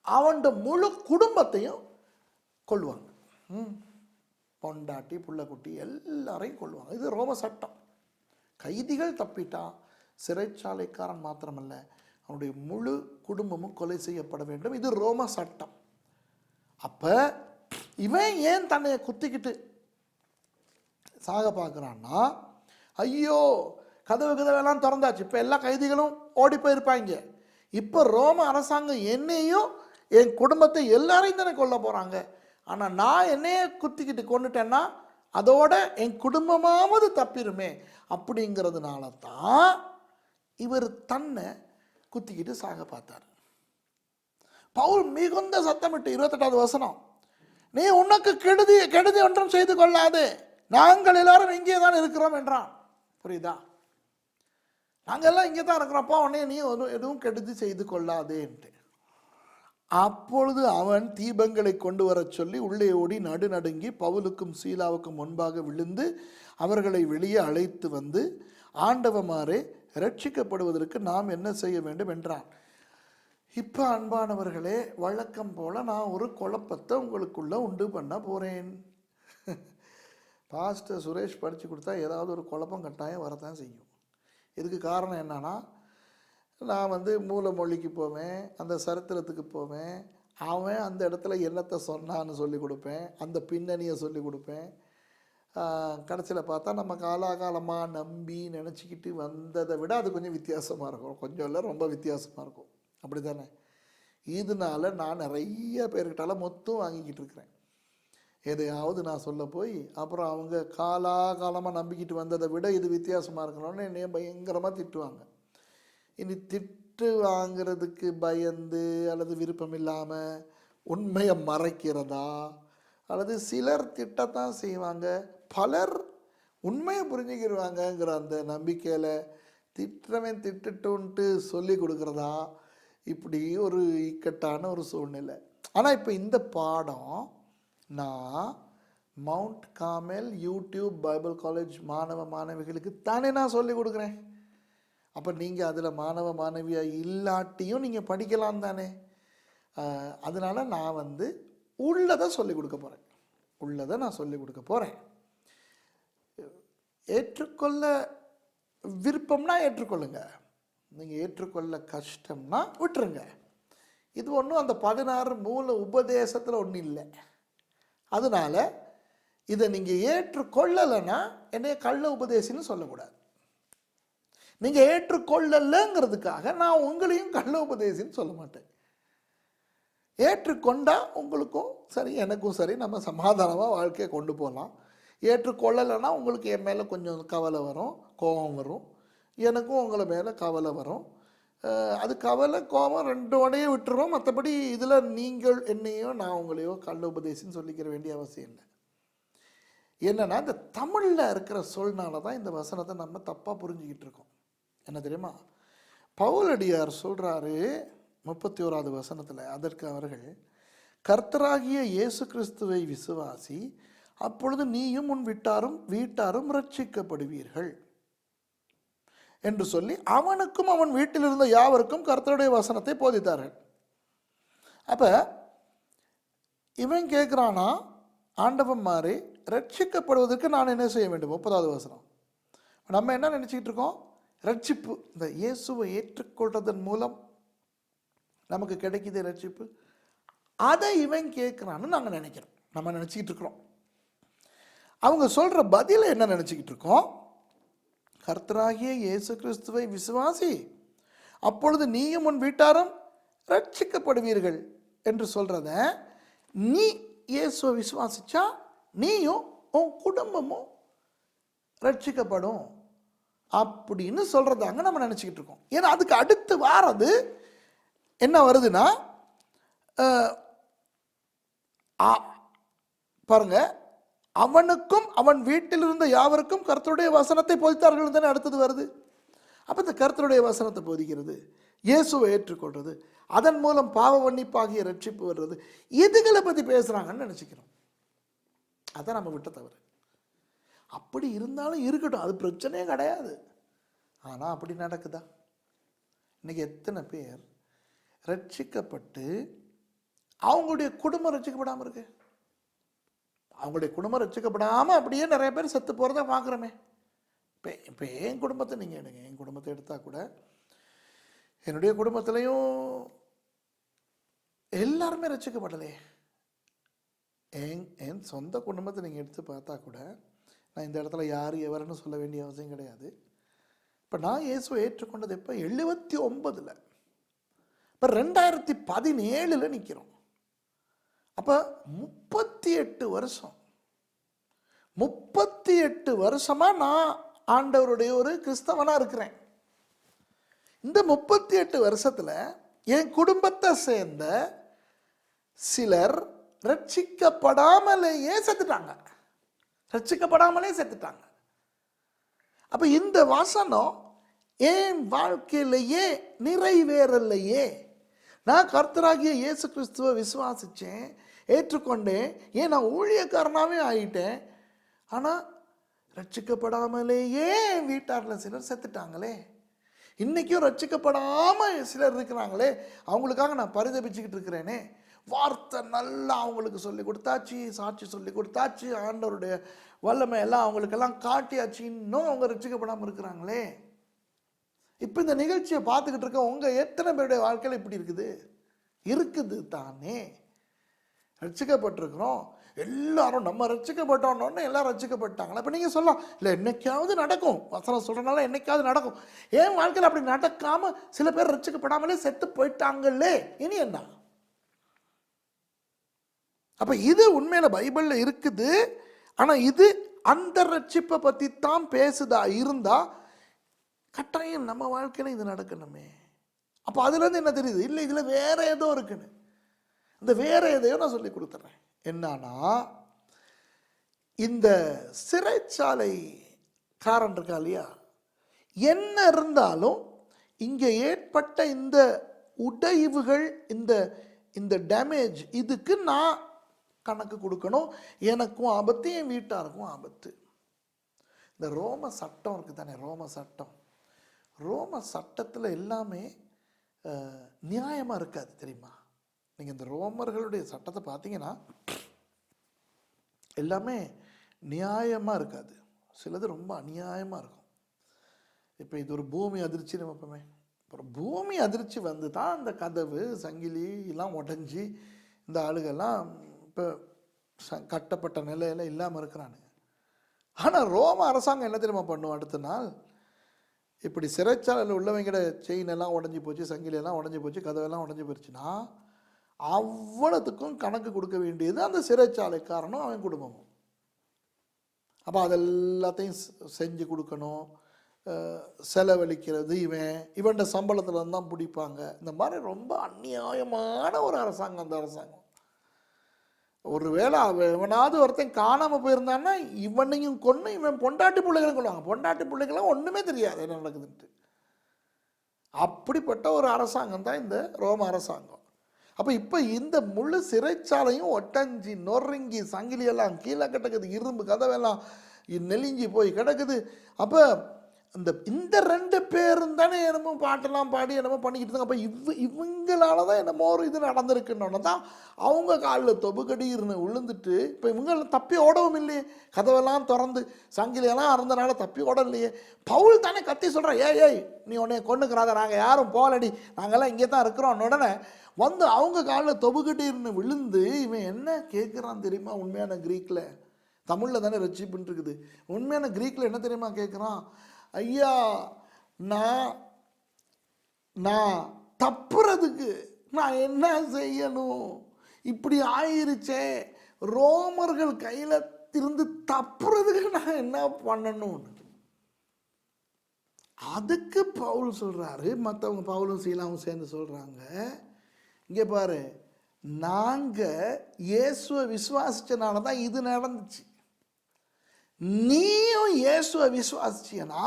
A: அவன் முழு குடும்பத்தையும் கொள்வாங்க. பொண்டாட்டி புள்ளக்குட்டி எல்லாரையும் கொள்வாங்க. இது ரோம சட்டம். கைதிகள் தப்பிட்டா சிறைச்சாலைக்காரன் மாத்திரமல்ல, அவனுடைய முழு குடும்பமும் கொலை செய்யப்பட வேண்டும். இது ரோம சட்டம். அப்ப இவன் ஏன் தன்னை குத்திக்கிட்டு சாக பார்க்குறான்னா, ஐயோ கதவெல்லாம் திறந்தாச்சு, இப்போ எல்லா கைதிகளும் ஓடி போயிருப்பாங்க, இப்போ ரோம அரசாங்கம் என்னையும் என் குடும்பத்தை எல்லாரையும் தானே கொல்ல போகிறாங்க, ஆனால் நான் என்னையே குத்திக்கிட்டு கொண்டுட்டேன்னா அதோட என் குடும்பமாவது தப்பிருமே அப்படிங்கிறதுனால தான் இவர் தன்னை குத்திக்கிட்டு சாக பார்த்தார். பவுல் மிகுந்த சத்தமிட்டு 28வது வசனம், நீ உனக்கு கெடுதி ஒன்றும் செய்து கொள்ளாதே, நாங்கள் எல்லாரும் இங்கே தான் இருக்கிறோம் என்றான். புரியுதா? நாங்கள் எல்லாம் இங்கே தான் இருக்கிறோம்ப்பா, உடனே நீ எதுவும் கெடுதி செய்து கொள்ளாதேன்ட்டு. அப்பொழுது அவன் தீபங்களை கொண்டு வர சொல்லி உள்ளே ஓடி நடுநடுங்கி பவுலுக்கும் சீலாவுக்கும் முன்பாக விழுந்து அவர்களை வெளியே அழைத்து வந்து, ஆண்டவமாரே ரட்சிக்கப்படுவதற்கு நாம் என்ன செய்ய வேண்டும் என்றான். இப்போ அன்பானவர்களே, வழக்கம் போல் நான் ஒரு குழப்பத்தை உங்களுக்குள்ள உண்டு பண்ண போகிறேன். பாஸ்டர் சுரேஷ் படித்து கொடுத்தா ஏதாவது ஒரு குழப்பம் கட்டாயம் வரத்தான் செய்யும். இதுக்கு காரணம் என்னன்னா, நான் மூலமொழிக்கு போவேன், அந்த சரித்திரத்துக்கு போவேன், அவன் அந்த இடத்துல என்னத்தை சொன்னான்னு சொல்லி கொடுப்பேன், அந்த பின்னணியை சொல்லி கொடுப்பேன். கடைசியில் பார்த்தா நம்ம காலாகாலமாக நம்பி நினச்சிக்கிட்டு வந்ததை விட அது கொஞ்சம் வித்தியாசமாக இருக்கும். கொஞ்சம் இல்லை, ரொம்ப வித்தியாசமாக இருக்கும். அப்படி தானே? இதனால நான் நிறைய பேர்கிட்டால மொத்தம் வாங்கிக்கிட்டு இருக்கிறேன். எதையாவது நான் சொல்ல போய் அப்புறம் அவங்க காலாகாலமாக நம்பிக்கிட்டு வந்ததை விட இது வித்தியாசமாக இருக்கணும்னு என்னைய பயங்கரமாக திட்டுவாங்க. இனி திட்டு வாங்கிறதுக்கு பயந்து அல்லது விருப்பம் இல்லாமல் உண்மையை மறைக்கிறதா, அல்லது சிலர் திட்டத்தான் செய்வாங்க, பலர் உண்மையை புரிஞ்சுக்கிடுவாங்கங்கிற அந்த நம்பிக்கையில் திட்டவன் திட்டுன்ட்டு சொல்லி கொடுக்குறதா, இப்படி ஒரு இக்கட்டான ஒரு சூழ்நிலை. ஆனால் இப்போ இந்த பாடம் நான் mount Carmel YouTube Bible college மாணவ மாணவிகளுக்கு தானே நான் சொல்லி கொடுக்குறேன். அப்போ நீங்கள் அதில் மாணவ மாணவியாக இல்லாட்டியும் நீங்கள் படிக்கலாம் தானே. அதனால் நான் உள்ளதை சொல்லிக் கொடுக்க போகிறேன், உள்ளதை நான் சொல்லிக் கொடுக்க போகிறேன். ஏற்றுக்கொள்ள விருப்பம்னா ஏற்றுக்கொள்ளுங்க, நீங்கள் ஏற்றுக்கொள்ள கஷ்டம்னா விட்டுருங்க. இது ஒன்றும் அந்த 16 மூல உபதேசத்தில் ஒன்றும் இல்லை. அதனால் இதை நீங்கள் ஏற்றுக்கொள்ளலைன்னா என்னைய கள்ள உபதேசின்னு சொல்லக்கூடாது. நீங்கள் ஏற்றுக்கொள்ளலைங்கிறதுக்காக நான் உங்களையும் கள்ள உபதேசின்னு சொல்ல மாட்டேன். ஏற்றுக்கொண்டால் உங்களுக்கும் சரி எனக்கும் சரி, நம்ம சமாதானமாக வாழ்க்கையை கொண்டு போகலாம். ஏற்றுக்கொள்ளலைன்னா உங்களுக்கு என் மேலே கொஞ்சம் கவலை வரும், கோபம் வரும், எனக்கும் உங்களை மேலே கவலை வரும். அது கவலை கோபம் ரெண்டோடையே விட்டுறோம். மற்றபடி இதில் நீங்கள் என்னையோ நான் உங்களையோ கள்ள உபதேசின்னு சொல்லிக்கிற வேண்டிய அவசியம் இல்லை. என்னென்னா, இந்த தமிழில் இருக்கிற சொல்னால தான் இந்த வசனத்தை நம்ம தப்பாக புரிஞ்சுக்கிட்டு இருக்கோம். என்ன தெரியுமா? பவுலடியார் சொல்கிறாரு 31வது வசனத்தில், அதற்கு அவர்கள், கர்த்தராகிய இயேசு கிறிஸ்துவை விசுவாசி, அப்பொழுது நீயும் உன் வீட்டாரும் ரட்சிக்கப்படுவீர்கள் என்று சொல்லி அவனுக்கும் அவன் வீட்டில் இருந்த யாவருக்கும் கர்த்தருடைய வசனத்தை போதித்தார்கள். அப்போ இவன் கேட்குறானா, ஆண்டவன் மாதிரி ரட்சிக்கப்படுவதற்கு நான் என்ன செய்ய வேண்டும்? 30வது வசனம். நம்ம என்ன நினச்சிக்கிட்டு இருக்கோம்? ரட்சிப்பு, இந்த இயேசுவை ஏற்றுக்கொள்றதன் மூலம் நமக்கு கிடைக்கிது ரட்சிப்பு. அதை இவன் கேட்குறான்னு நாங்கள் நினைக்கிறோம், நம்ம நினச்சிக்கிட்டு இருக்கிறோம். அவங்க சொல்கிற பதிலை என்ன நினச்சிக்கிட்டு இருக்கோம்? கர்த்தராகிய இயேசு கிறிஸ்துவை விசுவாசி, அப்பொழுது நீயும் உன் வீட்டாரும் ரட்சிக்கப்படுவீர்கள் என்று சொல்கிறத, நீ இயேசுவை விசுவாசிச்சா நீயும் உன் குடும்பமும் ரட்சிக்கப்படும் அப்படின்னு சொல்கிறதாங்க நம்ம நினச்சிக்கிட்டு இருக்கோம். ஏன்னா அதுக்கு அடுத்து வாரது என்ன வருதுன்னா, பாருங்க, அவனுக்கும் அவன் வீட்டில் இருந்த யாவருக்கும் கர்த்தருடைய வசனத்தை போதித்தார்கள் தானே அடுத்தது வருது. அப்போ இந்த கர்த்தருடைய வசனத்தை போதிக்கிறது, இயேசுவை ஏற்றுக்கொள்வது, அதன் மூலம் பாவ மன்னிப்பாகிய ரட்சிப்பு வர்றது, இதுகளை பற்றி பேசுகிறாங்கன்னு நினச்சிக்கிறோம். அதான் நம்ம விட்ட தவறு. அப்படி இருந்தாலும் இருக்கட்டும், அது பிரச்சனையே கிடையாது. ஆனால் அப்படி நடக்குதா? இன்னைக்கு எத்தனை பேர் ரட்சிக்கப்பட்டு அவங்களுடைய குடும்பம் ரட்சிக்கப்படாமல் இருக்கு? அவங்களுடைய குடும்பம் ரட்சிக்கப்படாமல் அப்படியே நிறைய பேர் செத்து போகிறத பார்க்குறோமே. இப்போ என் குடும்பத்தை நீங்கள் எடுங்க, என் குடும்பத்தை எடுத்தால் கூட என்னுடைய குடும்பத்திலையும் எல்லாருமே ரட்சிக்கப்படலையே. என் சொந்த குடும்பத்தை நீங்கள் எடுத்து பார்த்தா கூட, நான் இந்த இடத்துல யார் எவருன்னு சொல்ல வேண்டிய அவசியம் கிடையாது. இப்போ நான் இயேசுவை ஏற்றுக்கொண்டது எப்போ? 79. இப்போ 2017 நிற்கிறோம். அப்போ 38 வருஷம், 38 வருஷமாக நான் ஆண்டவருடைய ஒரு கிறிஸ்தவனாக இருக்கிறேன். இந்த 38 வருஷத்தில் என் குடும்பத்தை சேர்ந்த சிலர் ரட்சிக்கப்படாமலேயே செத்துட்டாங்க. அப்போ இந்த வசனம் என் வாழ்க்கையிலேயே நிறைவேறலையே. நான் கர்த்தராகிய இயேசு கிறிஸ்துவை விசுவாசித்தேன், ஏற்றுக்கொண்டேன், ஏன் நான் ஊழியக்காரனாகவே ஆகிட்டேன். ஆனால் ரட்சிக்கப்படாமலேயே என் வீட்டாரில் சிலர் செத்துட்டாங்களே. இன்றைக்கும் ரட்சிக்கப்படாமல் சிலர் இருக்கிறாங்களே, அவங்களுக்காக நான் பரிதபிச்சுக்கிட்டு இருக்கிறேனே. வார்த்தை நல்லா அவங்களுக்கு சொல்லி கொடுத்தாச்சு, சாட்சி சொல்லி கொடுத்தாச்சு, ஆண்டவருடைய வல்லமை எல்லாம் அவங்களுக்கெல்லாம் காட்டியாச்சு, இன்னும் அவங்க ரட்சிக்கப்படாமல் இருக்கிறாங்களே. இப்போ இந்த நிகழ்ச்சியை பார்த்துக்கிட்டு இருக்க உங்கள் எத்தனை பேருடைய வாழ்க்கையில் இப்படி இருக்குது தானே? ரட்சிக்கப்பட்டிருக்கிறோம் எல்லாரும், நம்ம ரட்சிக்கப்பட்டோன்னு எல்லாரும் ரட்சிக்கப்பட்டாங்களா? இப்போ நீங்கள் சொல்லலாம், இல்லை என்னைக்காவது நடக்கும், வசனம் சொல்கிறனால என்னைக்காவது நடக்கும். ஏன் வாழ்க்கையில் அப்படி நடக்காமல் சில பேர் ரட்சிக்கப்படாமலே செத்து போயிட்டாங்களே, இனி என்ன? அப்போ இது உண்மையில் பைபிளில் இருக்குது. ஆனால் இது அந்த ரட்சிப்பை பற்றி தான் பேசுதா இருந்தால் கட்டாயம் நம்ம வாழ்க்கையில் இது நடக்கணுமே. அப்போ அதுலேருந்து என்ன தெரியுது? இல்லை, இதில் வேற ஏதோ இருக்குன்னு. இந்த வேற எதையோ நான் சொல்லி கொடுத்துட்றேன். என்னன்னா, இந்த சிறைச்சாலைக்காரன் இருக்கா இல்லையா, என்ன இருந்தாலும் இங்கே ஏற்பட்ட இந்த உடைவுகள், இந்த டேமேஜ், இதுக்கு நான் கணக்கு கொடுக்கணும். எனக்கும் ஆபத்து, என் வீட்டாருக்கும் ஆபத்து. இந்த ரோம சட்டம் இருக்குது தானே, ரோம சட்டத்தில் எல்லாமே நியாயமாக இருக்காது தெரியுமா? நீங்கள் இந்த ரோமர்களுடைய சட்டத்தை பார்த்தீங்கன்னா எல்லாமே நியாயமாக இருக்காது, சிலது ரொம்ப அநியாயமாக இருக்கும். இப்போ இது ஒரு பூமி அதிர்ச்சி நினைப்போமே, ஒரு பூமி அதிர்ச்சி வந்து தான் இந்த கதவு சங்கிலி எல்லாம் உடஞ்சி இந்த ஆளுகள்லாம் இப்போ கட்டப்பட்ட நிலையில் இல்லாமல் இருக்கிறானுங்க. ஆனால் ரோம அரசாங்கம் என்ன தெரியுமா பண்ணுவோம்? அடுத்த நாள் இப்படி சிறைச்சாலையில் உள்ளவங்கிற செயின் எல்லாம் உடஞ்சி போச்சு, சங்கிலியெல்லாம் உடஞ்சி போச்சு, கதவெல்லாம் உடஞ்சி போச்சுன்னா அவ்வளோத்துக்கும் கணக்கு கொடுக்க வேண்டியது அந்த சிறைச்சாலைக்காரனும் அவன் குடும்பமும். அப்போ அதெல்லாத்தையும் செஞ்சு கொடுக்கணும், செலவழிக்கிறது இவன் சம்பளத்தில் தான் பிடிப்பாங்க. இந்த மாதிரி ரொம்ப அநியாயமான ஒரு அரசாங்கம் அந்த அரசாங்கம். ஒருவேளை இவனாவது ஒருத்தன் காணாமல் போயிருந்தான்னா இவனையும் கொண்டு இவன் பொண்டாட்டி பிள்ளைகளும் கொள்வாங்க. பொண்டாட்டி பிள்ளைகளும் ஒன்றுமே தெரியாது என்ன நடக்குதுன்ட்டு. அப்படிப்பட்ட ஒரு அரசாங்கம் தான் இந்த ரோம அரசாங்கம். அப்போ இப்போ இந்த முழு சிறைச்சாலையும் ஒட்டஞ்சி நொறுங்கி சங்கிலியெல்லாம் கீழே கிடக்குது, இரும்பு கதவெல்லாம் நெலிஞ்சி போய் கிடக்குது. அப்போ இந்த 2 பேரும் தானே என்னமோ பாட்டெல்லாம் பாடி என்னமோ பண்ணிக்கிட்டு இருந்தாங்க. அப்போ இவங்களால தான் என்னமோ ஒரு இது நடந்திருக்குன்னு தான் அவங்க காலில் தொபுக்கடின்னு விழுந்துட்டு, இப்போ இவங்க தப்பி ஓடவும் இல்லையே, கதவெல்லாம் திறந்து சங்கிலியெல்லாம் அறந்தனால தப்பி ஓட இல்லையே. பவுல் தானே கத்தி சொல்கிறான், ஏய் நீ உடனே கொண்டுக்கிறாத, நாங்கள் யாரும் போகலடி, நாங்கள்லாம் இங்கே தான் இருக்கிறோம். உடனே வந்து அவங்க காலில் தொபுக்கடின்னு விழுந்து இவன் என்ன கேட்குறான் தெரியுமா? உண்மையான க்ரீக்கில், தமிழில் தானே ரட்சிப்புன்னு இருக்குது, உண்மையான க்ரீக்கில் என்ன தெரியுமா கேட்குறான்? ஐயா நான் நான் தப்புறதுக்கு நான் என்ன செய்யணும்? இப்படி ஆயிருச்சே, ரோமர்கள் கையில் இருந்து தப்புறதுக்கு நான் என்ன பண்ணணும்? அதுக்கு பவுல் சொல்றாரு, மற்றவங்க பவுலும் சீலாவும் சேர்ந்து சொல்றாங்க, இங்கே பாரு, நாங்க இயேசுவை விசுவாசிச்சனால தான் இது நடந்துச்சு. நீயும் இயேசுவை விசுவாசிச்சனா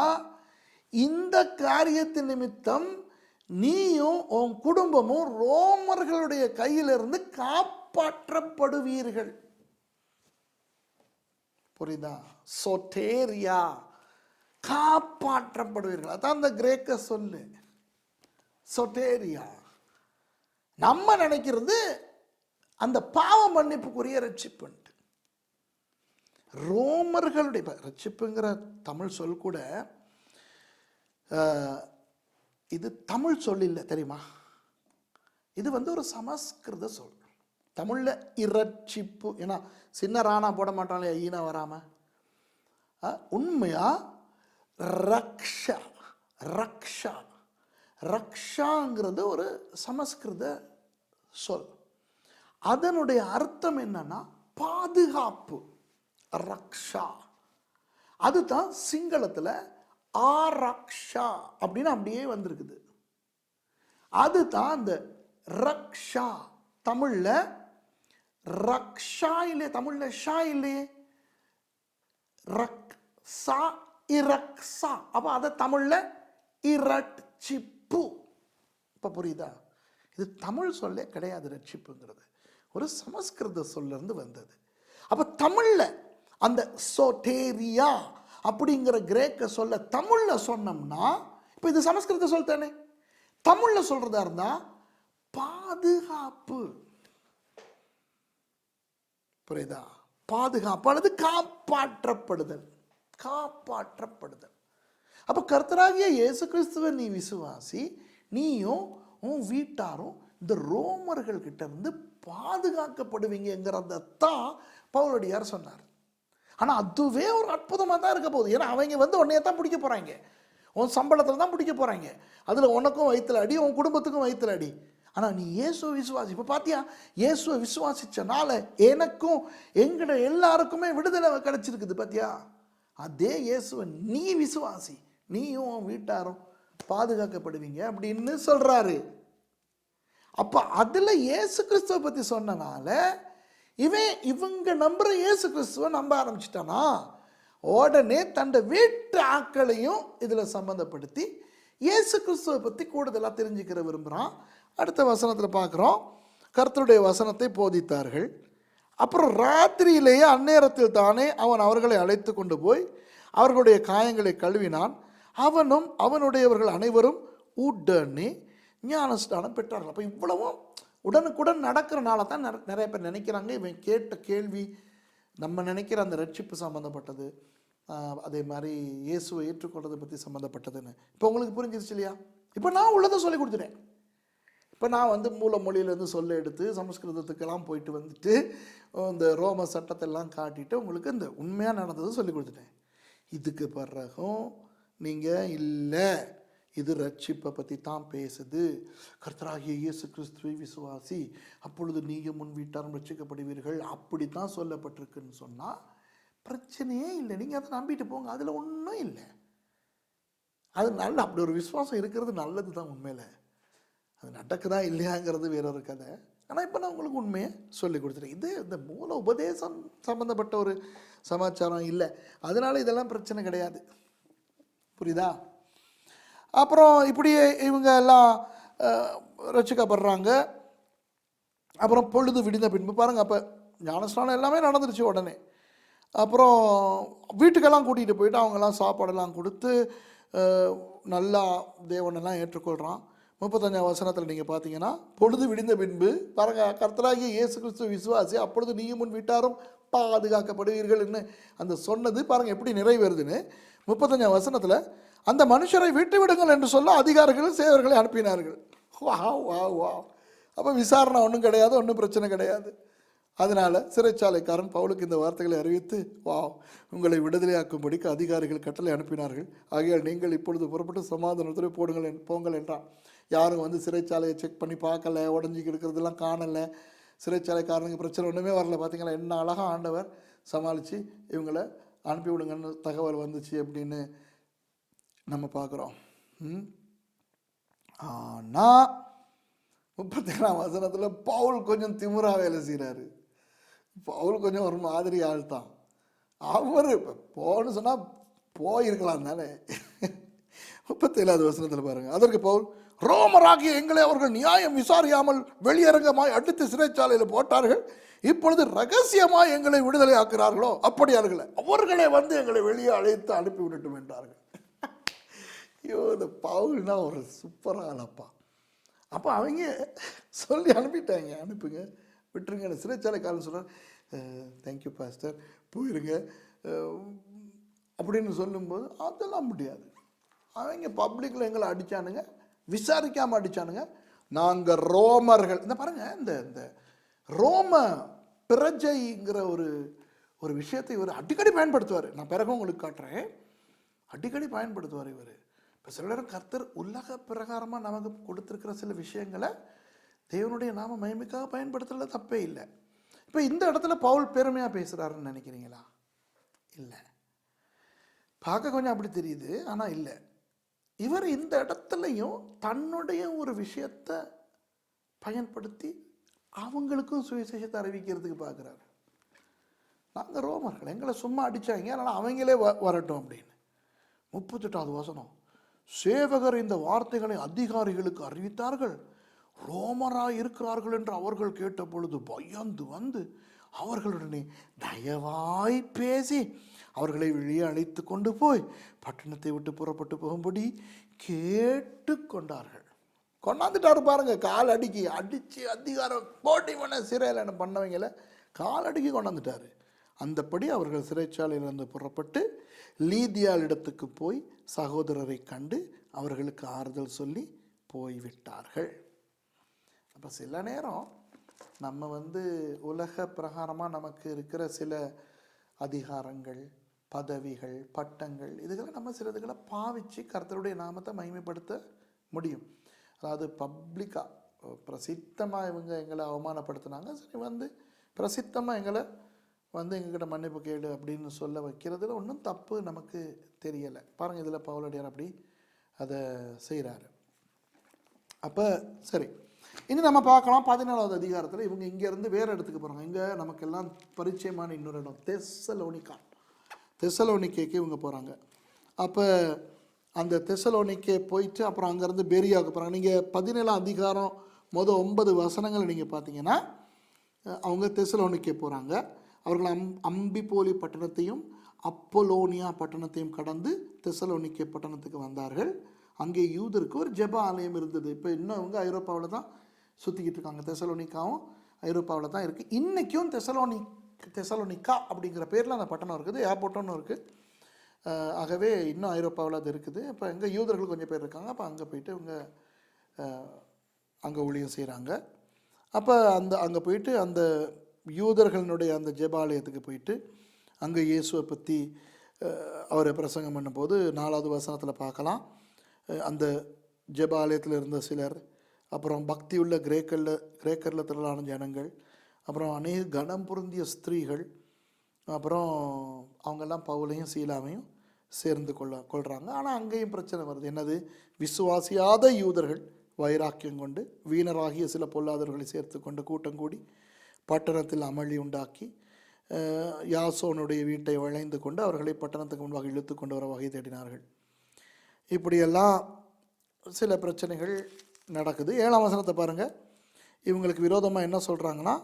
A: இந்த காரியத்தின் நிமித்தம் நீயும் உன் குடும்பமும் ரோமர்களுடைய கையிலிருந்து காப்பாற்றப்படுவீர்கள். புரியுதா? சோட்டேரியா, காப்பாற்றப்படுவீர்கள். அதான் அந்த கிரேக்க சொல்லு சோட்டேரியா. நம்ம நினைக்கிறது அந்த பாவ மன்னிப்புக்குரிய ரட்சிப்பு. ரோமர்களுடைய ரட்சிப்புங்கிற தமிழ் சொல் கூட இது தமிழ் சொல் இல்லை, தெரியுமா? இது ஒரு சமஸ்கிருத சொல். தமிழில் இரட்சிப்பு, ஏன்னா சின்ன ராணா போட மாட்டாங்களே ஈனா வராம. உண்மையா ரக்ஷா, ரக்ஷா, ரக்ஷாங்கிறது ஒரு சமஸ்கிருத சொல். அதனுடைய அர்த்தம் என்னன்னா பாதுகாப்பு. ரக்ஷா, அதுதான் சிங்களத்தில் ஆரக்ஷா அப்படின்னு அப்படியே வந்திருக்குது. அதுதான் அந்த ரக்ஷா. தமிழ்ல ரக்ஷா இல்லையே, தமிழ்ல ஷா இல்லையே, ரக்ஷா இரக்ஷா. அப்ப அத தமிழ்ல இரட்சிப்பு. இப்ப புரியுதா? இது தமிழ் சொல்லே கிடையாது. ரட்சிப்புங்கிறது ஒரு சமஸ்கிருத சொல்ல இருந்து வந்தது. அப்ப தமிழ்ல அந்த சோட்டேரியா அப்படிங்கிற கிரேக்க சொல்ல தமிழ்ல சொன்னோம்னா, இப்ப இது சமஸ்கிருத சொல் தானே, தமிழ்ல சொல்றதா இருந்தா பாதுகாப்பு. புரியுதா? பாதுகாப்பு அல்லது காப்பாற்றப்படுதல். காப்பாற்றப்படுதல். அப்ப கர்த்தராகிய இயேசு கிறிஸ்துவை நீ விசுவாசி, நீயும் உன் வீட்டாரும் இந்த ரோமர்கள் கிட்ட இருந்து பாதுகாக்கப்படுவீங்கிறத தான் பவுலடியார் சொன்னார். ஆனா அதுவே ஒரு அற்புதமா தான் இருக்க போகுது. ஏன்னா அவங்க உன்னைய தான் பிடிக்க போறாங்க, உன் சம்பளத்தில் தான் பிடிக்க போறாங்க. அதுல உனக்கும் வயிற்றுல அடி, உன் குடும்பத்துக்கும் வயிற்றுல அடி. ஆனா நீ இயேசுவை விசுவாசி. இப்ப பாத்தியா, இயேசுவை விசுவாசிச்சனால எனக்கும் எங்கட எல்லாருக்குமே விடுதலை கிடைச்சிருக்குது. பாத்தியா? அதே இயேசுவை நீ விசுவாசி, நீயும் உன் வீட்டாரும் பாதுகாக்கப்படுவீங்க அப்படின்னு சொல்றாரு. அப்ப அதுல இயேசு கிறிஸ்துவை பத்தி சொன்னனால இவங்க நம்புற இயேசு கிறிஸ்துவை நம்ப ஆரம்பிச்சிட்டானா, உடனே தன்னை வீட்டு ஆட்களையும் இதுல சம்பந்தப்படுத்தி இயேசு கிறிஸ்துவை பத்தி கூடுதலா தெரிஞ்சுக்கிற விரும்புறான். அடுத்த வசனத்துல பார்க்கிறோம், கர்த்தருடைய வசனத்தை போதித்தார்கள். அப்புறம் ராத்திரியிலேயே அந்நேரத்தில் தானே அவன் அவர்களை அழைத்து கொண்டு போய் அவர்களுடைய காயங்களை கழுவினான். அவனும் அவனுடையவர்கள் அனைவரும் உடனே ஞானஸ்நானம் பெற்றார்கள். அப்போ இவ்வளவும் உடனுக்குடன் நடக்கிறனால தான் நிறைய பேர் நினைக்கிறாங்க இவன் கேட்ட கேள்வி நம்ம நினைக்கிற அந்த ரட்சிப்பு சம்மந்தப்பட்டது, அதே மாதிரி இயேசுவை ஏற்றுக்கொள்றதை பற்றி சம்மந்தப்பட்டதுன்னு. இப்போ உங்களுக்கு புரிஞ்சிருச்சு இல்லையா? இப்போ நான் உள்ளதை சொல்லி கொடுத்துட்டேன். இப்போ நான் மூல மொழியிலேருந்து சொல்ல எடுத்து சமஸ்கிருதத்துக்கெல்லாம் போயிட்டு வந்துட்டு இந்த ரோம சட்டத்தெல்லாம் காட்டிட்டு உங்களுக்கு இந்த உண்மையாக நடந்ததை சொல்லி கொடுத்துட்டேன். இதுக்கு பிறகும் நீங்கள் இல்லை, இது ரட்சிப்பை பற்றி தான் பேசுது, கர்த்தராகிய இயேசு கிறிஸ்துவை விசுவாசி, அப்பொழுது நீங்கள் முன் வீட்டாரும் ரட்சிக்கப்படுவீர்கள், அப்படி தான் சொல்லப்பட்டிருக்குன்னு சொன்னால் பிரச்சனையே இல்லை. நீங்கள் அதை நம்பிட்டு போங்க, அதில் ஒன்றும் இல்லை. அது நல்ல அப்படி ஒரு விசுவாசம் இருக்கிறது நல்லது தான். உண்மையில் அது நடக்குதா இல்லையாங்கிறது வேறொரு கதை. ஆனால் இப்போ நான் உங்களுக்கு உண்மையை சொல்லி கொடுத்துட்டேன். இது இந்த மூல உபதேசம் சம்மந்தப்பட்ட ஒரு சமாச்சாரம் இல்லை, அதனால இதெல்லாம் பிரச்சனை கிடையாது. புரியுதா? அப்புறம் இப்படியே இவங்க எல்லாம் ரட்சிக்கப்படுறாங்க. அப்புறம் பொழுது விடிந்த பின்பு பாருங்கள், அப்போ ஞானஸ்நானம் எல்லாமே நடந்துருச்சு உடனே. அப்புறம் வீட்டுக்கெல்லாம் கூட்டிகிட்டு போயிட்டு அவங்கெல்லாம் சாப்பாடெல்லாம் கொடுத்து நல்லா தேவனெல்லாம் ஏற்றுக்கொள்கிறான். 35ஆம் வசனத்தில் நீங்கள் பார்த்தீங்கன்னா, பொழுது விடிந்த பின்பு பாருங்க, கர்த்தராகிய இயேசு கிறிஸ்து விசுவாசி, அப்பொழுது நீயும் முன் வீட்டாரும் பாதுகாக்கப்படுவீர்கள்னு அந்த சொன்னது பாருங்கள் எப்படி நிறைவேறுதுன்னு. 35ஆம் வசனத்தில், அந்த மனுஷரை விட்டு விடுங்கள் என்று சொல்ல அதிகாரிகள் சேவர்களை அனுப்பினார்கள். வா வா வா. அப்போ விசாரணை ஒன்றும் கிடையாது, ஒன்றும் பிரச்சனை கிடையாது. அதனால் சிறைச்சாலைக்காரன் பவுலுக்கு இந்த வார்த்தைகளை அறிவித்து, வா, உங்களை விடுதலையாக்கும்படிக்கு அதிகாரிகள் கட்டளை அனுப்பினார்கள், ஆகையால் நீங்கள் இப்பொழுது புறப்பட்டு சமாதானத்துறை போங்கள் என்றான். யாரும் வந்து சிறைச்சாலையை செக் பண்ணி பார்க்கல, உடஞ்சி இருக்கிறதெல்லாம் காணலை, சிறைச்சாலைக்காரனுக்கு பிரச்சனை ஒன்றுமே வரல. பார்த்தீங்களா, என்ன அழகாக ஆண்டவர் சமாளித்து இவங்களை அனுப்பி விடுங்கன்னு தகவல் வந்துச்சு அப்படின்னு நம்ம பார்க்குறோம். ஆனால் 37ஆம் வசனத்தில் பவுல் கொஞ்சம் திமிரா வேலை செய்கிறாரு. பவுல் கொஞ்சம் ஒரு மாதிரி ஆள் தான். அவர் போன்னு சொன்னால் போயிருக்கலாம் தானே. 37ஆவது வசனத்தில் பாருங்கள். அதற்கு பவுல், ரோமராகிய எங்களை அவர்கள் நியாயம் விசாரியாமல் வெளியரங்கமாய் அடித்து சிறைச்சாலையில் போட்டார்கள், இப்பொழுது ரகசியமாய் எங்களை விடுதலை ஆக்குறார்களோ அப்படியார்களே, அவர்களை வந்து எங்களை வெளியே அழைத்து அனுப்பி விடட்டும் என்றார்கள். ஐயோ, இந்த பவுல்னா ஒரு சூப்பராக ஆளப்பா. அப்போ அவங்க சொல்லி அனுப்பிட்டாங்க, அனுப்புங்க, விட்டுருங்க. சிறைச்சாலைக்காரன் சொல்கிறார், தேங்க்யூ பாஸ்டர், போயிருங்க அப்படின்னு சொல்லும்போது அதெல்லாம் முடியாது. அவங்க பப்ளிக்கில் எங்களை அடித்தானுங்க, விசாரிக்காமல் அடித்தானுங்க. நாங்கள் ரோமர்கள். இந்த பாருங்கள், இந்த ரோம பிரஜைங்கிற ஒரு விஷயத்தை இவர் அடிக்கடி பயன்படுத்துவார். நான் பிறகு உங்களுக்கு காட்டுறேன். அடிக்கடி பயன்படுத்துவார் இவர். இப்போ சில நேரம் கர்த்தர் உலக பிரகாரமாக நமக்கு கொடுத்துருக்கிற சில விஷயங்களை தேவனுடைய நாம மகிமைக்காக பயன்படுத்துறதுல தப்பே இல்லை. இப்போ இந்த இடத்துல பவுல் பெருமையாக பேசுகிறாருன்னு நினைக்கிறீங்களா? இல்லை, பார்க்க கொஞ்சம் அப்படி தெரியுது, ஆனால் இல்லை. இவர் இந்த இடத்துலையும் தன்னுடைய ஒரு விஷயத்தை பயன்படுத்தி அவங்களுக்கும் சுவிசேஷத்தை அறிவிக்கிறதுக்கு பார்க்குறாரு. நாங்கள் ரோமர்கள், எங்களை சும்மா அடித்தாங்க, அதனால் அவங்களே வரட்டும் அப்படின்னு. 38ஆவது வசனம், சேவகர் இந்த வார்த்தைகளை அதிகாரிகளுக்கு அறிவித்தார்கள். ரோமராய் இருக்கிறார்கள் என்று அவர்கள் கேட்ட பொழுது பயந்து வந்து அவர்களுடனே தயவாய் பேசி அவர்களை வெளியே அழைத்து கொண்டு போய் பட்டணத்தை விட்டு புறப்பட்டு போகும்படி கேட்டு கொண்டார்கள். கொண்டாந்துட்டாரு பாருங்க, கால் அடித்து அதிகாரம் போட்டி பண்ண சிறையில் பண்ணவங்களை கால் அடிக்கி கொண்டாந்துட்டாரு. அந்தப்படி அவர்கள் சிறைச்சாலையிலிருந்து புறப்பட்டு லீதியாள் இடத்துக்கு போய் சகோதரரை கண்டு அவர்களுக்கு ஆறுதல் சொல்லி போய்விட்டார்கள். அப்போ சில நேரம் நம்ம உலக பிரகாரமாக நமக்கு இருக்கிற சில அதிகாரங்கள், பதவிகள், பட்டங்கள், இதுகளை நம்ம சிலதுகளை பாவிச்சு கர்த்தருடைய நாமத்தை மகிமைப்படுத்த முடியும். அதாவது பப்ளிக்காக பிரசித்தமாக இவங்க எங்களை அவமானப்படுத்தினாங்க, சரி பிரசித்தமாக எங்களை எங்ககிட்ட மன்னிப்பு கேடு அப்படின்னு சொல்ல வைக்கிறதுல ஒன்றும் தப்பு நமக்கு தெரியலை. பாருங்கள், இதில் பவுலடியார் அப்படி அதை செய்கிறாரு. அப்போ சரி, இனி நம்ம பார்க்கலாம் 14வது அதிகாரத்தில் இவங்க இங்கேருந்து வேறு இடத்துக்கு போகிறாங்க. இங்கே நமக்கெல்லாம் பரிச்சயமான இன்னொரு இடம் தெசலோனிக்கேக்கு இவங்க போகிறாங்க. அப்போ அந்த தெசலோனிக்கே போயிட்டு அப்புறம் அங்கேருந்து பெரியாவுக்கு போகிறாங்க. நீங்கள் 17ஆம் அதிகாரம் 9 வசனங்களை நீங்கள் பார்த்தீங்கன்னா அவங்க தெசலோனிக்கே போகிறாங்க. அவர்கள் அம்பிபோலி பட்டணத்தையும் அப்போலோனியா பட்டணத்தையும் கடந்து தெசலோனிக்கே பட்டணத்துக்கு வந்தார்கள். அங்கே யூதருக்கு ஒரு ஜெப ஆலயம் இருந்தது. இப்போ இன்னும் அவங்க ஐரோப்பாவில் தான் சுற்றிக்கிட்டு இருக்காங்க. தெசலோனிக்காவும் ஐரோப்பாவில் தான் இருக்குது. இன்றைக்கும் தெசலோனிக்கா அப்படிங்கிற பேரில் அந்த பட்டணம் இருக்குது, ஏர்போர்ட்டும் இருக்குது. ஆகவே இன்னும் ஐரோப்பாவில் அது இருக்குது. இப்போ எங்கே யூதர்கள் கொஞ்சம் பேர் இருக்காங்க. அப்போ அங்கே போயிட்டு இவங்க அங்கே ஊழியம் செய்கிறாங்க. அப்போ அங்கே போயிட்டு அந்த யூதர்களுடைய அந்த ஜெபாலயத்துக்கு போயிட்டு அங்கே இயேசுவை பற்றி அவரை பிரசங்கம் பண்ணும்போது 4வது வசனத்தில் பார்க்கலாம். அந்த ஜெபாலயத்தில் இருந்த சிலர், அப்புறம் பக்தி உள்ள கிரேக்கரில் திரளான ஜனங்கள், அப்புறம் அநேக கனம் பொருந்திய ஸ்திரீகள், அப்புறம் அவங்கெல்லாம் பவுலையும் சீலாவையும் சேர்ந்து கொள்கிறாங்க. ஆனால் அங்கேயும் பிரச்சனை வருது. என்னது? விசுவாசியாத யூதர்கள் வைராக்கியம் கொண்டு வீணராகிய சில பொல்லாதவர்களை சேர்த்து கொண்டு கூட்டம் கூடி பட்டணத்தில் அமளி உண்டாக்கி யாசோனுடைய வீட்டை வளைந்து கொண்டு அவர்களை பட்டணத்துக்கு முன்பாக இழுத்து கொண்டு வர வகை தேடினார்கள். இப்படியெல்லாம் சில பிரச்சனைகள் நடக்குது. 7ஆம் வசனத்தை பாருங்கள். இவங்களுக்கு விரோதமாக என்ன சொல்கிறாங்கன்னா,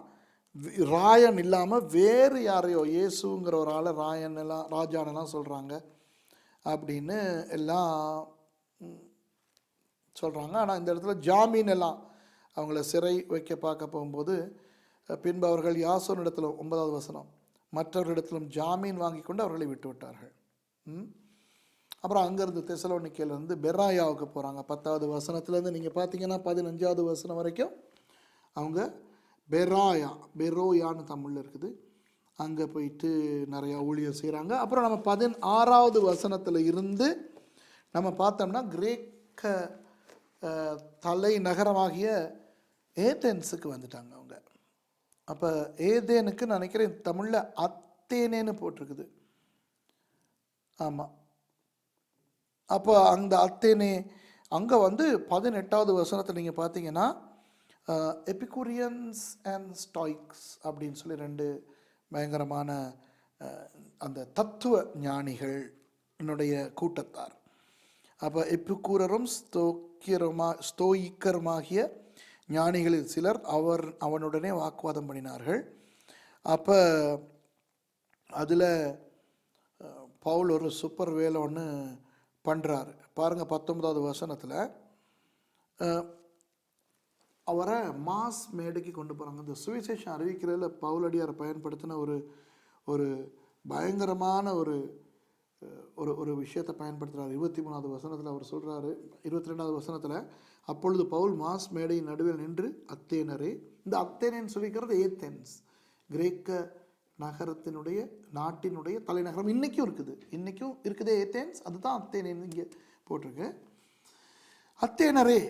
A: ராயன் இல்லாமல் வேறு யாரையோ, இயேசுங்கிற ஒரு ஆளை ராஜானெல்லாம் சொல்கிறாங்க அப்படின்னு எல்லாம் சொல்கிறாங்க. ஆனால் இந்த இடத்துல ஜாமீன் எல்லாம் அவங்கள சிறை வைக்க பார்க்க போகும்போது பின்பு அவர்கள் யாசோனிடத்தில் 9வது வசனம் மற்றவர்களிடத்திலும் ஜாமீன் வாங்கி கொண்டு அவர்களை விட்டு விட்டார்கள். அப்புறம் அங்கேருந்து தெசலோனிக்கேலேருந்து பெராயாவுக்கு போகிறாங்க. 10வது வசனத்துலேருந்து நீங்கள் பார்த்தீங்கன்னா 15வது வசனம் வரைக்கும் அவங்க பெரோயான்னு தமிழில் இருக்குது. அங்கே போயிட்டு நிறையா ஊழியர் செய்கிறாங்க. அப்புறம் நம்ம 16வது வசனத்தில் இருந்து நம்ம பார்த்தோம்னா கிரேக்க தலைநகரமாகிய ஏதென்ஸுக்கு வந்துட்டாங்க அவங்க. அப்போ ஏதேனுக்கு நான் நினைக்கிறேன் தமிழில் அத்தேனேன்னு போட்டிருக்குது. ஆமாம். அப்போ அந்த அத்தேனே அங்கே வந்து 18வது வசனத்தை நீங்கள் பார்த்தீங்கன்னா எபிகூரியன்ஸ் அண்ட் ஸ்டாய்க்ஸ் அப்படின்னு சொல்லி 2 பயங்கரமான அந்த தத்துவ ஞானிகள் என்னுடைய கூட்டத்தார். அப்போ எப்பிக்கூரரும் ஸ்தோயிக்கருமாகிய ஞானிகளில் சிலர் அவனுடனே வாக்குவாதம் பண்ணினார்கள். அப்போ அதில் பவுல் ஒரு சூப்பர் வேலை ஒன்று பண்ணுறாரு பாருங்கள். 19வது வசனத்தில் அவரை மாஸ் மேடைக்கு கொண்டு போகிறாங்க. இந்த சுவிசேஷம் அறிவிக்கிறதுல பவுலடியாரை பயன்படுத்தின ஒரு பயங்கரமான ஒரு ஒரு விஷயத்தை பயன்படுத்துகிறார். 23வது வசனத்தில் அவர் சொல்கிறாரு. 22வது வசனத்தில் அப்பொழுது பவுல் மாஸ் மேடையின் நடுவில் நின்று அத்தேனரே, இந்த அத்தேனேன்னு சொல்லிக்கிறது ஏத்தென்ஸ், கிரேக்க நகரத்தினுடைய நாட்டினுடைய தலைநகரம். இன்றைக்கும் இருக்குது ஏத்தென்ஸ், அதுதான் அத்தேனேன்னு இங்கே போட்டிருக்கு. அத்தேனரே,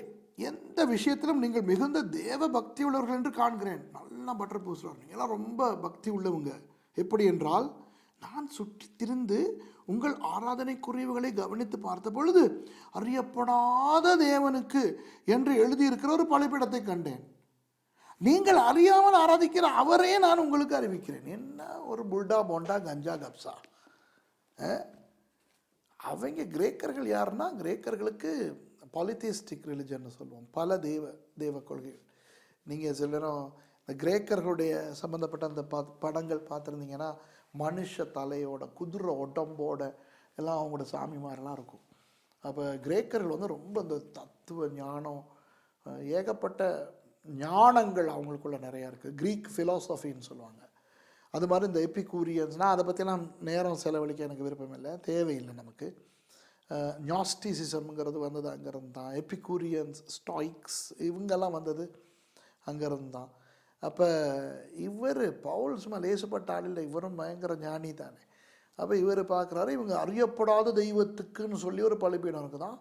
A: எந்த விஷயத்திலும் நீங்கள் மிகுந்த தேவ பக்தி உள்ளவர்கள் என்று காண்கிறேன். நல்லா பட்டர் பூசுறார், நீங்களாம் ரொம்ப பக்தி உள்ளவங்க. எப்படி என்றால், நான் சுற்றி திரிந்து உங்கள் ஆராதனைக்குரியவுகளை கவனித்து பார்த்த பொழுது அறியப்படாத தேவனுக்கு என்று எழுதியிருக்கிற ஒரு பலிபீடத்தை கண்டேன். நீங்கள் அறியாமல் ஆராதிக்கிற அவரே நான் உங்களுக்கு அறிவிக்கிறேன். என்ன ஒரு புல்டா போண்டா கஞ்சா கப்சா. அவங்க கிரேக்கர்கள் யாருன்னா, கிரேக்கர்களுக்கு பாலித்திஸ்டிக் ரிலிஜன் சொல்லுவோம், பல தேவ கொள்கைகள். நீங்கள் சில நேரம் இந்த கிரேக்கர்களுடைய சம்மந்தப்பட்ட அந்த படங்கள் பார்த்துருந்தீங்கன்னா மனுஷ தலையோட குதிரை உடம்போட எல்லாம் அவங்களோட சாமிமாரெல்லாம் இருக்கும். அப்போ கிரேக்கர்கள் வந்து ரொம்ப இந்த தத்துவ ஞானம், ஏகப்பட்ட ஞானங்கள் அவங்களுக்குள்ள நிறையா இருக்குது. க்ரீக் ஃபிலாசபின்னு சொல்லுவாங்க. அது மாதிரி இந்த எபிகூரியன்ஸ்னால் அதை பற்றிலாம் நேரம் செலவழிக்க எனக்கு விருப்பம் இல்லை, தேவையில்லை நமக்கு. ஞாஸ்டிசிசம்ங்கிறது வந்தது அங்கேருந்து தான். எபிகூரியன்ஸ், ஸ்டாய்க்ஸ் இவங்கெல்லாம் வந்தது அங்கேருந்து தான். அப்போ இவர் பவுல் சும்மா லேசுப்பட்ட ஆள் இல்லை, இவரும் பயங்கர ஞானி தானே. அப்போ இவர் பார்க்குறாரு, இவங்க அறியப்படாத தெய்வத்துக்குன்னு சொல்லி ஒரு பலிபீடம் இருக்குதான்.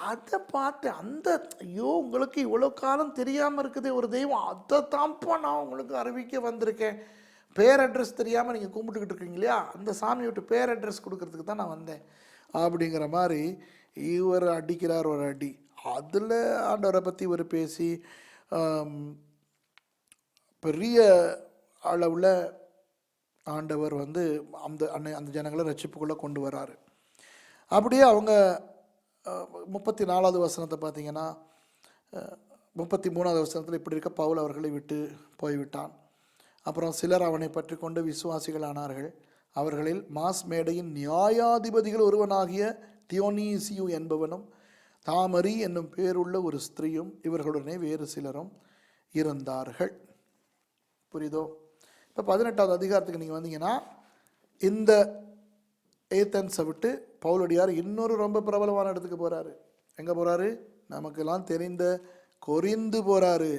A: அதை பார்த்து ஐயோ உங்களுக்கு இவ்வளோ காலம் தெரியாமல் இருக்குது ஒரு தெய்வம், அதை தான்ப்பா நான் உங்களுக்கு அறிவிக்க வந்திருக்கேன். பேர் அட்ரஸ் தெரியாமல் நீங்கள் கும்பிட்டுக்கிட்டு இருக்கீங்க இல்லையா, அந்த சாமி விட்டு பேர் அட்ரஸ் கொடுக்கறதுக்கு தான் நான் வந்தேன் அப்படிங்கிற மாதிரி இவர் அடிக்கிறார் ஒரு அடி. அதில் ஆண்டவரை பற்றி இவர் பேசி பெரிய அளவில் ஆண்டவர் வந்து அந்த ஜனங்களை ரட்சிப்புக்குள்ளே கொண்டு வராரு. அப்படியே அவங்க 34வது வசனத்தை பார்த்தீங்கன்னா, 33வது வசனத்தில் இப்படி இருக்க பவுல் அவர்களை விட்டு போய்விட்டான். அப்புறம் சிலர் அவனை பற்றி கொண்டு விசுவாசிகள் ஆனார்கள். அவர்களில் மாஸ் மேடையின் நியாயாதிபதிகள் ஒருவனாகிய தியோனீசியு என்பவனும் தாமரி என்னும் பேருள்ள ஒரு ஸ்திரீயும் இவர்களுடனே வேறு சிலரும் இருந்தார்கள். புரியுதோ? இப்போ 18வது அதிகாரத்துக்கு நீங்கள் வந்தீங்கன்னா, இந்த ஏத்தன்ஸை விட்டு பவுலடியார் இன்னொரு ரொம்ப பிரபலமான இடத்துக்கு போகிறாரு. எங்கே போகிறாரு? நமக்கெல்லாம் தெரிந்த கொரிந்து போகிறாரு.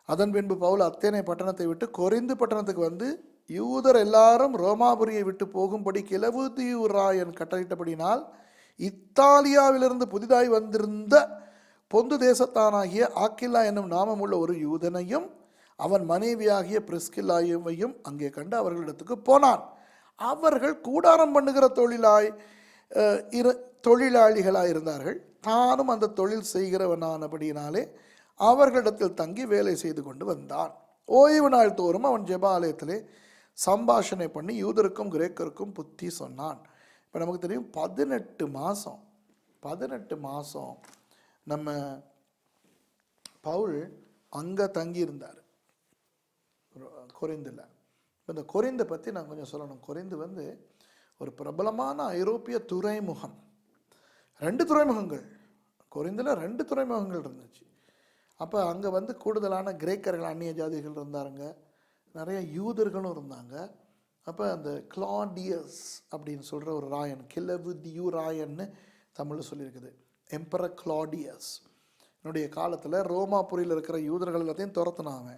A: அதன் பின்பு பவுல் அத்தேனை பட்டணத்தை விட்டு கொரிந்து பட்டணத்துக்கு வந்து, யூதர் எல்லாரும் ரோமாபுரியை விட்டு போகும்படி கிலவுதியூராயன் கட்டளையிட்டபடினால் இத்தாலியாவிலிருந்து புதிதாய் வந்திருந்த பொந்து தேசத்தானாகிய ஆக்கில்லா என்னும் நாமமுள்ள ஒரு யூதனையும் அவன் மனைவியாகிய பிரிஸ்கில்லாவையும் அங்கே கண்டு அவர்களிடத்துக்கு போனான். அவர்கள் கூடாரம் பண்ணுகிற தொழிலாளிகளாக இருந்தார்கள். தானும் அந்த தொழில் செய்கிறவனானபடியினாலே அவர்களிடத்தில் தங்கி வேலை செய்து கொண்டு வந்தான். ஓய்வு நாள் தோறும் அவன் ஜெப ஆலயத்திலே சம்பாஷணை பண்ணி யூதருக்கும் கிரேக்கருக்கும் புத்தி சொன்னான். இப்போ நமக்கு தெரியும் 18 மாதம் நம்ம பவுல் அங்கே தங்கியிருந்தார் கொரிந்தில். இப்போ இந்த கொரிந்தை பற்றி நான் கொஞ்சம் சொல்லணும். கொரிந்து வந்து ஒரு பிரபலமான ஐரோப்பிய துறைமுகம். 2 துறைமுகங்கள் கொரிந்தில் 2 துறைமுகங்கள் இருந்துச்சு. அப்போ அங்கே வந்து கூடுதலான கிரேக்கர்கள், அந்நிய ஜாதிகள் இருந்தாருங்க, நிறைய யூதர்களும் இருந்தாங்க. அப்போ அந்த கிளாடியஸ் அப்படின்னு சொல்கிற ஒரு ராயன், கிலவுதியூ ராயன்னு தமிழில் சொல்லியிருக்குது. எம்பரர் கிளாடியஸ் என்னுடைய காலத்தில் ரோமாபுரியில் இருக்கிற யூதர்கள் எல்லாத்தையும் துரத்துனாங்க.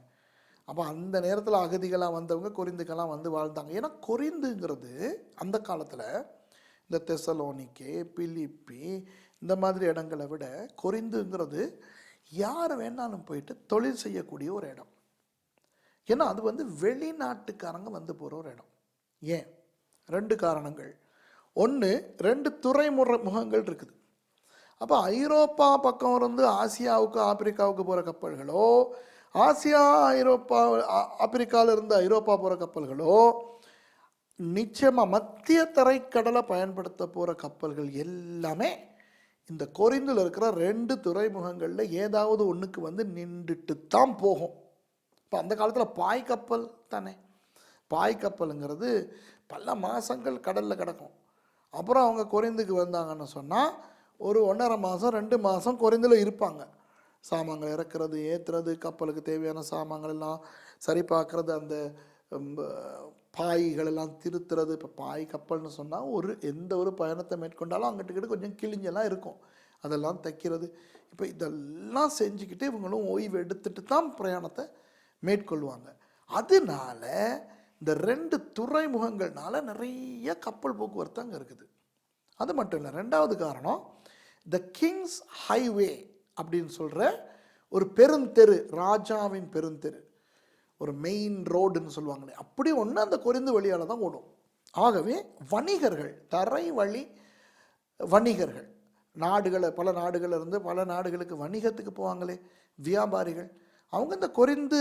A: அப்போ அந்த நேரத்தில் அகதிகளாக வந்தவங்க கொரிந்துக்கெல்லாம் வந்து வாழ்ந்தாங்க. ஏன்னா கொரிந்துங்கிறது அந்த காலத்தில் இந்த தெசலோனிக்கே, பிலிப்பி இந்த மாதிரி இடங்களை விட கொரிந்துங்கிறது யார் வேணாலும் போயிட்டு தொழில் செய்யக்கூடிய ஒரு இடம். ஏன்னா அது வந்து வெளிநாட்டுக்காரங்க வந்து போகிற ஒரு இடம். ஏன்? 2 காரணங்கள். ஒன்று, 2 துறைமுகங்கள் இருக்குது. அப்போ ஐரோப்பா பக்கம் இருந்து ஆசியாவுக்கு ஆப்பிரிக்காவுக்கு போகிற கப்பல்களோ, ஆசியா ஐரோப்பா ஆப்பிரிக்காவிலிருந்து ஐரோப்பா போகிற கப்பல்களோ, நிச்சயமாக மத்திய தரைக்கடலை பயன்படுத்த போகிற கப்பல்கள் எல்லாமே இந்த கொரிந்தில் இருக்கிற 2 துறைமுகங்களில் ஏதாவது ஒன்றுக்கு வந்து நின்றுட்டு தான் போகும். இப்போ அந்த காலத்தில் பாய் கப்பல் தானே. பாய் கப்பலுங்கிறது பல மாதங்கள் கடலில் கிடக்கும். அப்புறம் அவங்க கொரிந்துக்கு வந்தாங்கன்னு சொன்னால் ஒரு 1.5 மாதம் 2 மாதம் கொரிந்தில் இருப்பாங்க. சாமான்கள் இறக்குறது, ஏற்றுறது, கப்பலுக்கு தேவையான சாமான்கள் எல்லாம் சரி பார்க்குறது, அந்த பாய்களெல்லாம் திருத்துறது. இப்போ பாய் கப்பல்னு சொன்னால் எந்த ஒரு பயணத்தை மேற்கொண்டாலும் அங்கிட்டு கொஞ்சம் கிழிஞ்செல்லாம் இருக்கும், அதெல்லாம் தைக்கிறது. இப்போ இதெல்லாம் செஞ்சுக்கிட்டு இவங்களும் ஓய்வு எடுத்துட்டு தான் பிரயாணத்தை மேற்கொள்வாங்க. அதனால இந்த 2 துறைமுகங்கள்னால நிறைய கப்பல் போக்குவரத்து அங்கே இருக்குது. அது மட்டும் இல்லை, 2வது காரணம் த கிங்ஸ் ஹைவே அப்படின்னு சொல்கிற ஒரு பெருந்தெரு, ராஜாவின் பெருந்தெரு, ஒரு மெயின் ரோடுன்னு சொல்லுவாங்களே, அப்படி ஒன்று அந்த கொரிந்து வழியால் தான் ஓடும். ஆகவே வணிகர்கள், தரை வழி வணிகர்கள், பல நாடுகளில் இருந்து பல நாடுகளுக்கு வணிகத்துக்கு போவாங்களே வியாபாரிகள், அவங்க இந்த கொரிந்து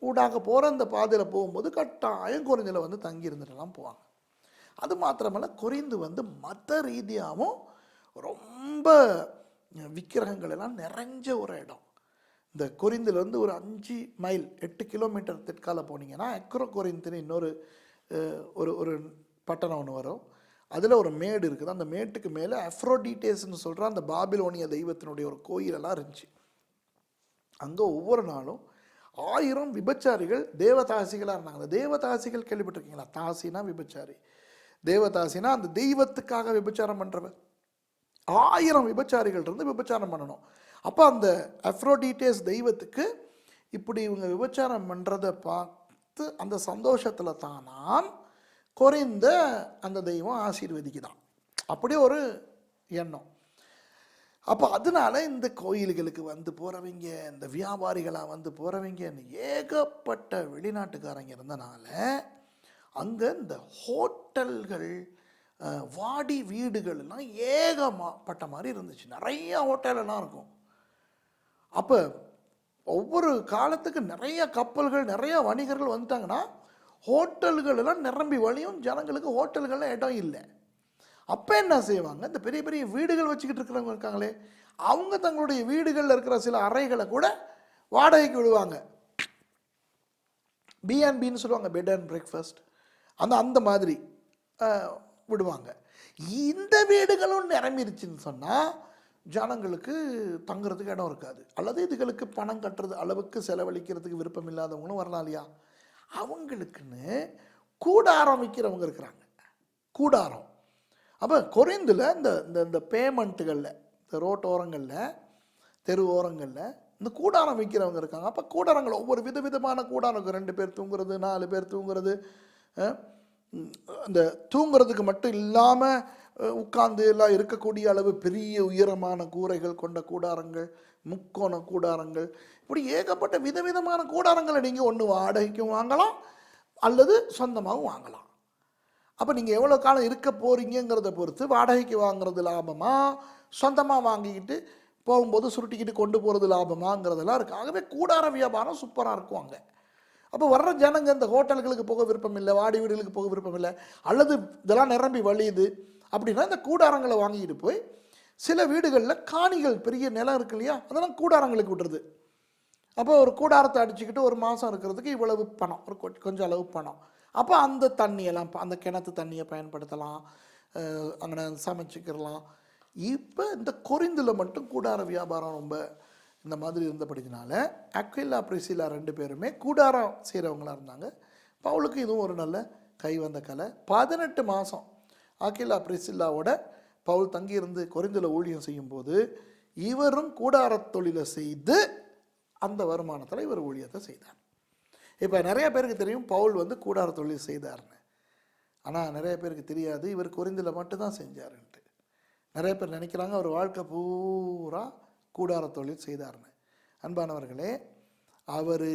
A: ஊடாக போகிற அந்த பாதையில் போகும்போது கட்டாயம் கொரிந்தில் வந்து தங்கி இருந்துட்டுலாம் போவாங்க. அது மாத்திரமல்ல, கொரிந்து வந்து மத ரீதியாகவும் ரொம்ப விக்கிரகங்கள் எல்லாம் நிறைஞ்ச ஒரு இடம். இந்த கொரிந்திலேருந்து ஒரு 5 மைல் 8 கிலோமீட்டர் தெற்கால போனீங்கன்னா அக்ரோ கொரிந்துன்னு இன்னொரு ஒரு பட்டணம் ஒன்று வரும். அதில் ஒரு மேடு இருக்குது. அந்த மேட்டுக்கு மேலே அஃப்ரோடிட்டேஸ்ன்னு சொல்கிற அந்த பாபிலோனிய தெய்வத்தினுடைய ஒரு கோயிலெல்லாம் இருந்துச்சு. அங்கே ஒவ்வொரு நாளும் 1000 விபச்சாரிகள் தேவதாசிகளாக இருந்தாங்க. அந்த தேவதாசிகள் கேள்விப்பட்டிருக்கீங்களா? தாசினா விபச்சாரி, தேவதாசினா அந்த தெய்வத்துக்காக விபச்சாரம் பண்ணுறவன். 1000 விபச்சாரிகள் இருந்து விபச்சாரம் பண்ணணும். அப்போ அந்த அஃப்ரோடிட்டேஸ் தெய்வத்துக்கு இப்படி இவங்க விபச்சாரம் பண்ணுறதை பார்த்து அந்த சந்தோஷத்தில் தானாம் கொரிந்த அந்த தெய்வம் ஆசீர்வதிக்குதான். அப்படியே ஒரு எண்ணம். அப்போ அதனால இந்த கோயில்களுக்கு வந்து போகிறவங்க, இந்த வியாபாரிகளாக வந்து போகிறவங்க, ஏகப்பட்ட வெளிநாட்டுக்காரங்க இருந்தனால அங்கே இந்த ஹோட்டல்கள், வாடி வீடுகள்லாம் ஏகப்பட்ட மாதிரி இருந்துச்சு. நிறைய ஹோட்டலெல்லாம் இருக்கும். அப்போ ஒவ்வொரு காலத்துக்கு நிறைய கப்பல்கள், நிறைய வணிகர்கள் வந்துட்டாங்கன்னா ஹோட்டல்கள் எல்லாம் நிரம்பி வழியும். ஜனங்களுக்கு ஹோட்டல்களில் இடம் இல்லை. அப்போ என்ன செய்வாங்க, இந்த பெரிய பெரிய வீடுகள் வச்சுக்கிட்டு இருக்கிறவங்க இருக்காங்களே, அவங்க தங்களுடைய வீடுகளில் இருக்கிற சில அறைகளை கூட வாடகைக்கு விடுவாங்க. B&Bன்னு சொல்லுவாங்க, பெட் அண்ட் பிரேக்ஃபாஸ்ட். அந்த மாதிரி விடுவாங்க. இந்த வீடுகளும் நிரம்பிருச்சுன்னு சொன்னால் ஜனங்களுக்கு தங்குறதுக்கு இடம் இருக்காது. அல்லது இதுகளுக்கு பணம் கட்டுறது அளவுக்கு செலவழிக்கிறதுக்கு விருப்பம் இல்லாதவங்களும் வரலாம் இல்லையா? அவங்களுக்குன்னு கூடாரம் விற்கிறவங்க இருக்கிறாங்க. கூடாரம். அப்போ கொரிந்தில் இந்த பேமெண்ட்டுகளில், இந்த ரோட்டோரங்களில், தெரு ஓரங்களில் இந்த கூடாரம் விற்கிறவங்க இருக்காங்க. அப்போ கூடாரங்கள் ஒவ்வொரு விதவிதமான கூடாரம் இருக்கும். 2 பேர் தூங்குறது, 4 பேர் தூங்குறது, அந்த தூங்குறதுக்கு மட்டும் இல்லாமல் உட்கார்ந்து எல்லாம் இருக்கக்கூடிய அளவு பெரிய உயரமான கூரைகள் கொண்ட கூடாரங்கள், முக்கோண கூடாரங்கள், இப்படி ஏகப்பட்ட விதவிதமான கூடாரங்களை நீங்கள் ஒன்று வாடகைக்கும் வாங்கலாம் அல்லது சொந்தமாகவும் வாங்கலாம். அப்போ நீங்கள் எவ்வளோ காலம் இருக்க போகிறீங்கிறத பொறுத்து வாடகைக்கு வாங்குறது லாபமா, சொந்தமாக வாங்கிக்கிட்டு போகும்போது சுருட்டிக்கிட்டு கொண்டு போகிறது லாபமாங்கிறதெல்லாம் இருக்குது. ஆகவே கூடார வியாபாரம் சூப்பராக இருக்கும் அங்கே. அப்போ வர்ற ஜனங்க இந்த ஹோட்டல்களுக்கு போக விருப்பம் இல்லை, வாடி வீடுகளுக்கு போக விருப்பம் இல்லை, அல்லது இதெல்லாம் நிரம்பி வழியுது அப்படின்னா இந்த கூடாரங்களை வாங்கிட்டு போய் சில வீடுகளில் காணிகள், பெரிய நிலம் இருக்கு இல்லையா, அதெல்லாம் கூடாரங்களுக்கு விட்டுறது. அப்போ ஒரு கூடாரத்தை அடிச்சுக்கிட்டு ஒரு மாதம் இருக்கிறதுக்கு இவ்வளவு பணம், ஒரு கொஞ்சம் அளவு பணம். அப்போ அந்த தண்ணியெல்லாம், அந்த கிணத்து தண்ணியை பயன்படுத்தலாம், அங்கே சமைச்சிக்கிறலாம். இப்போ இந்த கொரிந்தில் மட்டும் கூடார வியாபாரம் ரொம்ப இந்த மாதிரி இருந்தபடினால அக்விலா பிரிசிலா 2 பேருமே கூடாரம் செய்கிறவங்களாக இருந்தாங்க. பவுலுக்கு இதுவும் ஒரு நல்ல கை வந்த கலை. 18 மாதம் அக்விலா பிரிசில்லாவோட பவுல் தங்கியிருந்து கொரிந்தில் ஊழியம் செய்யும்போது இவரும் கூடார தொழிலை செய்து அந்த வருமானத்தில் இவர் ஊழியத்தை செய்தார். இப்போ நிறைய பேருக்கு தெரியும் பவுல் வந்து கூடார தொழில் செய்தார்னு. ஆனால் நிறைய பேருக்கு தெரியாது இவர் கொரிந்தில் மட்டும்தான் செஞ்சாருன்ட்டு. நிறைய பேர் நினைக்கிறாங்க அவர் வாழ்க்கை பூரா கூடார தொழில் செய்தார்னு. அன்பானவர்களே, அவர்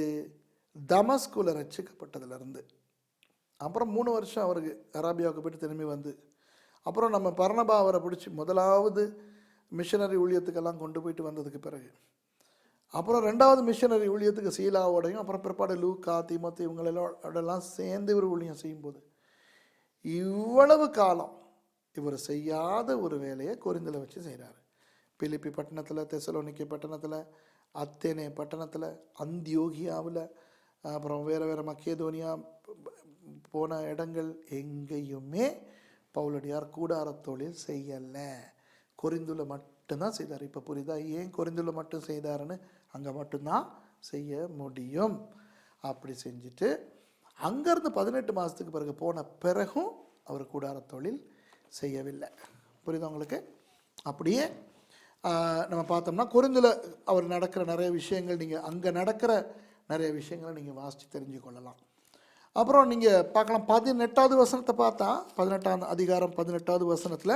A: தமஸ்குல ரட்சிக்கப்பட்டதுலேருந்து அப்புறம் 3 வருஷம் அவருக்கு அராபியாவுக்கு போய்ட்டு திரும்பி வந்து, அப்புறம் நம்ம பர்னபா அவரை பிடிச்சி முதலாவது மிஷனரி ஊழியத்துக்கெல்லாம் கொண்டு போயிட்டு வந்ததுக்கு பிறகு, அப்புறம் 2வது மிஷனரி ஊழியத்துக்கு சீலாவோடையும், அப்புறம் பிற்பாடு லூக்கா தீமோத்தி இவங்களெல்லாம் சேர்ந்து இவர் ஊழியம் செய்யும்போது இவ்வளவு காலம் இவர் செய்யாத ஒரு வேலையை கொரிந்தில் வச்சு செய்கிறார். பிலிப்பி பட்டணத்தில், தெசலோனிக்கே பட்டணத்தில், அத்தேனே பட்டணத்தில், அந்தியோகியாவில், அப்புறம் வேறு மக்கேதோனியா போன இடங்கள் எங்கேயுமே பவுலடியார் கூடார தொழில் செய்யலை. கொரிந்துல மட்டும்தான் செய்தார். இப்போ புரியுதா ஏன் கொரிந்துல மட்டும் செய்தாருன்னு? அங்கே மட்டும்தான் செய்ய முடியும். அப்படி செஞ்சுட்டு அங்கேருந்து 18 மாதத்துக்கு பிறகு போன பிறகும் அவர் கூடார தொழில் செய்யவில்லை. புரியுதா உங்களுக்கு? அப்படியே நம்ம பார்த்தோம்னா கொரிந்துல அவர் நடக்கிற நிறைய விஷயங்கள், நீங்கள் அங்கே நடக்கிற நிறைய விஷயங்களை நீங்கள் வாசித்து தெரிஞ்சு கொள்ளலாம். அப்புறம் நீங்கள் பார்க்கலாம் 18வது வசனத்தை பார்த்தா, 18ஆம் அதிகாரம் 18வது வசனத்தில்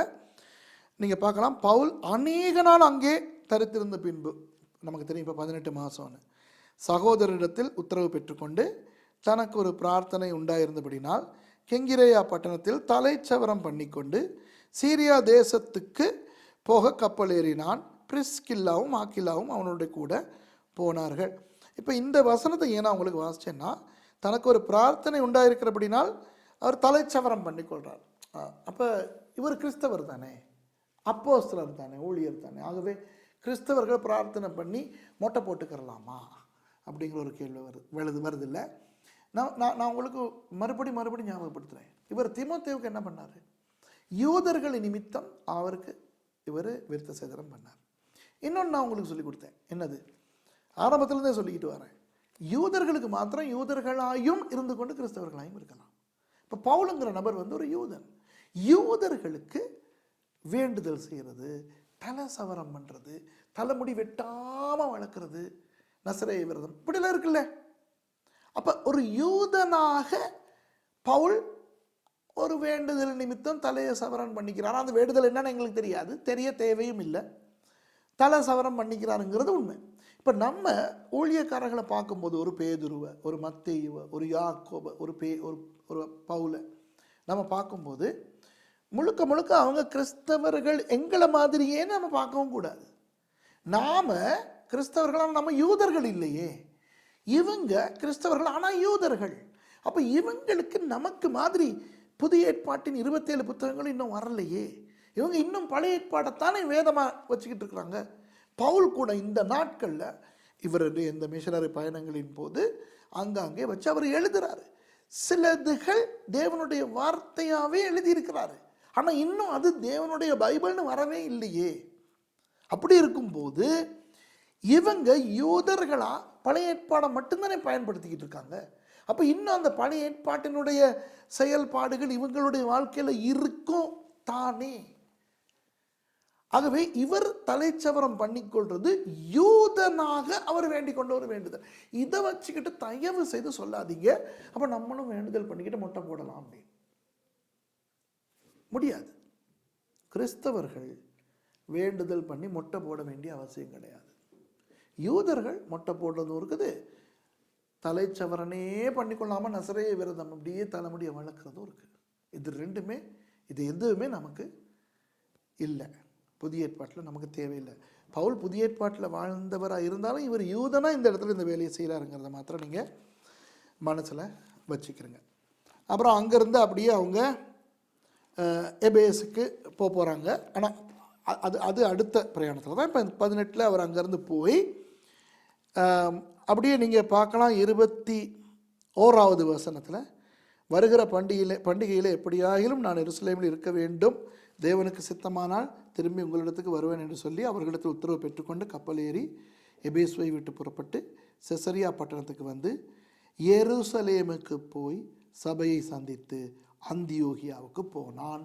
A: நீங்கள் பார்க்கலாம், பவுல் அநேக நாள் அங்கே தரித்திருந்த பின்பு, நமக்கு தெரியும் இப்போ 18 மாதம்னு, சகோதரரிடத்தில் உத்தரவு பெற்றுக்கொண்டு தனக்கு ஒரு பிரார்த்தனை உண்டாயிருந்தபடினால் கெங்கிரேயா பட்டணத்தில் தலைச்சவரம் பண்ணிக்கொண்டு சீரியா தேசத்துக்கு போக கப்பல் ஏறினான். பிரிஸ்கில்லாவும் ஆக்கில்லாவும் அவனுடைய கூட போனார்கள். இப்போ இந்த வசனத்தை ஏன்னா அவங்களுக்கு வாசிச்சேன்னா, தனக்கு ஒரு பிரார்த்தனை உண்டாயிருக்கிறபடினால் அவர் தலைச்சவரம் பண்ணிக்கொள்கிறார். அப்போ இவர் கிறிஸ்தவர் தானே, அப்போஸ்தலர் தானே, ஊழியர் தானே. ஆகவே கிறிஸ்தவர்கள் பிரார்த்தனை பண்ணி மொட்டை போட்டுக்கிறலாமா அப்படிங்கிற ஒரு கேள்வி வருதில்லை. நான் உங்களுக்கு மறுபடி ஞாபகப்படுத்துகிறேன். இவர் தீமோத்தேவுக்கு என்ன பண்ணார்? யூதர்கள் நிமித்தம் அவருக்கு இவர் விருத்த சேதனம் பண்ணார். இன்னொன்று நான் உங்களுக்கு சொல்லிக் கொடுத்தேன். என்னது? ஆரம்பத்திலேருந்தே சொல்லிக்கிட்டு வரேன். யூதர்களுக்கு மாத்திரம் யூதர்களாயும் இருந்து கொண்டு கிறிஸ்தவர்களாயும் இருக்கலாம். இப்போ பவுலுங்கிற நபர் வந்து ஒரு யூதன். யூதர்களுக்கு வேண்டுதல் செய்கிறது, தலை சவரம் பண்ணுறது, தலைமுடி வெட்டாமல் வளர்க்குறது, நசரேய விரதம், இப்படிலாம் இருக்குல்ல. அப்போ ஒரு யூதனாக பவுல் ஒரு வேண்டுதல் நிமித்தம் தலையை சவரம் பண்ணிக்கிறார். அந்த வேண்டுதல் என்னன்னு எங்களுக்கு தெரியாது, தெரிய தேவையும் இல்லை. தலை சவரம் பண்ணிக்கிறாருங்கிறது உண்மை. இப்போ நம்ம ஊழியக்காரர்களை பார்க்கும்போது ஒரு பேதுருவை, ஒரு மத்தேயுவை, ஒரு யாக்கோபை, ஒரு பவுலை நம்ம பார்க்கும்போது முழுக்க அவங்க கிறிஸ்தவர்கள் எங்களை மாதிரியே நம்ம பார்க்கவும் கூடாது. நாம் கிறிஸ்தவர்களால் நம்ம யூதர்கள் இல்லையே, இவங்க கிறிஸ்தவர்கள் ஆனால் யூதர்கள். அப்போ இவங்களுக்கு நமக்கு மாதிரி புதிய ஏற்பாட்டின் 27 புத்தகங்களும் இன்னும் வரலையே. இவங்க இன்னும் பழைய ஏற்பாட்டைத்தானே வேதமாக வச்சுக்கிட்டு இருக்கிறாங்க. பவுல் கூட இந்த நாட்களில் இவருடைய இந்த மிஷனரி பயணங்களின் போது அங்கங்கே வச்சு அவர் எழுதுகிறாரு. சிலதுகள் தேவனுடைய வார்த்தையாகவே எழுதியிருக்கிறாரு. ஆனால் இன்னும் அது தேவனுடைய பைபிள்னு வரவே இல்லையே. அப்படி இருக்கும்போது இவங்க யூதர்களா பழைய ஏற்பாடை மட்டும்தானே பயன்படுத்திக்கிட்டு இருக்காங்க. அப்போ இன்னும் அந்த பழைய ஏற்பாட்டினுடைய செயல்பாடுகள் இவங்களுடைய வாழ்க்கையில் இருக்கும் தானே. ஆகவே இவர் தலைச்சவரம் பண்ணிக்கொள்றது யூதனாக அவர் வேண்டிக் கொண்ட ஒரு வேண்டுதல். இதை வச்சுக்கிட்டு தயவு செய்து சொல்லாதீங்க அப்போ நம்மளும் வேண்டுதல் பண்ணிக்கிட்டு மொட்டை போடலாம் அப்படின்னு. முடியாது. கிறிஸ்தவர்கள் வேண்டுதல் பண்ணி மொட்டை போட வேண்டிய அவசியம் கிடையாது. யூதர்கள் மொட்டை போடுறதும் இருக்குது, தலைச்சவரனே பண்ணிக்கொள்ளாமல் நசரேய விரதம் அப்படியே தலைமுடியை வளர்க்குறதும் இருக்குது. இது எதுவுமே நமக்கு இல்லை. புதிய ஏற்பாட்டில் நமக்கு தேவையில்லை. பவுல் புதிய ஏற்பாட்டில் வாழ்ந்தவராக இருந்தாலும் இவர் யூதனா இந்த இடத்துல இந்த வேலையை செய்கிறாருங்கிறத மாத்திரம் நீங்கள் மனசில் வச்சுக்கிறங்க. அப்புறம் அங்கேருந்து அப்படியே அவங்க எபேசுக்கு போகிறாங்க. ஆனால் அது அடுத்த பிரயாணத்தில் தான். இப்போ 18 அவர் அங்கேருந்து போய் அப்படியே நீங்கள் பார்க்கலாம் 21வது வசனத்தில், வருகிற பண்டிகையில் எப்படியாகிலும் நான் எருசலேமில் இருக்க வேண்டும், தேவனுக்கு சித்தமானால் திரும்பி உங்களிடத்துக்கு வருவேன் என்று சொல்லி அவர்களிடத்தில் உத்தரவு பெற்றுக்கொண்டு கப்பல் ஏறி எபேசுவை விட்டு புறப்பட்டு செசரியா பட்டணத்துக்கு வந்து எருசலேமுக்கு போய் சபையை சந்தித்து அந்தியோகியாவுக்கு போனான்.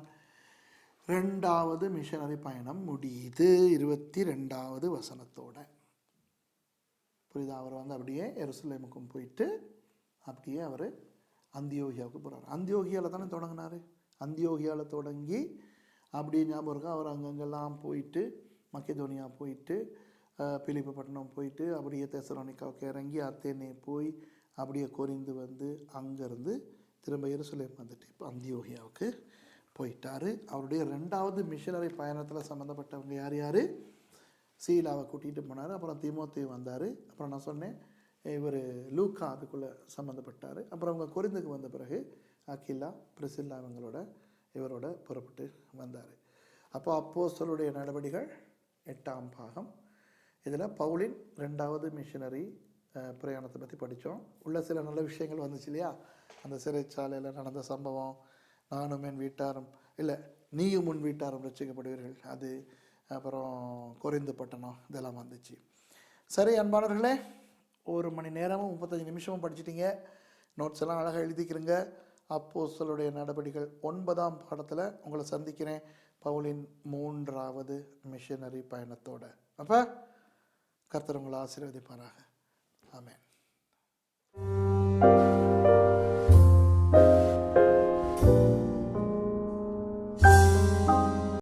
A: 2வது மிஷனரி பயணம் முடியுது 22வது வசனத்தோட. புரியுதா? அவர் வந்து அப்படியே எருசலேமுக்கும் போயிட்டு அப்படியே அவர் அந்தியோகியாவுக்கு போகிறார். அந்தியோகியாவில் தானே தொடங்கினார். அந்தியோகியாவில் தொடங்கி அப்படியே ஞாபகம் இருக்கா, அவர் அங்கங்கெல்லாம் போயிட்டு மக்கெதோனியா போயிட்டு பிலிப்பு பட்டணம் போயிட்டு அப்படியே தெசலோனிக்காவுக்கு இறங்கி அத்தேனே போய் அப்படியே கொரிந்து வந்து அங்கேருந்து திரும்ப எருசலேம் வந்துட்டு இப்போ அந்தியோகியாவுக்கு போயிட்டார். அவருடைய 2வது மிஷனரி பயணத்தில் சம்மந்தப்பட்டவங்க யார் யார்? சீலாவை கூட்டிகிட்டு போனார். அப்புறம் தீமோத்தேயு வந்தார். அப்புறம் நான் சொன்னேன் இவர் லூக்கா அதுக்குள்ளே சம்மந்தப்பட்டார். அப்புறம் அவங்க கொரிந்துக்கு வந்த பிறகு அகிலா பிரிசில்லா இவரோட புறப்பட்டு வந்தார். அப்போ அப்போஸ்தலருடைய நடவடிக்கைகள் 8ஆம் பாகம். இதில் பவுலின் 2வது மிஷனரி பிரயாணத்தை பற்றி படித்தோம். உள்ள சில நல்ல விஷயங்கள் வந்துச்சு இல்லையா? அந்த சிறைச்சாலையில் நடந்த சம்பவம், நானும் என் வீட்டாரும் இல்லை நீயும் உன் வீட்டாரும் ரட்சிக்கப்படுவீர்கள், அது அப்புறம் கொரிந்து பட்டணம், இதெல்லாம் வந்துச்சு. சரி அன்பானவர்களே, 1 மணி நேரமும் 35 நிமிஷமும் படிச்சிட்டிங்க. நோட்ஸ் எல்லாம் அழகாக எழுதிக்கிறங்க. அப்போஸ்தலருடைய நடபடிகள் 9ஆம் பாடத்தில் உங்களை சந்திக்கிறேன், பவுலின் 3வது மிஷனரி பயணத்தோட. அப்போ கர்த்தர் உங்களை ஆசீர்வதிப்பாராக. ஆமென்.